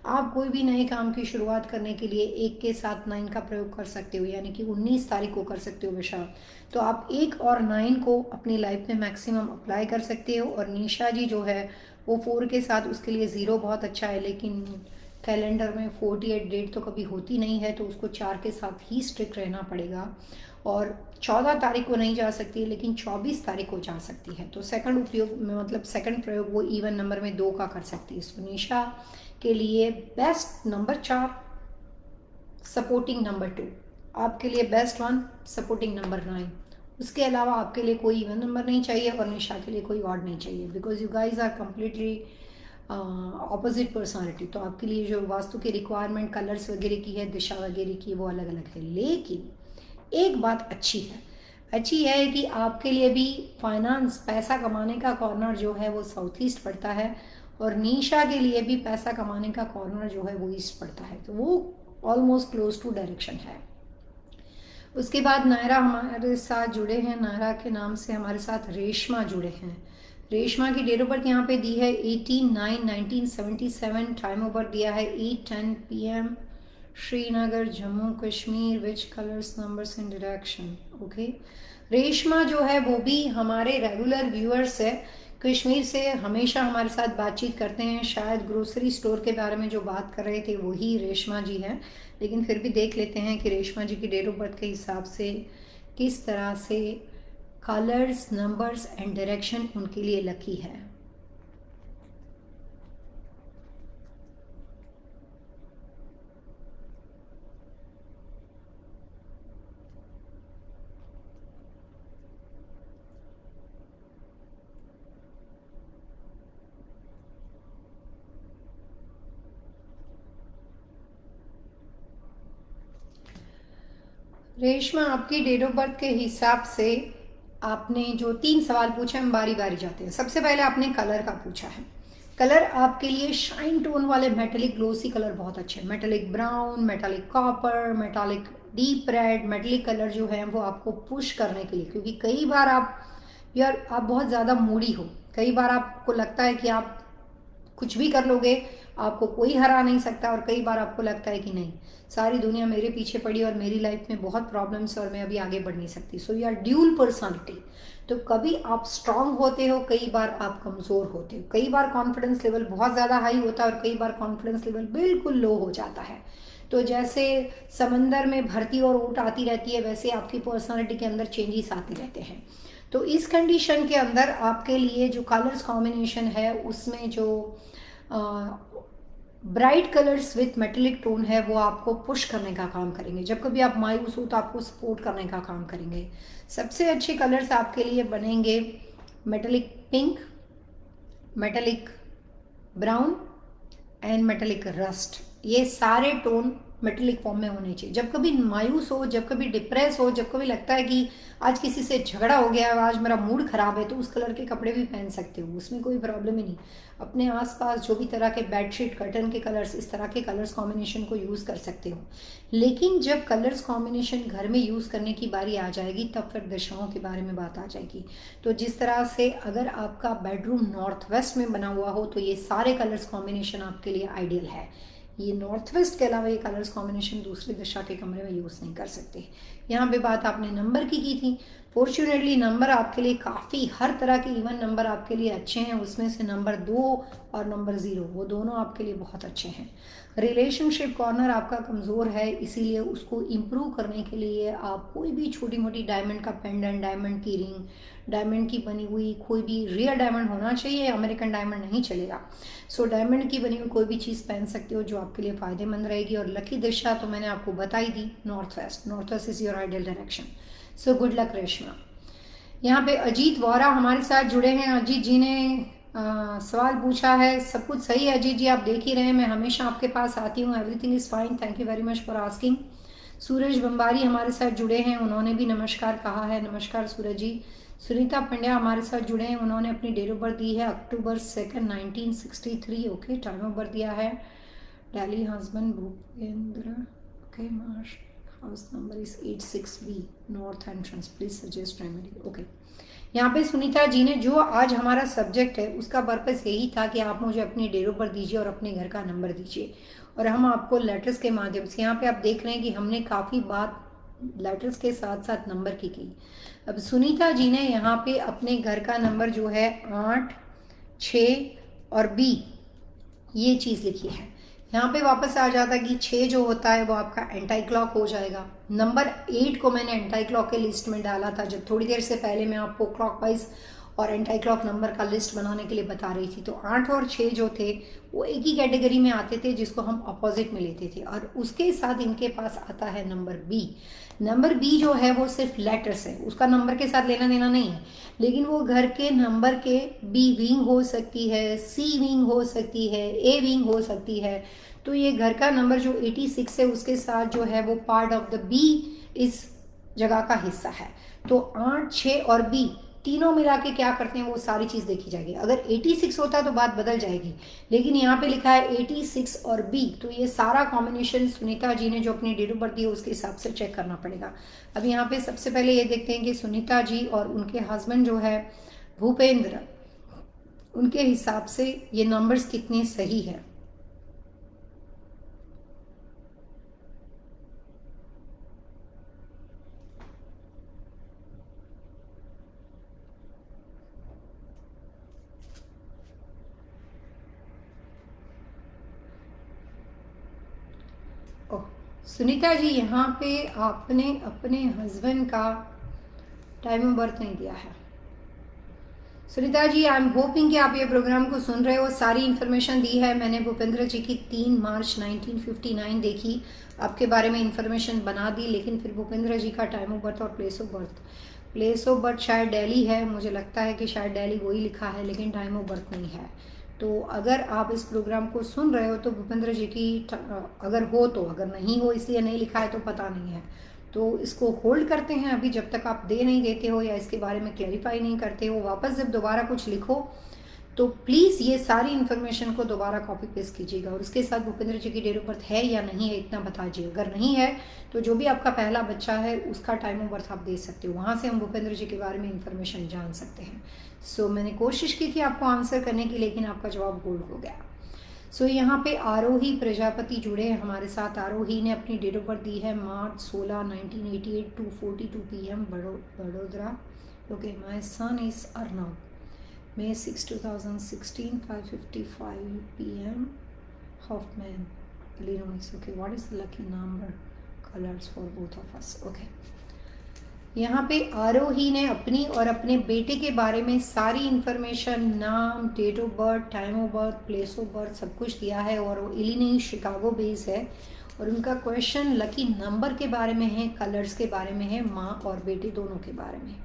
आप कोई भी नए काम की शुरुआत करने के लिए 1 के साथ 9 का प्रयोग कर सकते हो, यानी कि 19 तारीख को कर सकते हो विशाल। तो आप 1 और 9 को अपनी लाइफ में मैक्सिमम अप्लाई कर सकते हो। और निशा जी जो है वो 4 के साथ, उसके लिए 0 बहुत अच्छा है, लेकिन कैलेंडर में 48 डेट तो कभी होती नहीं है, तो उसको 4 के साथ ही स्ट्रिक्ट रहना पड़ेगा। और 14 तारीख को नहीं जा सकती, लेकिन 24 तारीख को जा सकती है। तो सेकंड उपयोग में, मतलब सेकंड प्रयोग वो इवन नंबर में 2 का कर सकती है। सुनिशा के लिए बेस्ट नंबर 4, सपोर्टिंग नंबर 2। आपके लिए बेस्ट 1, सपोर्टिंग नंबर 9। उसके अलावा आपके लिए कोई इवन नंबर नहीं चाहिए और निशा के लिए कोई ऑड नहीं चाहिए, because you guys are completely opposite personality. तो आपके लिए जो वास्तु की रिक्वायरमेंट कलर्स वगैरह की है, दिशा वगैरह की, वो अलग अलग है। लेकिन एक बात अच्छी है कि आपके लिए भी फाइनेंस, पैसा कमाने का कॉर्नर जो है वो साउथ ईस्ट पड़ता है, और निशा के लिए भी पैसा कमाने का कॉर्नर जो है वो ईस्ट पड़ता है। तो वो ऑलमोस्ट क्लोज टू डायरेक्शन है। उसके बाद नायरा हमारे साथ जुड़े हैं, नायरा के नाम से हमारे साथ रेशमा जुड़े हैं। रेशमा की डेट ऑफ बर्थ यहाँ पे दी है 18/9/1977। टाइम ऑफ बर्थ दिया है 8:10 PM, Srinagar, Jammu Kashmir. Which colours, numbers and direction. Okay, Reshma जो है वो भी हमारे रेगुलर व्यूअर्स है, कश्मीर से हमेशा हमारे साथ बातचीत करते हैं। शायद ग्रोसरी स्टोर के बारे में जो बात कर रहे थे वही रेशमा जी हैं, लेकिन फिर भी देख लेते हैं कि रेशमा जी की डेट ऑफ बर्थ के हिसाब से किस तरह से कलर्स, नंबर्स एंड डायरेक्शन उनके लिए लकी है। रेशमा, आपकी डेट ऑफ बर्थ के हिसाब से आपने जो 3 सवाल पूछे, हम बारी बारी जाते हैं। सबसे पहले आपने कलर का पूछा है। कलर आपके लिए शाइन टोन वाले मेटेलिक ग्लोसी कलर बहुत अच्छे हैं। Metallic brown, metallic copper, metallic deep red, metallic colour जो है वो आपको पुश करने के लिए, क्योंकि कई बार आप बहुत ज़्यादा मूडी हो, कई बार आपको लगता है कि आप कुछ भी कर लोगे, आपको कोई हरा नहीं सकता, और कई बार आपको लगता है कि नहीं, सारी दुनिया मेरे पीछे पड़ी और मेरी लाइफ में बहुत प्रॉब्लम्स और मैं अभी आगे बढ़ नहीं सकती। So you are dual personality. तो कभी आप स्ट्रांग होते हो, कई बार आप कमज़ोर होते हो, कई बार कॉन्फिडेंस लेवल बहुत ज़्यादा हाई होता है और कई बार कॉन्फिडेंस लेवल बिल्कुल लो हो जाता है। तो जैसे समंदर में भरती और ऊट आती रहती है, वैसे आपकी पर्सनालिटी के अंदर चेंजेस आते रहते हैं। तो इस कंडीशन के अंदर आपके लिए जो कलर्स कॉम्बिनेशन है उसमें जो bright colours with metallic tone है वो आपको पुश करने का काम करेंगे। जब कभी आप मायूस हो तो आपको सपोर्ट करने का काम करेंगे। सबसे अच्छे कलर्स आपके लिए बनेंगे metallic pink, metallic brown and metallic rust, ये सारे टोन मेटेलिक फॉर्म में होने चाहिए। जब कभी मायूस हो, जब कभी डिप्रेस हो, जब कभी लगता है कि आज किसी से झगड़ा हो गया, आज मेरा मूड खराब है, तो उस कलर के कपड़े भी पहन सकते हो, उसमें कोई प्रॉब्लम ही नहीं। अपने आसपास जो भी तरह के बेडशीट, कर्टन के कलर्स, इस तरह के कलर्स कॉम्बिनेशन को यूज़ कर सकते हो। लेकिन जब कलर्स कॉम्बिनेशन घर में यूज़ करने की बारी आ जाएगी, तब फिर दिशाओं के बारे में बात आ जाएगी। तो जिस तरह से अगर आपका बेडरूम नॉर्थ वेस्ट में बना हुआ हो, तो ये सारे कलर्स कॉम्बिनेशन आपके लिए आइडियल है। ये नॉर्थ वेस्ट के अलावा ये कलर्स कॉम्बिनेशन दूसरी दिशा के कमरे में यूज़ नहीं कर सकते। यहाँ पे बात आपने नंबर की थी। फॉर्चुनेटली नंबर आपके लिए काफ़ी, हर तरह के इवन नंबर आपके लिए अच्छे हैं। उसमें से नंबर 2 और नंबर 0, वो दोनों आपके लिए बहुत अच्छे हैं। रिलेशनशिप कॉर्नर आपका कमज़ोर है, इसीलिए उसको इम्प्रूव करने के लिए आप कोई भी छोटी मोटी डायमंड का पेंडेंट, डायमंड की रिंग, डायमंड की बनी हुई कोई भी रियल डायमंड होना चाहिए, अमेरिकन डायमंड नहीं चलेगा। सो डायमंड की बनी हुई कोई भी चीज़ पहन सकते हो जो आपके लिए फ़ायदेमंद रहेगी। और लकी दिशा तो मैंने आपको बताई दी, north west. North west is your ideal direction. So good luck Reshma. यहाँ पे अजीत वोरा हमारे साथ जुड़े हैं। अजीत जी ने सवाल पूछा है। सब कुछ सही है अजीत जी, आप देख ही रहे हैं, मैं हमेशा आपके पास आती हूँ। Everything is fine, thank you very much for asking. Suraj Bambari हमारे साथ जुड़े हैं, उन्होंने भी नमस्कार कहा है। नमस्कार सूरज जी। सुनीता पंड्या हमारे साथ जुड़े हैं, उन्होंने अपनी डेट ऑफ बर्थ दी है अक्टूबर 2, 1963। ओके, टाइम ऑफ बर्थ दिया है Delhi. Husband Bhupendra. Okay, March. House number is 86B, north entrance. Please suggest remedy. Okay, यहाँ पे सुनीता जी ने, जो आज हमारा सब्जेक्ट है उसका पर्पस यही था कि आप मुझे अपनी डेट ऑफ बर्थ दीजिए और अपने घर का नंबर दीजिए, और हम आपको लेटर्स के माध्यम से, यहाँ पे आप देख रहे हैं कि हमने काफ़ी बात लेटर्स के साथ साथ नंबर की। अब सुनीता जी ने यहाँ पे अपने घर का नंबर जो है 8, 6 और B, ये चीज़ लिखी है। यहाँ पे वापस आ जाता है कि 6 जो होता है वो आपका एंटी क्लॉक हो जाएगा। नंबर 8 को मैंने एंटी क्लॉक के लिस्ट में डाला था, जब थोड़ी देर से पहले मैं आपको क्लॉकवाइज और एंटी क्लॉक नंबर का लिस्ट बनाने के लिए बता रही थी। तो 8 और 6 जो थे वो एक ही कैटेगरी में आते थे, जिसको हम अपोजिट में लेते थे। और उसके साथ इनके पास आता है नंबर बी। नंबर बी जो है वो सिर्फ लेटर्स है, उसका नंबर के साथ लेना देना नहीं है, लेकिन वो घर के नंबर के बी विंग हो सकती है, सी विंग हो सकती है, ए विंग हो सकती है। तो ये घर का नंबर जो 86 है उसके साथ जो है वो पार्ट ऑफ द बी इस जगह का हिस्सा है। तो 8, 6 और बी तीनों मिला के क्या करते हैं वो सारी चीज़ देखी जाएगी। अगर 86 होता तो बात बदल जाएगी, लेकिन यहाँ पे लिखा है 86 और बी, तो ये सारा कॉम्बिनेशन सुनीता जी ने जो अपनी डेट ऑफ बर्थ दी है उसके हिसाब से चेक करना पड़ेगा। अब यहाँ पे सबसे पहले ये देखते हैं कि सुनीता जी और उनके हस्बैंड जो है भूपेंद्र, उनके हिसाब से ये नंबर्स कितने सही है। सुनीता जी, यहाँ पे आपने अपने हस्बैंड का टाइम ऑफ बर्थ नहीं दिया है। Sunita ji, I am hoping कि आप ये प्रोग्राम को सुन रहे हो। सारी इन्फॉर्मेशन दी है मैंने। भूपेंद्र जी की 3 मार्च 1959 देखी, आपके बारे में इन्फॉर्मेशन बना दी, लेकिन फिर भूपेंद्र जी का टाइम ऑफ बर्थ और प्लेस ऑफ बर्थ शायद दिल्ली है, मुझे लगता है कि शायद दिल्ली वही लिखा है, लेकिन टाइम ऑफ बर्थ नहीं है। तो अगर आप इस प्रोग्राम को सुन रहे हो तो भूपेंद्र जी की अगर हो तो, अगर नहीं हो इसलिए नहीं लिखा है तो पता नहीं है, तो इसको होल्ड करते हैं अभी, जब तक आप दे नहीं देते हो या इसके बारे में क्लैरिफाई नहीं करते हो। वापस जब दोबारा कुछ लिखो तो प्लीज़ ये सारी इन्फॉर्मेशन को दोबारा कॉपी पेस्ट कीजिएगा, और उसके साथ भूपेंद्र जी की डेट ऑफ बर्थ है या नहीं है इतना बताइए। अगर नहीं है तो जो भी आपका पहला बच्चा है उसका टाइम ऑफ बर्थ आप दे सकते हो, वहाँ से हम भूपेंद्र जी के बारे में इन्फॉर्मेशन जान सकते हैं। सो मैंने कोशिश की थी आपको आंसर करने की, लेकिन आपका जवाब गोल्ड हो गया। सो यहाँ पे आरोही प्रजापति जुड़े हैं हमारे साथ। आरोही ने अपनी डेट ऑफ बर्थ दी है मार्च 16, 1988, 2:42 PM, Vadodara. Okay, my son is Arnav, May 6, 2016, 5:55 PM, Hoffman, Illinois. Okay, what is the lucky number colors for both of us? Okay. यहाँ पे आरोही ने अपनी और अपने बेटे के बारे में सारी इन्फॉर्मेशन, नाम, date of birth, time of birth, place of birth सब कुछ दिया है, और वो इलिनॉइस शिकागो बेस है। और उनका क्वेश्चन लकी नंबर के बारे में है, कलर्स के बारे में है, माँ और बेटे दोनों के बारे में।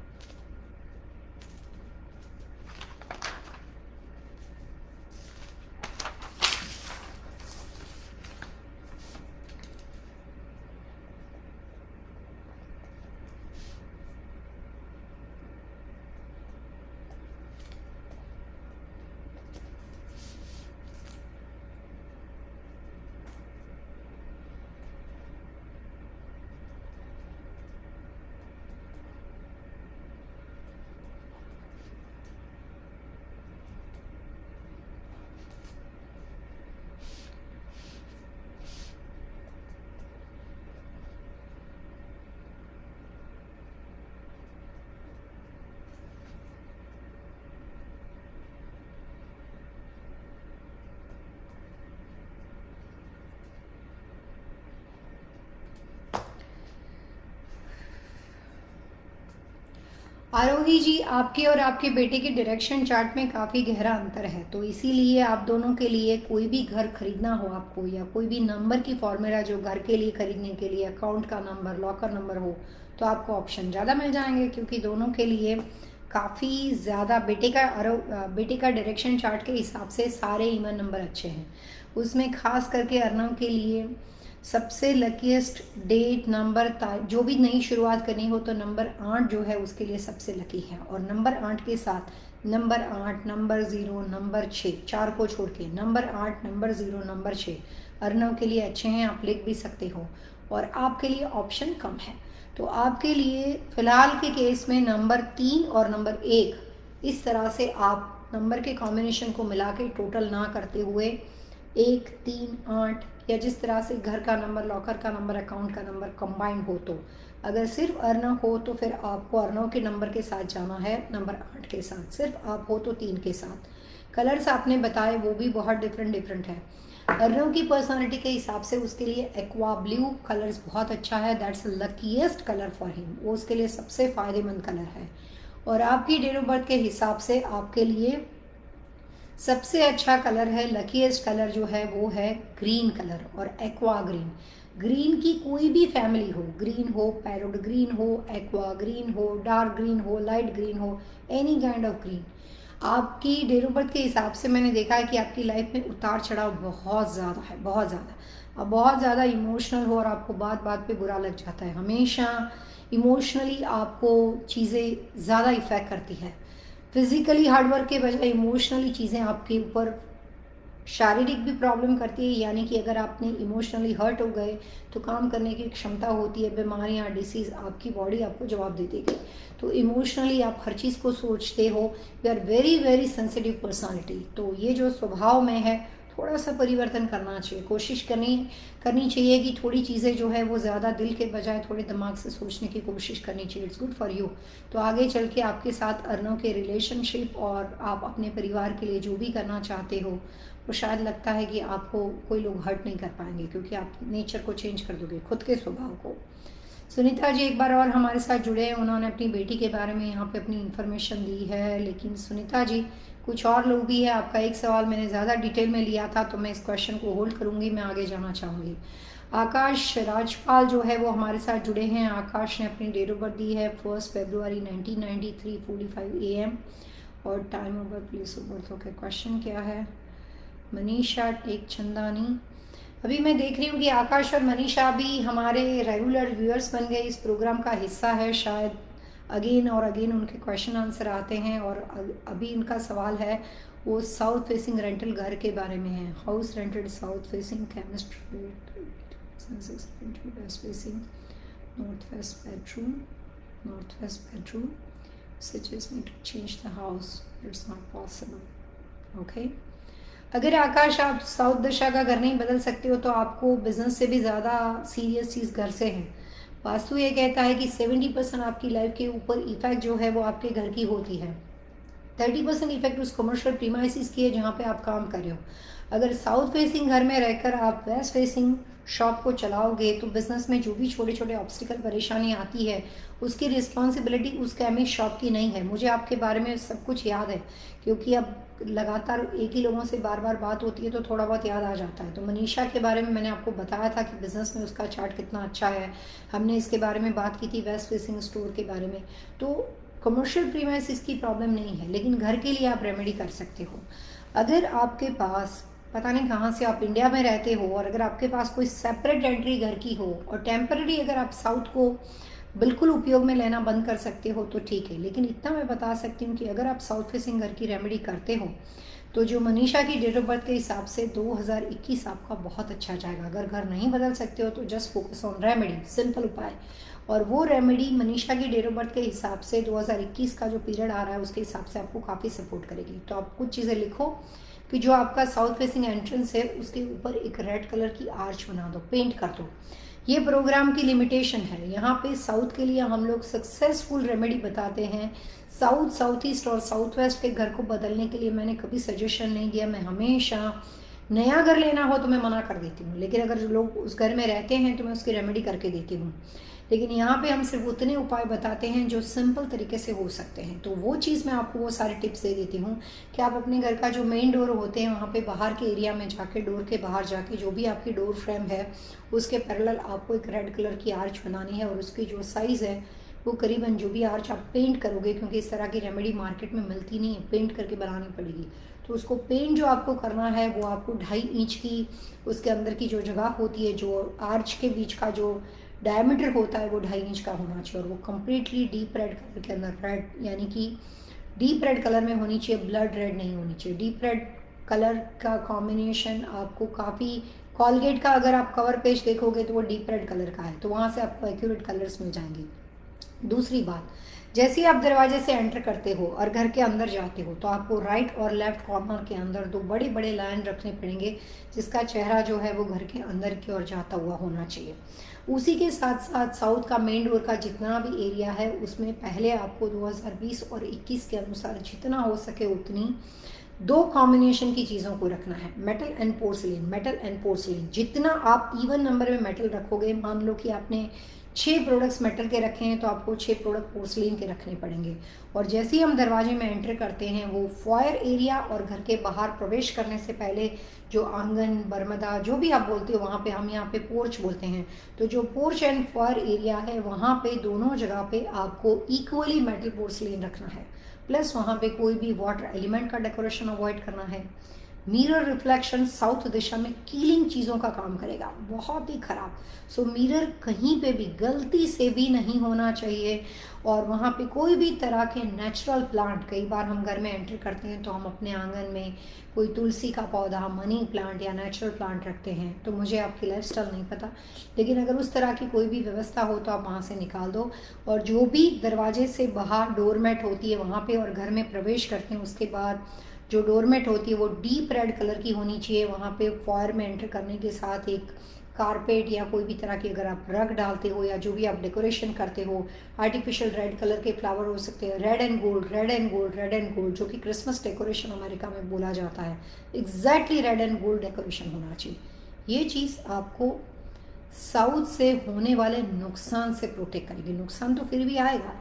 आरोही जी, आपके और आपके बेटे के डायरेक्शन चार्ट में काफ़ी गहरा अंतर है, तो इसीलिए आप दोनों के लिए कोई भी घर खरीदना हो आपको, या कोई भी नंबर की फॉर्मूला जो घर के लिए खरीदने के लिए अकाउंट का नंबर, लॉकर नंबर हो, तो आपको ऑप्शन ज़्यादा मिल जाएंगे, क्योंकि दोनों के लिए काफ़ी ज़्यादा बेटे का डायरेक्शन चार्ट के हिसाब से सारे इवन नंबर अच्छे हैं। उसमें खास करके अर्नव के लिए सबसे लकीस्ट डेट नंबर जो भी नई शुरुआत करनी हो तो नंबर 8 जो है उसके लिए सबसे लकी है। और नंबर 8 के साथ नंबर 8, नंबर 0, नंबर 6, 4 को छोड़ के नंबर 8, नंबर 0, नंबर 6 अर्नव के लिए अच्छे हैं, आप लिख भी सकते हो। और आपके लिए ऑप्शन कम है, तो आपके लिए फ़िलहाल के केस में नंबर 3 और नंबर 1 इस तरह से आप नंबर के कॉम्बिनेशन को मिला के टोटल ना करते हुए 1, 3, 8 या जिस तरह से घर का नंबर, लॉकर का नंबर, अकाउंट का नंबर कंबाइंड हो, तो अगर सिर्फ अर्नव हो तो फिर आपको अर्नव के नंबर के साथ जाना है, नंबर 8 के साथ। सिर्फ आप हो तो 3 के साथ। कलर्स आपने बताए वो भी बहुत डिफरेंट है। अर्नव की पर्सनालिटी के हिसाब से उसके लिए एक्वा ब्लू कलर्स बहुत अच्छा है, that's luckiest colour for him, वो उसके लिए सबसे फ़ायदेमंद कलर है। और आपकी डेट ऑफ बर्थ के हिसाब से आपके लिए सबसे अच्छा कलर है, लकीएस्ट कलर जो है वो है ग्रीन कलर और एक्वा ग्रीन। ग्रीन की कोई भी फैमिली हो, ग्रीन हो, पैरोट ग्रीन हो, एक्वा ग्रीन हो, डार्क ग्रीन हो, लाइट ग्रीन हो, एनी काइंड ऑफ ग्रीन, आपकी डेट ऑफ बर्थ के हिसाब से मैंने देखा है कि आपकी लाइफ में उतार चढ़ाव बहुत ज़्यादा है, बहुत ज़्यादा। आप बहुत ज़्यादा इमोशनल हो और आपको बात बात पे बुरा लग जाता है। हमेशा इमोशनली आपको चीज़ें ज़्यादा इफ़ेक्ट करती है। फिजिकली हार्डवर्क के बजाय इमोशनली चीज़ें आपके ऊपर शारीरिक भी प्रॉब्लम करती है, यानी कि अगर आपने इमोशनली हर्ट हो गए तो काम करने की क्षमता होती है, बीमारियाँ, डिसीज़, आपकी बॉडी आपको जवाब दे देगी। तो इमोशनली आप हर चीज़ को सोचते हो, you are very very sensitive personality. तो ये जो स्वभाव में है थोड़ा सा परिवर्तन करना चाहिए, कोशिश करनी चाहिए कि थोड़ी चीज़ें जो है वो ज़्यादा दिल के बजाय थोड़े दिमाग से सोचने की कोशिश करनी चाहिए। It's good for you. तो आगे चल के आपके साथ अर्नव के रिलेशनशिप और आप अपने परिवार के लिए जो भी करना चाहते हो वो शायद लगता है कि आपको कोई लोग हर्ट नहीं कर पाएंगे, क्योंकि आप नेचर को चेंज कर दोगे, खुद के स्वभाव को। सुनीता जी एक बार और हमारे साथ जुड़े हैं, उन्होंने अपनी बेटी के बारे में यहाँ पे अपनी इन्फॉर्मेशन दी है। लेकिन सुनीता जी कुछ और लोग भी है, आपका एक सवाल मैंने ज़्यादा डिटेल में लिया था तो मैं इस क्वेश्चन को होल्ड करूँगी, मैं आगे जाना चाहूँगी। आकाश राजपाल जो है वो हमारे साथ जुड़े हैं। आकाश ने अपनी डेट ऑफ बर्थ दी है 1 फरवरी 1993, 45 AM और time of birth, place of birth. Okay, question क्या है? मनीषा टेक चंदानी, अभी मैं देख रही हूँ कि आकाश और मनीषा भी हमारे रेगुलर व्यूअर्स बन गए, इस प्रोग्राम का हिस्सा है। शायद अगेन और अगेन उनके क्वेश्चन आंसर आते हैं। और अभी इनका सवाल है वो साउथ फेसिंग रेंटल घर के बारे में है। House rented south facing, chemistry, west facing, north west bedroom, suggest me to change the house, it's not possible. Okay, अगर आकाश आप साउथ दिशा का घर नहीं बदल सकते हो तो आपको बिजनेस से भी ज़्यादा सीरियस चीज़ घर से है। वास्तु ये कहता है कि 70% आपकी लाइफ के ऊपर इफेक्ट जो है वो आपके घर की होती है, 30% इफेक्ट उस कमर्शियल प्रीमाइसिस की है जहाँ पे आप काम कर रहे हो। अगर साउथ फेसिंग घर में रहकर आप वेस्ट फेसिंग शॉप को चलाओगे तो बिजनेस में जो भी छोटे छोटे ऑब्स्टिकल परेशानी आती है उसकी रिस्पॉन्सिबिलिटी उस केमिस्ट शॉप की नहीं है। मुझे आपके बारे में सब कुछ याद है, क्योंकि अब लगातार एक ही लोगों से बार बार बात होती है तो थोड़ा बहुत याद आ जाता है। तो मनीषा के बारे में मैंने आपको बताया था कि बिज़नेस में उसका चार्ट कितना अच्छा है, हमने इसके बारे में बात की थी वेस्ट फेसिंग स्टोर के बारे में। तो कमर्शियल प्रीमाइसिस की प्रॉब्लम नहीं है, लेकिन घर के लिए आप रेमेडी कर सकते हो। अगर आपके पास पता नहीं कहाँ से आप इंडिया में रहते हो और अगर आपके पास कोई सेपरेट एंट्री घर की हो और टेम्पररी अगर आप साउथ को बिल्कुल उपयोग में लेना बंद कर सकते हो तो ठीक है। लेकिन इतना मैं बता सकती हूँ कि अगर आप साउथ फेसिंग घर की रेमेडी करते हो तो जो मनीषा की डेट ऑफ बर्थ के हिसाब से 2021 आपका बहुत अच्छा जाएगा। अगर घर नहीं बदल सकते हो तो just focus on remedy, simple उपाय। और वो रेमेडी मनीषा की डेट ऑफ बर्थ के हिसाब से 2021 का जो पीरियड आ रहा है उसके हिसाब से आपको काफ़ी सपोर्ट करेगी। तो आप कुछ चीज़ें लिखो कि जो आपका साउथ फेसिंग एंट्रेंस है उसके ऊपर एक रेड कलर की आर्च बना दो, पेंट कर दो। ये प्रोग्राम की लिमिटेशन है, यहाँ पे साउथ के लिए हम लोग सक्सेसफुल रेमेडी बताते हैं। साउथ, साउथ ईस्ट और साउथ वेस्ट के घर को बदलने के लिए मैंने कभी सजेशन नहीं दिया। मैं हमेशा नया घर लेना हो तो मैं मना कर देती हूँ, लेकिन अगर जो लोग उस घर में रहते हैं तो मैं उसकी रेमेडी करके देती हूँ। लेकिन यहाँ पे हम सिर्फ उतने उपाय बताते हैं जो सिंपल तरीके से हो सकते हैं। तो वो चीज़ मैं आपको वो सारे टिप्स दे देती हूँ कि आप अपने घर का जो मेन डोर होते हैं वहाँ पे बाहर के एरिया में जाके, डोर के बाहर जाके, जो भी आपकी डोर फ्रेम है उसके पैरेलल आपको एक रेड कलर की आर्च बनानी है, और उसकी जो साइज़ है वो करीबन, जो भी आर्च आप पेंट करोगे, क्योंकि इस तरह की रेमेडी मार्केट में मिलती नहीं है, पेंट करके बनानी पड़ेगी, तो उसको पेंट जो आपको करना है वो आपको 2.5 इंच की, उसके अंदर की जो जगह होती है, जो आर्च के बीच का जो डायमीटर होता है वो 2.5 इंच का होना चाहिए, और वो कम्प्लीटली डीप रेड कलर के अंदर, रेड यानी कि डीप रेड कलर में होनी चाहिए, ब्लड रेड नहीं होनी चाहिए। डीप रेड कलर का कॉम्बिनेशन आपको काफ़ी, कॉलगेट का अगर आप कवर पेज देखोगे तो वो डीप रेड कलर का है, तो वहाँ से आपको एक्यूरेट कलर्स मिल जाएंगे। दूसरी बात, जैसे ही आप दरवाजे से एंटर करते हो और घर के अंदर जाते हो तो आपको राइट और लेफ्ट कॉर्नर के अंदर 2 बड़े बड़े लाइन रखने पड़ेंगे, जिसका चेहरा जो है वो घर के अंदर की ओर जाता हुआ होना चाहिए। उसी के साथ साथ साउथ का मेन डोर का जितना भी एरिया है उसमें पहले आपको 2020 और 21 के अनुसार जितना हो सके उतनी 2 कॉम्बिनेशन की चीज़ों को रखना है, metal and porcelain. Metal and porcelain जितना आप इवन नंबर में मेटल रखोगे, मान लो कि आपने 6 प्रोडक्ट्स मेटल के रखे हैं तो आपको 6 प्रोडक्ट पोर्सलिन के रखने पड़ेंगे। और जैसे ही हम दरवाजे में एंटर करते हैं, वो फॉयर एरिया और घर के बाहर प्रवेश करने से पहले जो आंगन, बरमदा, जो भी आप बोलते हो, वहाँ पे हम यहाँ पे पोर्च बोलते हैं, तो जो पोर्च एंड फॉयर एरिया है वहाँ पे दोनों जगह पे आपको इक्वली मेटल पोर्सलिन रखना है। प्लस वहाँ पे कोई भी वाटर एलिमेंट का डेकोरेशन अवॉइड करना है। मिरर रिफ्लेक्शन साउथ दिशा में कीलिंग चीज़ों का काम करेगा, बहुत ही खराब। सो मिरर कहीं पे भी गलती से भी नहीं होना चाहिए, और वहाँ पे कोई भी तरह के नेचुरल प्लांट, कई बार हम घर में एंटर करते हैं तो हम अपने आंगन में कोई तुलसी का पौधा, मनी प्लांट या नेचुरल प्लांट रखते हैं, तो मुझे आपकी लाइफस्टाइल नहीं पता, लेकिन अगर उस तरह की कोई भी व्यवस्था हो तो आप वहाँ से निकाल दो। और जो भी दरवाजे से बाहर डोरमेट होती है वहाँ पे और घर में प्रवेश करते हैं, उसके बाद जो डोरमेट होती है वो डीप रेड कलर की होनी चाहिए। वहाँ पे फॉयर में एंटर करने के साथ एक कारपेट या कोई भी तरह की अगर आप रग डालते हो या जो भी आप डेकोरेशन करते हो, आर्टिफिशियल रेड कलर के फ्लावर हो सकते हैं, red and gold, red and gold, red and gold, जो कि क्रिसमस डेकोरेशन अमेरिका में बोला जाता है, exactly red and gold decoration होना चाहिए। ये चीज़ आपको साउथ से होने वाले नुकसान से प्रोटेक्ट करेगी। नुकसान तो फिर भी आएगा,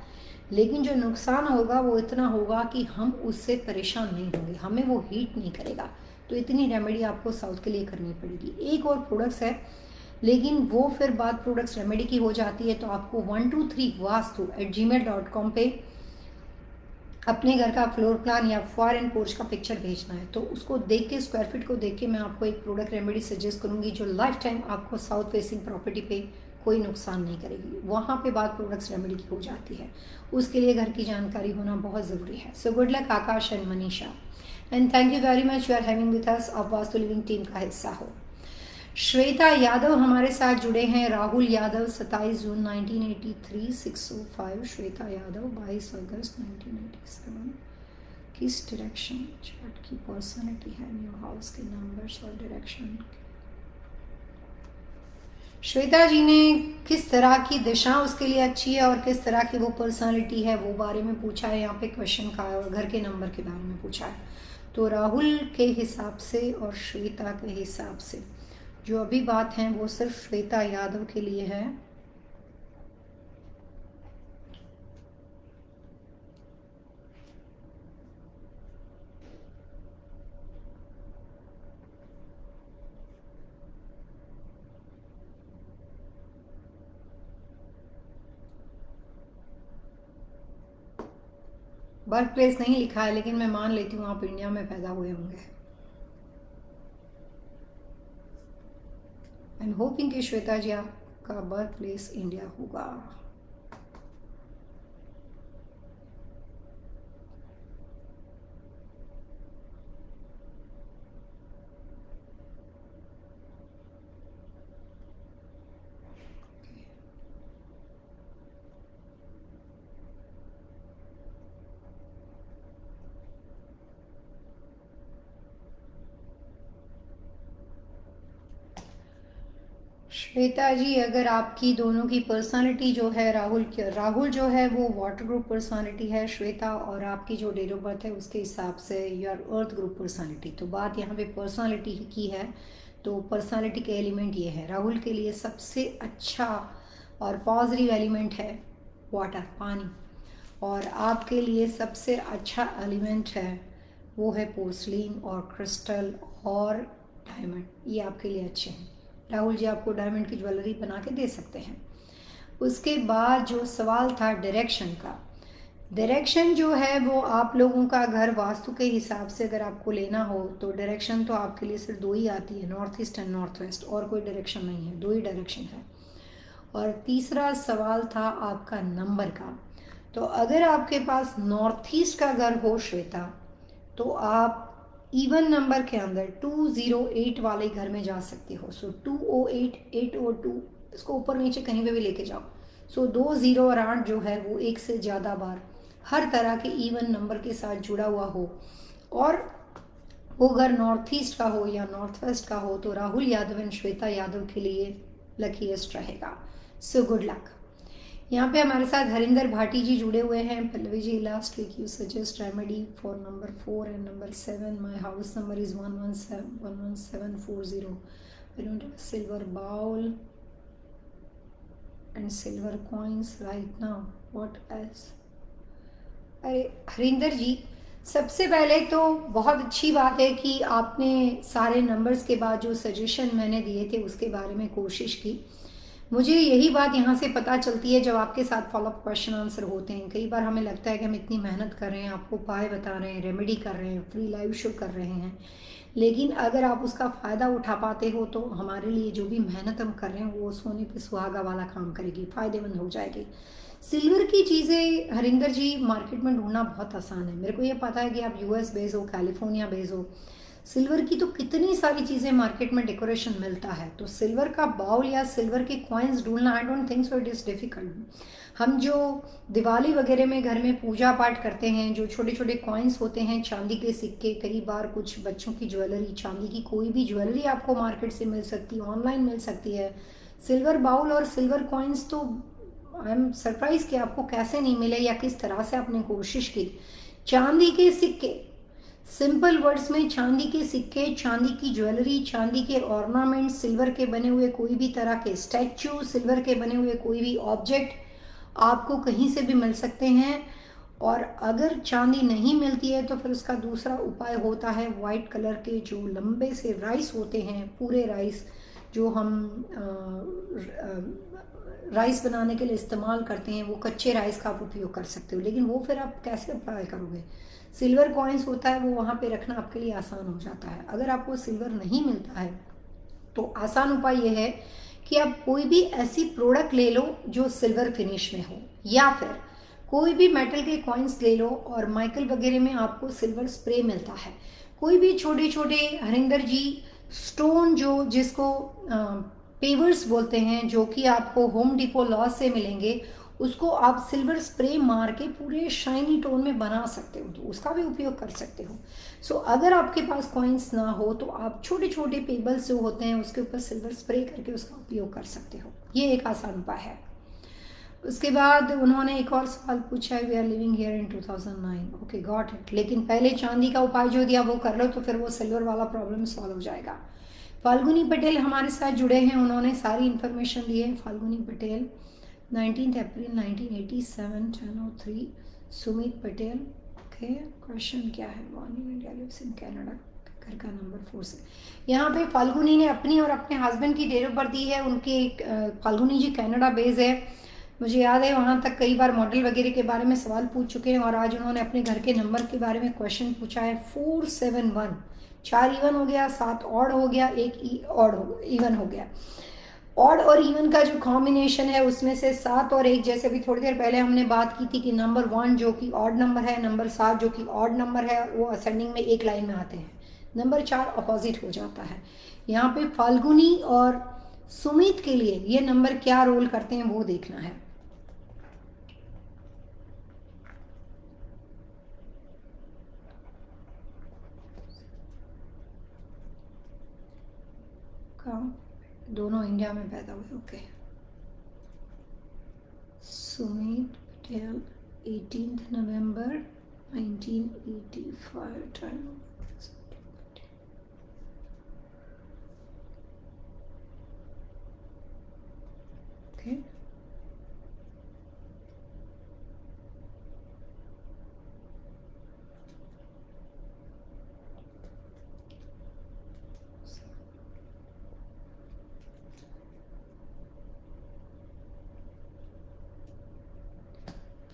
लेकिन जो नुकसान होगा वो इतना होगा कि हम उससे परेशान नहीं होंगे, हमें वो हीट नहीं करेगा। तो इतनी रेमेडी आपको साउथ के लिए करनी पड़ेगी। एक और प्रोडक्ट्स है, लेकिन वो फिर बात प्रोडक्ट्स रेमेडी की हो जाती है, तो आपको 123vastu@gmail.com पे अपने घर का फ्लोर प्लान या फॉर एंड पोर्च का पिक्चर भेजना है। तो उसको देख के, स्क्वायर फीट को देख के मैं आपको एक प्रोडक्ट रेमेडी सजेस्ट करूंगी जो लाइफ टाइम आपको साउथ फेसिंग प्रॉपर्टी पे कोई नुकसान नहीं करेगी। वहाँ पे बात प्रोडक्ट्स रेमेडी की हो जाती है, उसके लिए घर की जानकारी होना बहुत ज़रूरी है। So good luck Akash and Manisha, and thank you very much, you are having with us, आप वास्तु लिविंग टीम का हिस्सा हो। श्वेता यादव हमारे साथ जुड़े हैं, राहुल यादव 27 जून 1983 605, श्वेता यादव 22 अगस्त 1987, किस डायरेक्शन चार्ट की पर्सनालिटी है, न्यू हाउस के नंबर्स और डायरेक्शन। श्वेता जी ने किस तरह की दिशा उसके लिए अच्छी है और किस तरह की वो पर्सनालिटी है वो बारे में पूछा है, यहाँ पे क्वेश्चन का है, और घर के नंबर के बारे में पूछा है। तो राहुल के हिसाब से और श्वेता के हिसाब से जो अभी बात है वो सिर्फ श्वेता यादव के लिए है। बर्थ प्लेस नहीं लिखा है, लेकिन मैं मान लेती हूँ आप इंडिया में पैदा हुए होंगे। आई एम होपिंग कि श्वेता जी आपका बर्थ प्लेस इंडिया होगा। श्वेता जी, अगर आपकी दोनों की पर्सनालिटी जो है, राहुल जो है वो वाटर ग्रुप पर्सनालिटी है श्वेता, और आपकी जो डेट ऑफ बर्थ है उसके हिसाब से योर अर्थ ग्रुप पर्सनालिटी। तो बात यहाँ पे पर्सनालिटी की है, तो पर्सनालिटी के एलिमेंट ये है। राहुल के लिए सबसे अच्छा और पॉजिटिव एलिमेंट है वाटर, पानी। और आपके लिए सबसे अच्छा एलिमेंट है वो है पोर्सलिन और क्रिस्टल और डायमंड, ये आपके लिए अच्छे हैं। राहुल जी आपको डायमंड की ज्वेलरी बना के दे सकते हैं। उसके बाद जो सवाल था डायरेक्शन का, डायरेक्शन जो है वो आप लोगों का घर वास्तु के हिसाब से अगर आपको लेना हो तो डायरेक्शन तो आपके लिए सिर्फ दो ही आती है, north east and north west, और कोई डायरेक्शन नहीं है, दो ही डायरेक्शन है। और तीसरा सवाल था आपका नंबर का। तो अगर आपके पास नॉर्थ ईस्ट का घर हो श्वेता, तो आप इवन नंबर के अंदर 208 वाले घर में जा सकते हो। सो 208, 802, इसको ऊपर नीचे कहीं पे भी लेके जाओ। सो 2 0 और 8 जो है वो एक से ज़्यादा बार हर तरह के इवन नंबर के साथ जुड़ा हुआ हो, और वो घर नॉर्थ ईस्ट का हो या नॉर्थ वेस्ट का हो, तो राहुल यादव एंड श्वेता यादव के लिए लकीएस्ट रहेगा। सो गुड लक। यहाँ पे हमारे साथ हरिंदर भाटी जी जुड़े हुए हैं। Pallavi ji, last week you suggest remedy for number 4 and number 7। My house number is 11740। I don't have silver bowl and silver coins right now, what else? अरे हरिंदर जी, सबसे पहले तो बहुत अच्छी बात है कि आपने सारे नंबर्स के बाद जो सजेशन मैंने दिए थे उसके बारे में कोशिश की। मुझे यही बात यहाँ से पता चलती है जब आपके साथ फॉलोअप क्वेश्चन आंसर होते हैं। कई बार हमें लगता है कि हम इतनी मेहनत कर रहे हैं, आपको उपाय बता रहे हैं, रेमेडी कर रहे हैं, फ्री लाइव शो कर रहे हैं, लेकिन अगर आप उसका फ़ायदा उठा पाते हो तो हमारे लिए जो भी मेहनत हम कर रहे हैं वो सोने पे सुहागा वाला काम करेगी, फ़ायदेमंद हो जाएगी। सिल्वर की चीज़ें हरिंदर जी मार्केट में ढूंढना बहुत आसान है। मेरे को ये पता है कि आप यूएस बेस हो, कैलिफोर्निया बेस हो, सिल्वर की तो कितनी सारी चीज़ें मार्केट में डेकोरेशन मिलता है। तो सिल्वर का बाउल या सिल्वर के कॉइन्स ढूंढना, I don't think so it is difficult. हम जो दिवाली वगैरह में घर में पूजा पाठ करते हैं, जो छोटे छोटे कॉइन्स होते हैं, चांदी के सिक्के, कई बार कुछ बच्चों की ज्वेलरी, चांदी की कोई भी ज्वेलरी आपको मार्केट से मिल सकती है, ऑनलाइन मिल सकती है। सिल्वर बाउल और सिल्वर कॉइन्स तो आई एम सरप्राइज कि आपको कैसे नहीं मिले या किस तरह से आपने कोशिश की। चांदी के सिक्के, सिंपल वर्ड्स में चांदी के सिक्के, चांदी की ज्वेलरी, चांदी के ऑर्नामेंट, सिल्वर के बने हुए कोई भी तरह के स्टैचू, सिल्वर के बने हुए कोई भी ऑब्जेक्ट आपको कहीं से भी मिल सकते हैं। और अगर चांदी नहीं मिलती है तो फिर उसका दूसरा उपाय होता है वाइट कलर के जो लंबे से राइस होते हैं, पूरे राइस जो हम राइस बनाने के लिए इस्तेमाल करते हैं, वो कच्चे राइस का आप उपयोग कर सकते हो। लेकिन वो फिर आप कैसे अप्लाई करोगे? सिल्वर कॉइन्स होता है वो वहाँ पे रखना आपके लिए आसान हो जाता है। अगर आपको सिल्वर नहीं मिलता है तो आसान उपाय ये है कि आप कोई भी ऐसी प्रोडक्ट ले लो जो सिल्वर फिनिश में हो, या फिर कोई भी मेटल के कॉइन्स ले लो। और माइकल वगैरह में आपको सिल्वर स्प्रे मिलता है। कोई भी छोटे छोटे हरिंदर जी स्टोन जो जिसको पेवर्स बोलते हैं, जो कि आपको होम डिपो लॉस से मिलेंगे, उसको आप सिल्वर स्प्रे मार के पूरे शाइनी टोन में बना सकते हो, तो उसका भी उपयोग कर सकते हो। सो अगर आपके पास कॉइन्स ना हो तो आप छोटे छोटे पेबल्स जो होते हैं उसके ऊपर सिल्वर स्प्रे करके उसका उपयोग कर सकते हो। ये एक आसान उपाय है। उसके बाद उन्होंने एक और सवाल पूछा है, we are living here in 2009। Okay, got it. लेकिन पहले चांदी का उपाय जो दिया वो कर लो, तो फिर वो सिल्वर वाला प्रॉब्लम सॉल्व हो जाएगा। फाल्गुनी पटेल हमारे साथ जुड़े हैं, उन्होंने सारी इन्फॉर्मेशन दी है। Falguni Patel 19 April 1987, 10:03। Sumit Patel, okay, question क्या है? Morning India lives in Canada, घर का नंबर 4 से। यहाँ पे फाल्गुनी ने अपनी और अपने हस्बैंड की डेट ऑफ बर्थ दी है। उनके फाल्गुनी जी कनाडा बेस है। मुझे याद है वहाँ तक कई बार मॉडल वगैरह के बारे में सवाल पूछ चुके हैं, और आज उन्होंने अपने घर के नंबर के बारे में क्वेश्चन पूछा है। 471, 4 इवन हो गया, 7 ऑड हो गया, 1 ऑड इवन हो गया। ऑड और इवन का जो कॉम्बिनेशन है उसमें से 7 और 1, जैसे अभी थोड़ी देर पहले हमने बात की थी कि नंबर 1 जो कि ऑड नंबर है, नंबर 7 जो कि ऑड नंबर है, वो असेंडिंग में एक लाइन में आते हैं। नंबर 4 अपोजिट हो जाता है। यहाँ पे फाल्गुनी और सुमित के लिए ये नंबर क्या रोल करते हैं वो देखना है। दोनों इंडिया में पैदा हुए। ओके, सुमित पटेल 18 नवंबर 1985, टाइम। ओके,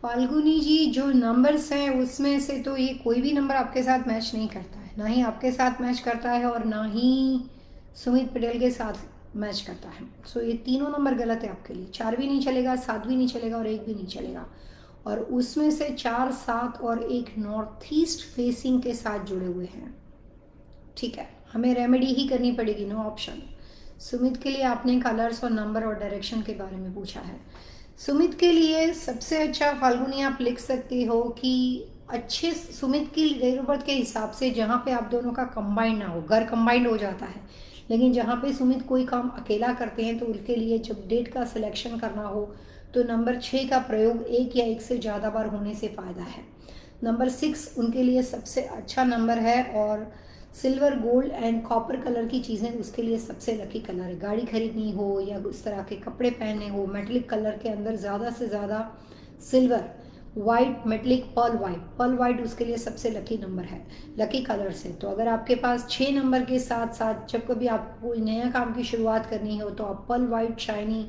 फाल्गुनी जी, जो नंबर्स हैं उसमें से तो ये कोई भी नंबर आपके साथ मैच नहीं करता है, ना ही आपके साथ मैच करता है और ना ही सुमित पटेल के साथ मैच करता है। सो ये तीनों नंबर गलत है आपके लिए। 4 भी नहीं चलेगा, 7 भी नहीं चलेगा और 1 भी नहीं चलेगा। और उसमें से 4, 7 और 1 नॉर्थ ईस्ट फेसिंग के साथ जुड़े हुए हैं। ठीक है, हमें रेमेडी ही करनी पड़ेगी, नो ऑप्शन। सुमित के लिए आपने कलर्स और नंबर और डायरेक्शन के बारे में पूछा है। सुमित के लिए सबसे अच्छा फाल्गुनी आप लिख सकते हो कि अच्छे सुमित की डेट ऑफ बर्थ के हिसाब से जहाँ पे आप दोनों का कंबाइंड ना हो, घर कंबाइंड हो जाता है, लेकिन जहाँ पे सुमित कोई काम अकेला करते हैं तो उनके लिए जब डेट का सिलेक्शन करना हो तो नंबर 6 का प्रयोग 1 या 1 से ज़्यादा बार होने से फ़ायदा है। नंबर 6 उनके लिए सबसे अच्छा नंबर है और silver, gold and copper colour की चीज़ें उसके लिए सबसे लकी कलर है। गाड़ी खरीदनी हो या उस तरह के कपड़े पहनने हो, मेटलिक कलर के अंदर ज़्यादा से ज़्यादा silver, white, metallic, pearl white उसके लिए सबसे लकी नंबर है, लकी कलर से। तो अगर आपके पास 6 नंबर के साथ साथ जब कभी आपको कोई नया काम की शुरुआत करनी हो तो आप pearl white, shiny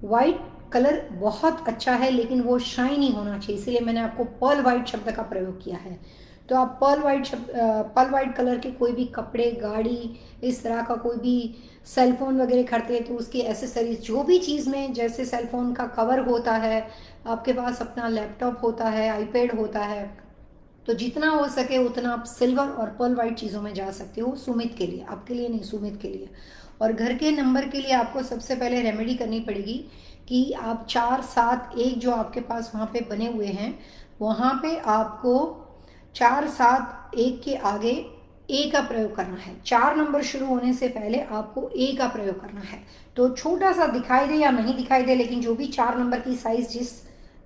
white colour बहुत अच्छा है, लेकिन वो शाइनी होना चाहिए, इसलिए मैंने आपको पर्ल वाइट शब्द का प्रयोग किया है। तो आप पर्ल वाइट कलर के कोई भी कपड़े, गाड़ी, इस तरह का कोई भी सेल फोन वगैरह खरीदते हैं तो उसकी एसेसरीज, जो भी चीज़ में, जैसे सेल फोन का कवर होता है, आपके पास अपना लैपटॉप होता है, आईपैड होता है, तो जितना हो सके उतना आप सिल्वर और पर्ल वाइट चीज़ों में जा सकते हो सुमित के लिए, आपके लिए नहीं, सुमित के लिए। और घर के नंबर के लिए आपको सबसे पहले रेमेडी करनी पड़ेगी कि आप 4, 7, 1 जो आपके पास वहाँ पे बने हुए हैं, वहाँ पे आपको 4, 7, 1 के आगे ए का प्रयोग करना है। 4 नंबर शुरू होने से पहले आपको ए का प्रयोग करना है। तो छोटा सा दिखाई दे या नहीं दिखाई दे, लेकिन जो भी 4 नंबर की साइज,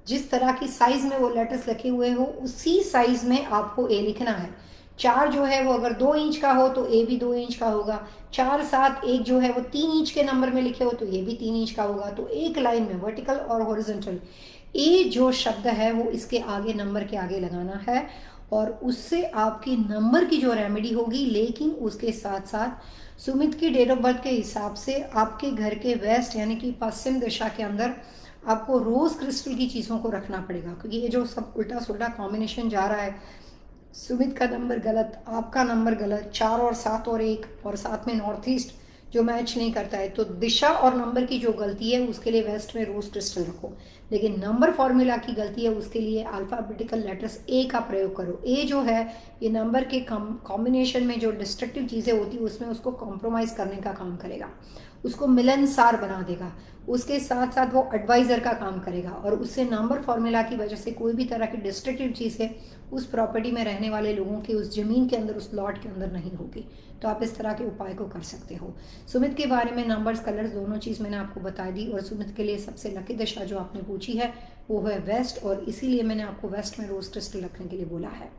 जिस तरह की साइज में वो लेटर्स लिखे हुए हो उसी साइज में आपको ए लिखना है। 4 जो है वो अगर 2 इंच का हो तो ए भी 2 इंच का होगा। 4, 7, 1 जो है वो 3 इंच के नंबर में लिखे हो तो ये भी 3 इंच का होगा। तो एक लाइन में वर्टिकल और हॉरिजॉन्टल ए जो शब्द है वो इसके आगे, नंबर के आगे लगाना है और उससे आपकी नंबर की जो रेमेडी होगी। लेकिन उसके साथ साथ सुमित की डेट ऑफ बर्थ के हिसाब से आपके घर के वेस्ट यानी कि पश्चिम दिशा के अंदर आपको रोज क्रिस्टल की चीज़ों को रखना पड़ेगा, क्योंकि ये जो सब उल्टा सुल्टा कॉम्बिनेशन जा रहा है, सुमित का नंबर गलत, आपका नंबर गलत, 4 और 7 और 1 और साथ में नॉर्थ ईस्ट जो मैच नहीं करता है, तो दिशा और नंबर की जो गलती है उसके लिए वेस्ट में रोज क्रिस्टल रखो। लेकिन नंबर फॉर्मूला की गलती है, उसके लिए अल्फ़ाबेटिकल लेटर्स ए का प्रयोग करो। ए जो है ये नंबर के कॉम्बिनेशन में जो डिस्ट्रक्टिव चीज़ें होती है उसमें उसको कॉम्प्रोमाइज़ करने का काम करेगा, उसको मिलनसार बना देगा, उसके साथ साथ वो एडवाइज़र का काम करेगा और उससे नंबर फॉर्मूला की वजह से कोई भी तरह की डिस्ट्रक्टिव चीज़ है उस प्रॉपर्टी में रहने वाले लोगों की, उस ज़मीन के अंदर, उस प्लॉट के अंदर नहीं होगी। तो आप इस तरह के उपाय को कर सकते हो। सुमित के बारे में नंबर्स, कलर्स दोनों चीज़ मैंने आपको बता दी। और सुमित के लिए सबसे लकी दिशा जो आपने पूछी है वो है वेस्ट, और इसीलिए मैंने आपको वेस्ट में रोज क्रिस्टल रखने के लिए बोला है।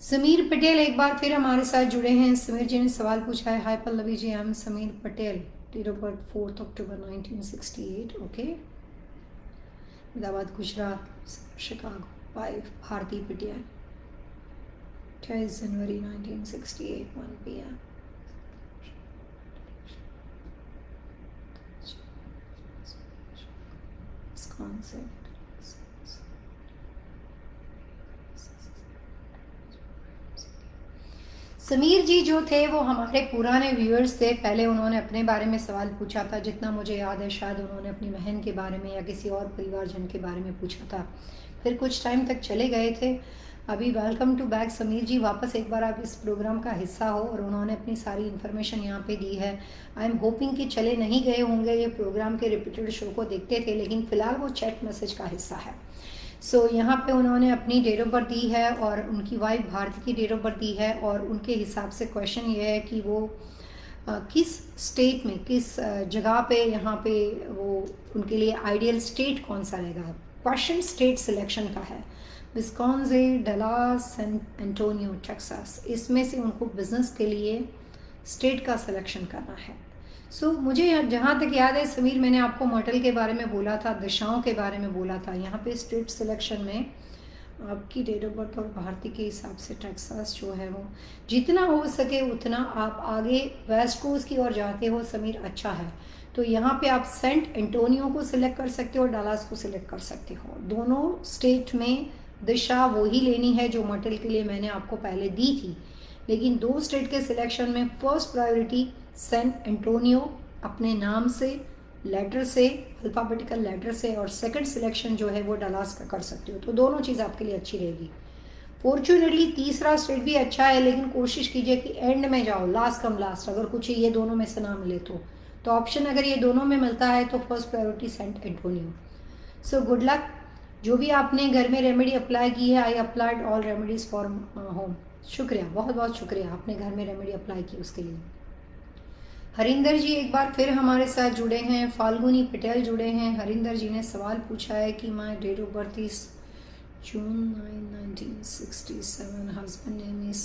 समीर पटेल एक बार फिर हमारे साथ जुड़े हैं। समीर जी ने सवाल पूछा है, hi Pallavi ji, I am Sameer Patel, date of birth 4 October 1968, okay, Ahmedabad Gujarat, Chicago, wife Bharti Patel, 28 January 1968, 1 PM। Sameer ji जो थे वो हमारे पुराने व्यूअर्स थे। पहले उन्होंने अपने बारे में सवाल पूछा था, जितना मुझे याद है शायद उन्होंने अपनी बहन के बारे में या किसी और परिवारजन के बारे में पूछा था, फिर कुछ टाइम तक चले गए थे। अभी वेलकम टू बैक समीर जी, वापस एक बार आप इस प्रोग्राम का हिस्सा हो और उन्होंने अपनी सारी इन्फॉर्मेशन यहाँ पे दी है। आई एम होपिंग कि चले नहीं गए होंगे, ये प्रोग्राम के रिपीटेड शो को देखते थे, लेकिन फ़िलहाल वो चैट मैसेज का हिस्सा है। सो यहाँ पे उन्होंने अपनी डेट ऑफ बर्थ दी है और उनकी वाइफ भारती की डेट ऑफ बर्थ दी है, और उनके हिसाब से क्वेश्चन ये है कि वो किस स्टेट में, किस जगह पे यहाँ पे वो, उनके लिए आइडियल स्टेट कौन सा रहेगा। क्वेश्चन स्टेट सिलेक्शन का है, Wisconsin, Dallas, San Antonio, Texas, इसमें से उनको बिजनेस के लिए स्टेट का सिलेक्शन करना है। सो मुझे जहाँ तक याद है समीर, मैंने आपको मॉडल के बारे में बोला था, दिशाओं के बारे में बोला था। यहाँ पे स्टेट सिलेक्शन में आपकी डेट ऑफ बर्थ और भारतीय के हिसाब से टेक्सास जो है वो जितना हो सके उतना आप आगे वेस्ट कोस्ट की ओर जाते हो समीर, अच्छा है। तो यहाँ पे आप सेंट एंटोनियो को सिलेक्ट कर सकते हो और डलास को सिलेक्ट कर सकते हो। दोनों स्टेट में दिशा वही लेनी है जो मटेरियल के लिए मैंने आपको पहले दी थी, लेकिन दो स्टेट के सिलेक्शन में फर्स्ट प्रायोरिटी सेंट एंटोनियो अपने नाम से लेटर से, अल्फ़ाबेटिकल लेटर से, और सेकंड सिलेक्शन जो है वो डलास का कर सकते हो। तो दोनों चीज़ आपके लिए अच्छी रहेगी। फॉर्चुनेटली तीसरा स्टेट भी अच्छा है, लेकिन कोशिश कीजिए कि एंड में जाओ, लास्ट कम लास्ट, अगर कुछ ये दोनों में से ना मिले तो ऑप्शन अगर ये दोनों में मिलता है तो first priority Saint Antonio. So good luck. जो भी आपने घर में रेमेडी अप्लाई की है, I applied all remedies for home. शुक्रिया, बहुत बहुत शुक्रिया आपने घर में रेमेडी अप्लाई की उसके लिए। हरिंदर जी एक बार फिर हमारे साथ जुड़े हैं, फाल्गुनी पटेल जुड़े हैं। हरिंदर जी ने सवाल पूछा है कि my date of birth is June 9, 1967, husband name is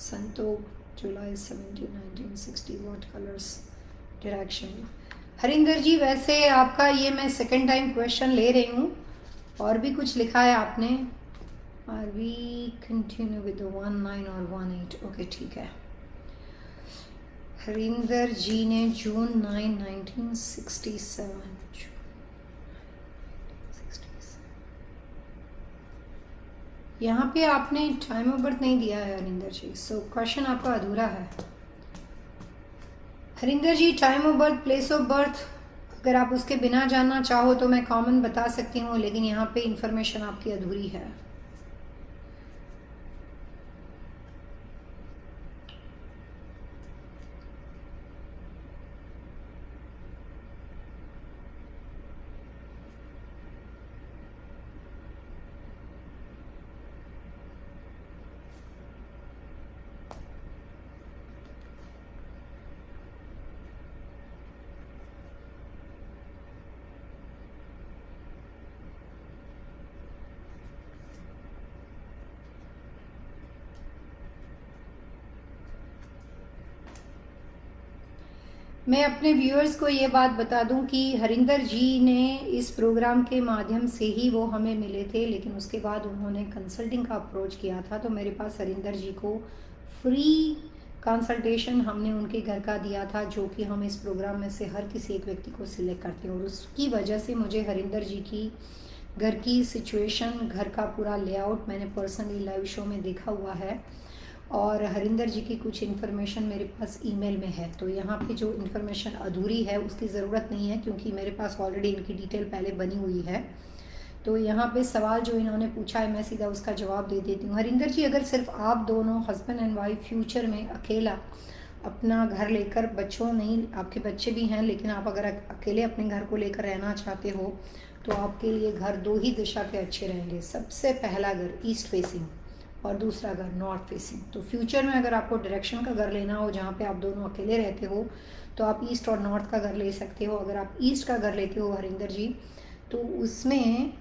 Santosh, July 17, 1960, what colours, direction. Harinder ji वैसे आपका ये मैं सेकंड टाइम क्वेश्चन ले रही हूँ, और भी कुछ लिखा है आपने, आर वी कंटिन्यू विद 1, 9 और 1, 8, ओके ठीक है। हरिंदर जी ने जून 9, 1967, यहाँ पे आपने टाइम ऑफ बर्थ नहीं दिया है हरिंदर जी, सो क्वेश्चन आपका अधूरा है। Harinder ji time of birth, place of birth अगर आप उसके बिना जानना चाहो तो मैं कॉमन बता सकती हूँ, लेकिन यहाँ पे इंफॉर्मेशन आपकी अधूरी है। मैं अपने व्यूअर्स को ये बात बता दूं कि हरिंदर जी ने इस प्रोग्राम के माध्यम से ही वो हमें मिले थे, लेकिन उसके बाद उन्होंने कंसल्टिंग का अप्रोच किया था। तो मेरे पास हरिंदर जी को फ्री कंसल्टेशन हमने उनके घर का दिया था, जो कि हम इस प्रोग्राम में से हर किसी एक व्यक्ति को सिलेक्ट करते हैं, और उसकी वजह से मुझे हरिंदर जी की घर की सिचुएशन, घर का पूरा लेआउट मैंने पर्सनली लाइव शो में देखा हुआ है, और हरिंदर जी की कुछ इन्फॉर्मेशन मेरे पास ईमेल में है। तो यहाँ पे जो इन्फॉर्मेशन अधूरी है उसकी ज़रूरत नहीं है, क्योंकि मेरे पास ऑलरेडी इनकी डिटेल पहले बनी हुई है। तो यहाँ पे सवाल जो इन्होंने पूछा है मैं सीधा उसका जवाब दे देती हूँ। हरिंदर जी अगर सिर्फ आप दोनों हस्बैंड एंड वाइफ फ्यूचर में अकेला अपना घर लेकर, बच्चों नहीं, आपके बच्चे भी हैं, लेकिन आप अगर अकेले अपने घर को लेकर रहना चाहते हो तो आपके लिए घर दो ही दिशा के अच्छे रहेंगे। सबसे पहला घर ईस्ट फेसिंग और दूसरा घर नॉर्थ फेसिंग। तो फ्यूचर में अगर आपको डायरेक्शन का घर लेना हो जहाँ पे आप दोनों अकेले रहते हो तो आप ईस्ट और नॉर्थ का घर ले सकते हो। अगर आप ईस्ट का घर लेते हो हरिंदर जी, तो उसमें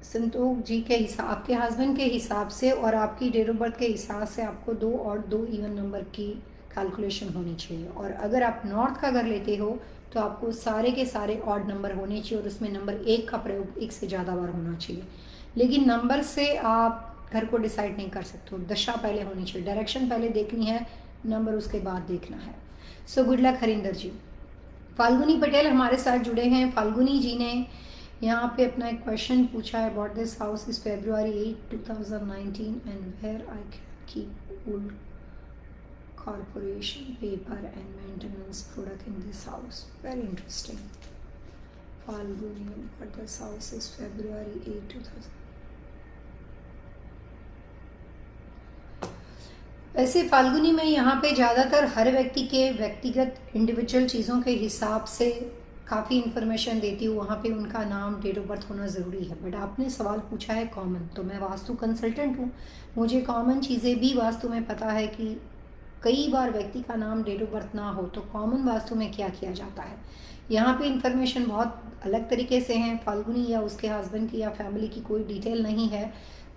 संतोष जी के हिसाब, आपके हस्बैंड के हिसाब से और आपकी डेट ऑफ बर्थ के हिसाब से आपको 2 और 2 इवन नंबर की कैलकुलेशन होनी चाहिए। और अगर आप नॉर्थ का घर लेते हो तो आपको सारे के सारे ऑड नंबर होने चाहिए, और उसमें नंबर 1 का प्रयोग 1 से ज़्यादा बार होना चाहिए। लेकिन नंबर से आप घर को डिसाइड नहीं कर सकते हो, दशा पहले होनी चाहिए, डायरेक्शन पहले देखनी है, नंबर उसके बाद देखना है। सो गुड लक हरिंदर जी। फाल्गुनी पटेल हमारे साथ जुड़े हैं। फाल्गुनी जी ने यहाँ पे अपना एक क्वेश्चन पूछा है, about this house is February 8, 2019 and where I can keep old corporation paper and maintenance product in this house. Very interesting. Falguni, but this house is February 8, 2000। वैसे फाल्गुनी में यहाँ पे ज़्यादातर हर व्यक्ति के व्यक्तिगत इंडिविजुअल चीज़ों के हिसाब से काफ़ी इन्फॉर्मेशन देती हूँ, वहाँ पे उनका नाम, डेट ऑफ बर्थ होना ज़रूरी है। बट आपने सवाल पूछा है कॉमन, तो मैं वास्तु कंसल्टेंट हूँ, मुझे कॉमन चीज़ें भी वास्तु में पता है कि कई बार व्यक्ति का नाम, डेट ऑफ बर्थ ना हो तो कॉमन वास्तु में क्या किया जाता है। यहाँ पे इन्फॉर्मेशन बहुत अलग तरीके से हैं। फाल्गुनी या उसके हस्बैंड की या फैमिली की कोई डिटेल नहीं है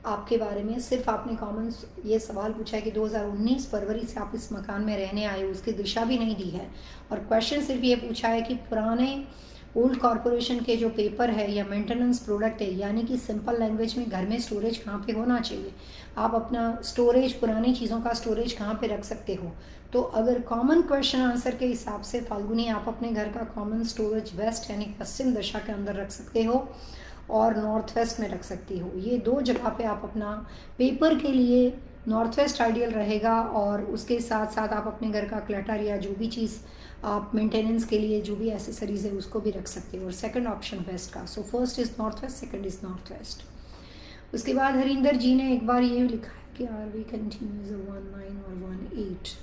आपके बारे में, सिर्फ आपने कॉमन ये सवाल पूछा है कि 2019 फरवरी से आप इस मकान में रहने आए हो, उसकी दिशा भी नहीं दी है, और क्वेश्चन सिर्फ ये पूछा है कि पुराने ओल्ड कॉरपोरेशन के जो पेपर है या मेंटेनेंस प्रोडक्ट है, यानी कि सिंपल लैंग्वेज में घर में स्टोरेज कहाँ पे होना चाहिए, आप अपना स्टोरेज, पुरानी चीज़ों का स्टोरेज कहाँ पे रख सकते हो। तो अगर कॉमन क्वेश्चन आंसर के हिसाब से फाल्गुनी, आप अपने घर का कॉमन स्टोरेज वेस्ट यानी पश्चिम दिशा के अंदर रख सकते हो और नॉर्थ वेस्ट में रख सकती हो। ये दो जगह पे आप अपना पेपर के लिए नॉर्थ वेस्ट आइडियल रहेगा, और उसके साथ साथ आप अपने घर का क्लटर या जो भी चीज़ आप मेंटेनेंस के लिए जो भी एसेसरीज है उसको भी रख सकते हो। और सेकंड ऑप्शन वेस्ट का, so first is north west, second is north west. उसके बाद हरिंदर जी ने एक बार ये लिखा है कि आर वी कंटिन्यूज 19 और 18।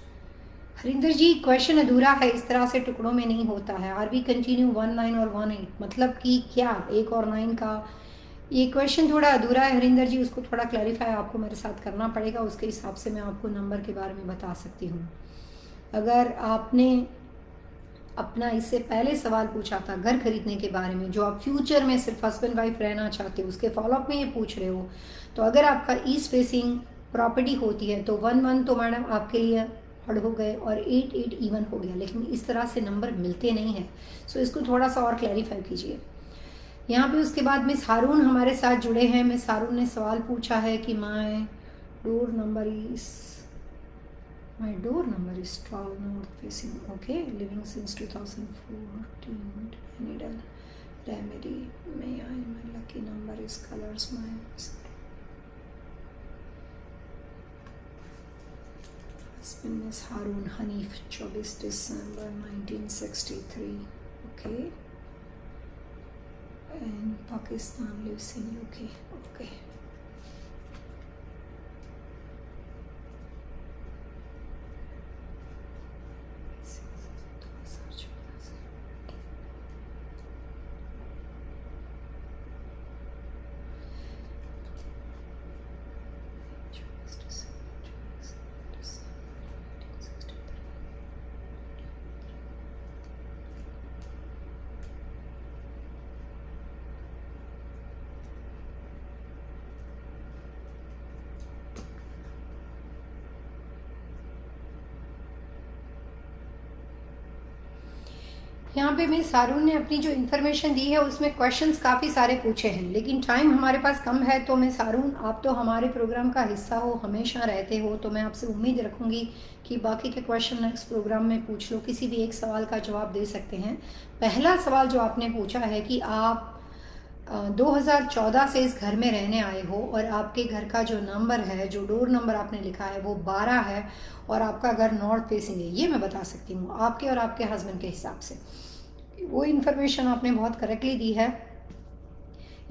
हरिंदर जी, क्वेश्चन अधूरा है, इस तरह से टुकड़ों में नहीं होता है। आर वी कंटिन्यू 19 और 18 मतलब कि क्या 1 और 9 का, ये क्वेश्चन थोड़ा अधूरा है हरिंदर जी, उसको थोड़ा क्लैरिफाई आपको मेरे साथ करना पड़ेगा, उसके हिसाब से मैं आपको नंबर के बारे में बता सकती हूँ। अगर आपने अपना इससे पहले सवाल पूछा था घर खरीदने के बारे में, जो आप फ्यूचर में सिर्फ हस्बैंड वाइफ रहना चाहते हो, उसके फॉलोअप में ये पूछ रहे हो, तो अगर आपका ईस्ट फेसिंग प्रॉपर्टी होती है तो 1-1 तो मैडम आपके लिए हड़ हो गए और 8-8 इवन हो गया, लेकिन इस तरह से नंबर मिलते नहीं हैं। सो इसको थोड़ा सा और क्लैरिफाई कीजिए यहाँ पे। उसके बाद मिस हारून हमारे साथ जुड़े हैं। मिस हारून ने सवाल पूछा है कि my door number is 12 north facing, okay, living since 2014, needle remedy, may I, my lucky number is colors, my husband is Harun Hanif, 24 December 1963, okay, and Pakistan, lives in UK, okay. यहाँ पे miss हारून ने अपनी जो information दी है उसमें questions काफ़ी सारे पूछे हैं, लेकिन टाइम हमारे पास कम है। तो मिस हारून, आप तो हमारे प्रोग्राम का हिस्सा हो, हमेशा रहते हो, तो मैं आपसे उम्मीद रखूँगी कि बाकी के क्वेश्चन नेक्स्ट प्रोग्राम में पूछ लो, किसी भी एक सवाल का जवाब दे सकते हैं। पहला सवाल जो आपने पूछा है कि आप 2014 से इस घर में रहने आए हो और आपके घर का जो नंबर है, जो डोर नंबर आपने लिखा है वो 12 है और आपका घर नॉर्थ फेसिंग है, ये मैं बता सकती हूँ आपके और आपके हस्बैंड के हिसाब से। वो इन्फॉर्मेशन आपने बहुत करेक्टली दी है।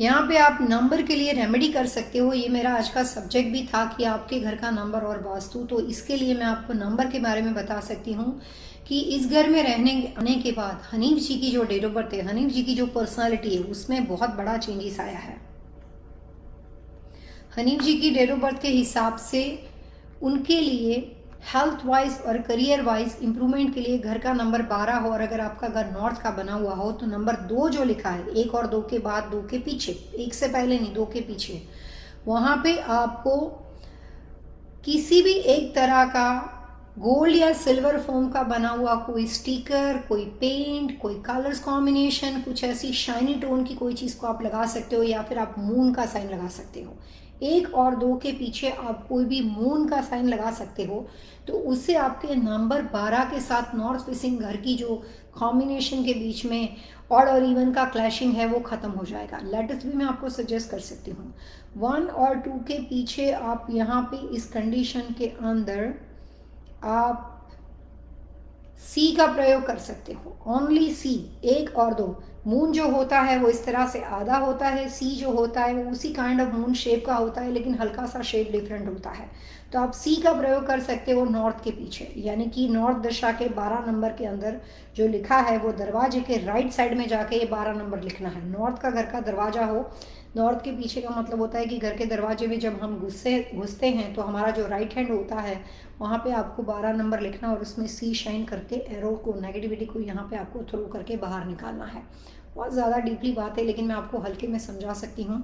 यहाँ पे आप नंबर के लिए रेमेडी कर सकते हो, ये मेरा आज का सब्जेक्ट भी था कि आपके घर का नंबर और वास्तु, तो इसके लिए मैं आपको नंबर के बारे में बता सकती हूँ कि इस घर में रहने आने के बाद हनीफ जी की जो डेट ऑफ बर्थ है, हनीफ जी की जो पर्सनालिटी है, उसमें बहुत बड़ा चेंजेस आया है। हनीफ जी की डेट ऑफ बर्थ के हिसाब से उनके लिए हेल्थ वाइज और करियर वाइज इंप्रूवमेंट के लिए घर का नंबर 12 हो, और अगर आपका घर नॉर्थ का बना हुआ हो तो नंबर 2 जो लिखा है, 1 और 2 के बाद 2 के पीछे, 1 से पहले नहीं 2 के पीछे, वहाँ पे आपको किसी भी एक तरह का गोल्ड या सिल्वर फोम का बना हुआ कोई स्टिकर, कोई पेंट, कोई कलर्स कॉम्बिनेशन, कुछ ऐसी शाइनी टोन की कोई चीज़ को आप लगा सकते हो, या फिर आप मून का साइन लगा सकते हो। 1 और 2 के पीछे आप कोई भी मून का साइन लगा सकते हो, तो उससे आपके नंबर 12 के साथ नॉर्थ फेसिंग घर की जो कॉम्बिनेशन के बीच में ऑड और इवन का क्लैशिंग है वो ख़त्म हो जाएगा। लेटर्स भी मैं आपको सजेस्ट कर सकती हूँ। 1 और 2 के पीछे आप यहाँ पे इस कंडीशन के अंदर आप सी का प्रयोग कर सकते हो, ओनली सी। 1 और 2, मून जो होता है वो इस तरह से आधा होता है, सी जो होता है वो उसी काइंड ऑफ मून शेप का होता है, लेकिन हल्का सा शेप डिफरेंट होता है। तो आप सी का प्रयोग कर सकते हो नॉर्थ के पीछे, यानी कि नॉर्थ दिशा के 12 नंबर के अंदर जो लिखा है वो दरवाजे के राइट साइड में जाके ये 12 नंबर लिखना है। नॉर्थ का घर का दरवाजा हो, नॉर्थ के पीछे का मतलब होता है कि घर के दरवाजे में जब हम घुसते हैं तो हमारा जो राइट हैंड होता है वहाँ पे आपको 12 नंबर लिखना और उसमें सी शाइन करके एरो को, नेगेटिविटी को यहाँ पे आपको थ्रो करके बाहर निकालना है। बहुत ज़्यादा डीपली बात है, लेकिन मैं आपको हल्के में समझा सकती हूँ।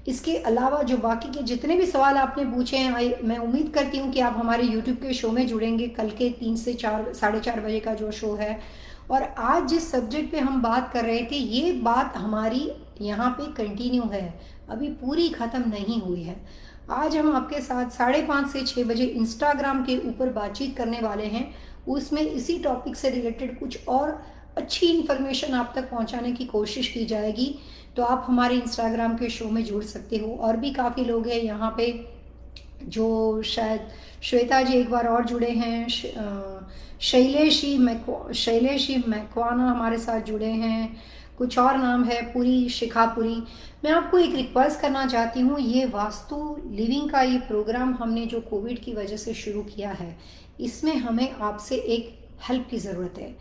इसके अलावा जो बाकी के जितने भी सवाल आपने पूछे हैं, मैं उम्मीद करती हूँ कि आप हमारे यूट्यूब के शो में जुड़ेंगे। कल के 3 से 4, 4:30 बजे का जो शो है और आज जिस सब्जेक्ट पे हम बात कर रहे थे ये बात हमारी यहाँ पे कंटिन्यू है, अभी पूरी ख़त्म नहीं हुई है। आज हम आपके साथ 5:30 से 6 बजे इंस्टाग्राम के ऊपर बातचीत करने वाले हैं। उसमें इसी टॉपिक से रिलेटेड कुछ और अच्छी इन्फॉर्मेशन आप तक पहुंचाने की कोशिश की जाएगी। तो आप हमारे इंस्टाग्राम के शो में जुड़ सकते हो। और भी काफ़ी लोग हैं यहाँ पे जो शायद श्वेता जी एक बार और जुड़े हैं, शैलेशी मैकवाना हमारे साथ जुड़े हैं, कुछ और नाम है, पूरी शिखापुरी। मैं आपको एक रिक्वेस्ट करना चाहती हूँ, ये वास्तु लिविंग का ये प्रोग्राम हमने जो कोविड की वजह से शुरू किया है, इसमें हमें आपसे एक हेल्प की ज़रूरत है।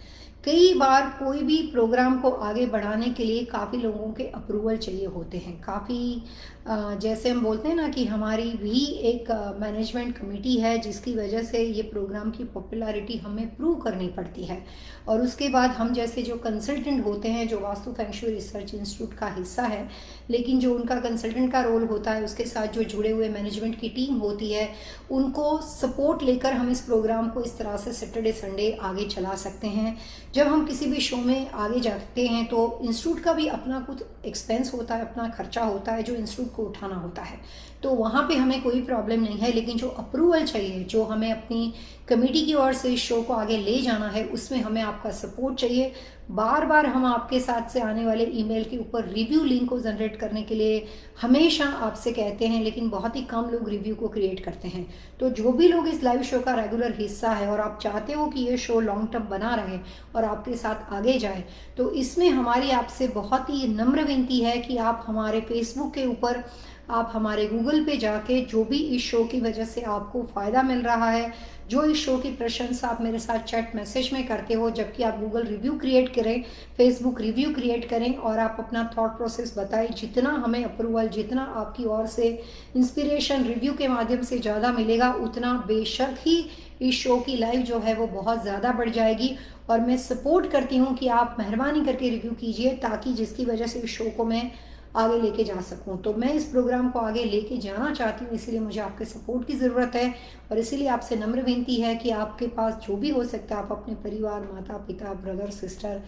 कई बार कोई भी प्रोग्राम को आगे बढ़ाने के लिए काफ़ी लोगों के अप्रूवल चाहिए होते हैं। काफ़ी जैसे हम बोलते हैं ना कि हमारी भी एक मैनेजमेंट कमेटी है जिसकी वजह से ये प्रोग्राम की पॉपुलैरिटी हमें प्रूव करनी पड़ती है। और उसके बाद हम जैसे जो कंसल्टेंट होते हैं, जो vastu feng shui research institute का हिस्सा है, लेकिन जो उनका कंसल्टेंट का रोल होता है उसके साथ जो जुड़े हुए मैनेजमेंट की टीम होती है, उनको सपोर्ट लेकर हम इस प्रोग्राम को इस तरह से सैटरडे संडे आगे चला सकते हैं। जब हम किसी भी शो में आगे जाते हैं तो इंस्टीट्यूट का भी अपना कुछ एक्सपेंस होता है, अपना खर्चा होता है जो इंस्टीट्यूट को उठाना होता है। तो वहाँ पे हमें कोई प्रॉब्लम नहीं है, लेकिन जो अप्रूवल चाहिए, जो हमें अपनी कमेटी की ओर से इस शो को आगे ले जाना है, उसमें हमें आपका सपोर्ट चाहिए। बार बार हम आपके साथ से आने वाले ईमेल के ऊपर रिव्यू लिंक को जनरेट करने के लिए हमेशा आपसे कहते हैं, लेकिन बहुत ही कम लोग रिव्यू को क्रिएट करते हैं। तो जो भी लोग इस लाइव शो का रेगुलर हिस्सा है और आप चाहते हो कि ये शो लॉन्ग टर्म बना रहे और आपके साथ आगे जाए, तो इसमें हमारी आपसे बहुत ही नम्र विनती है कि आप हमारे फेसबुक के ऊपर, आप हमारे गूगल पे जाके जो भी इस शो की वजह से आपको फ़ायदा मिल रहा है, जो इस शो की प्रशंसा आप मेरे साथ चैट मैसेज में करते हो, जबकि आप गूगल रिव्यू क्रिएट करें, फेसबुक रिव्यू क्रिएट करें और आप अपना थॉट प्रोसेस बताएं। जितना हमें अप्रूवल, जितना आपकी ओर से इंस्पिरेशन रिव्यू के माध्यम से ज़्यादा मिलेगा, उतना बेशक ही इस शो की लाइव जो है वो बहुत ज़्यादा बढ़ जाएगी। और मैं सपोर्ट करती हूँ कि आप मेहरबानी करके रिव्यू कीजिए, ताकि जिसकी वजह से इस शो को मैं आगे लेके जा सकूं। तो मैं इस प्रोग्राम को आगे लेके जाना चाहती हूँ, इसीलिए मुझे आपके सपोर्ट की ज़रूरत है। और इसीलिए आपसे नम्र विनती है कि आपके पास जो भी हो सकता है, आप अपने परिवार, माता पिता, ब्रदर सिस्टर,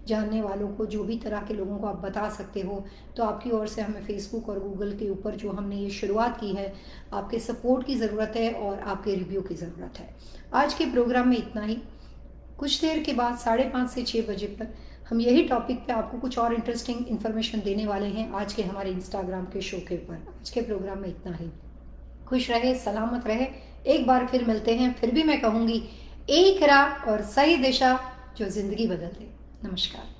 जानने वालों को, जो भी तरह के लोगों को आप बता सकते हो। तो आपकी ओर से हमें फेसबुक और गूगल के ऊपर जो हमने ये शुरुआत की है, आपके सपोर्ट की ज़रूरत है और आपके रिव्यू की ज़रूरत है। आज के प्रोग्राम में इतना ही। कुछ देर के बाद 5:30 से 6 बजे पर हम यही टॉपिक पे आपको कुछ और इंटरेस्टिंग इन्फॉर्मेशन देने वाले हैं आज के हमारे इंस्टाग्राम के शो के ऊपर। आज के प्रोग्राम में इतना ही। खुश रहे, सलामत रहे। एक बार फिर मिलते हैं। फिर भी मैं कहूँगी, एक राह और सही दिशा जो ज़िंदगी बदल दे। नमस्कार।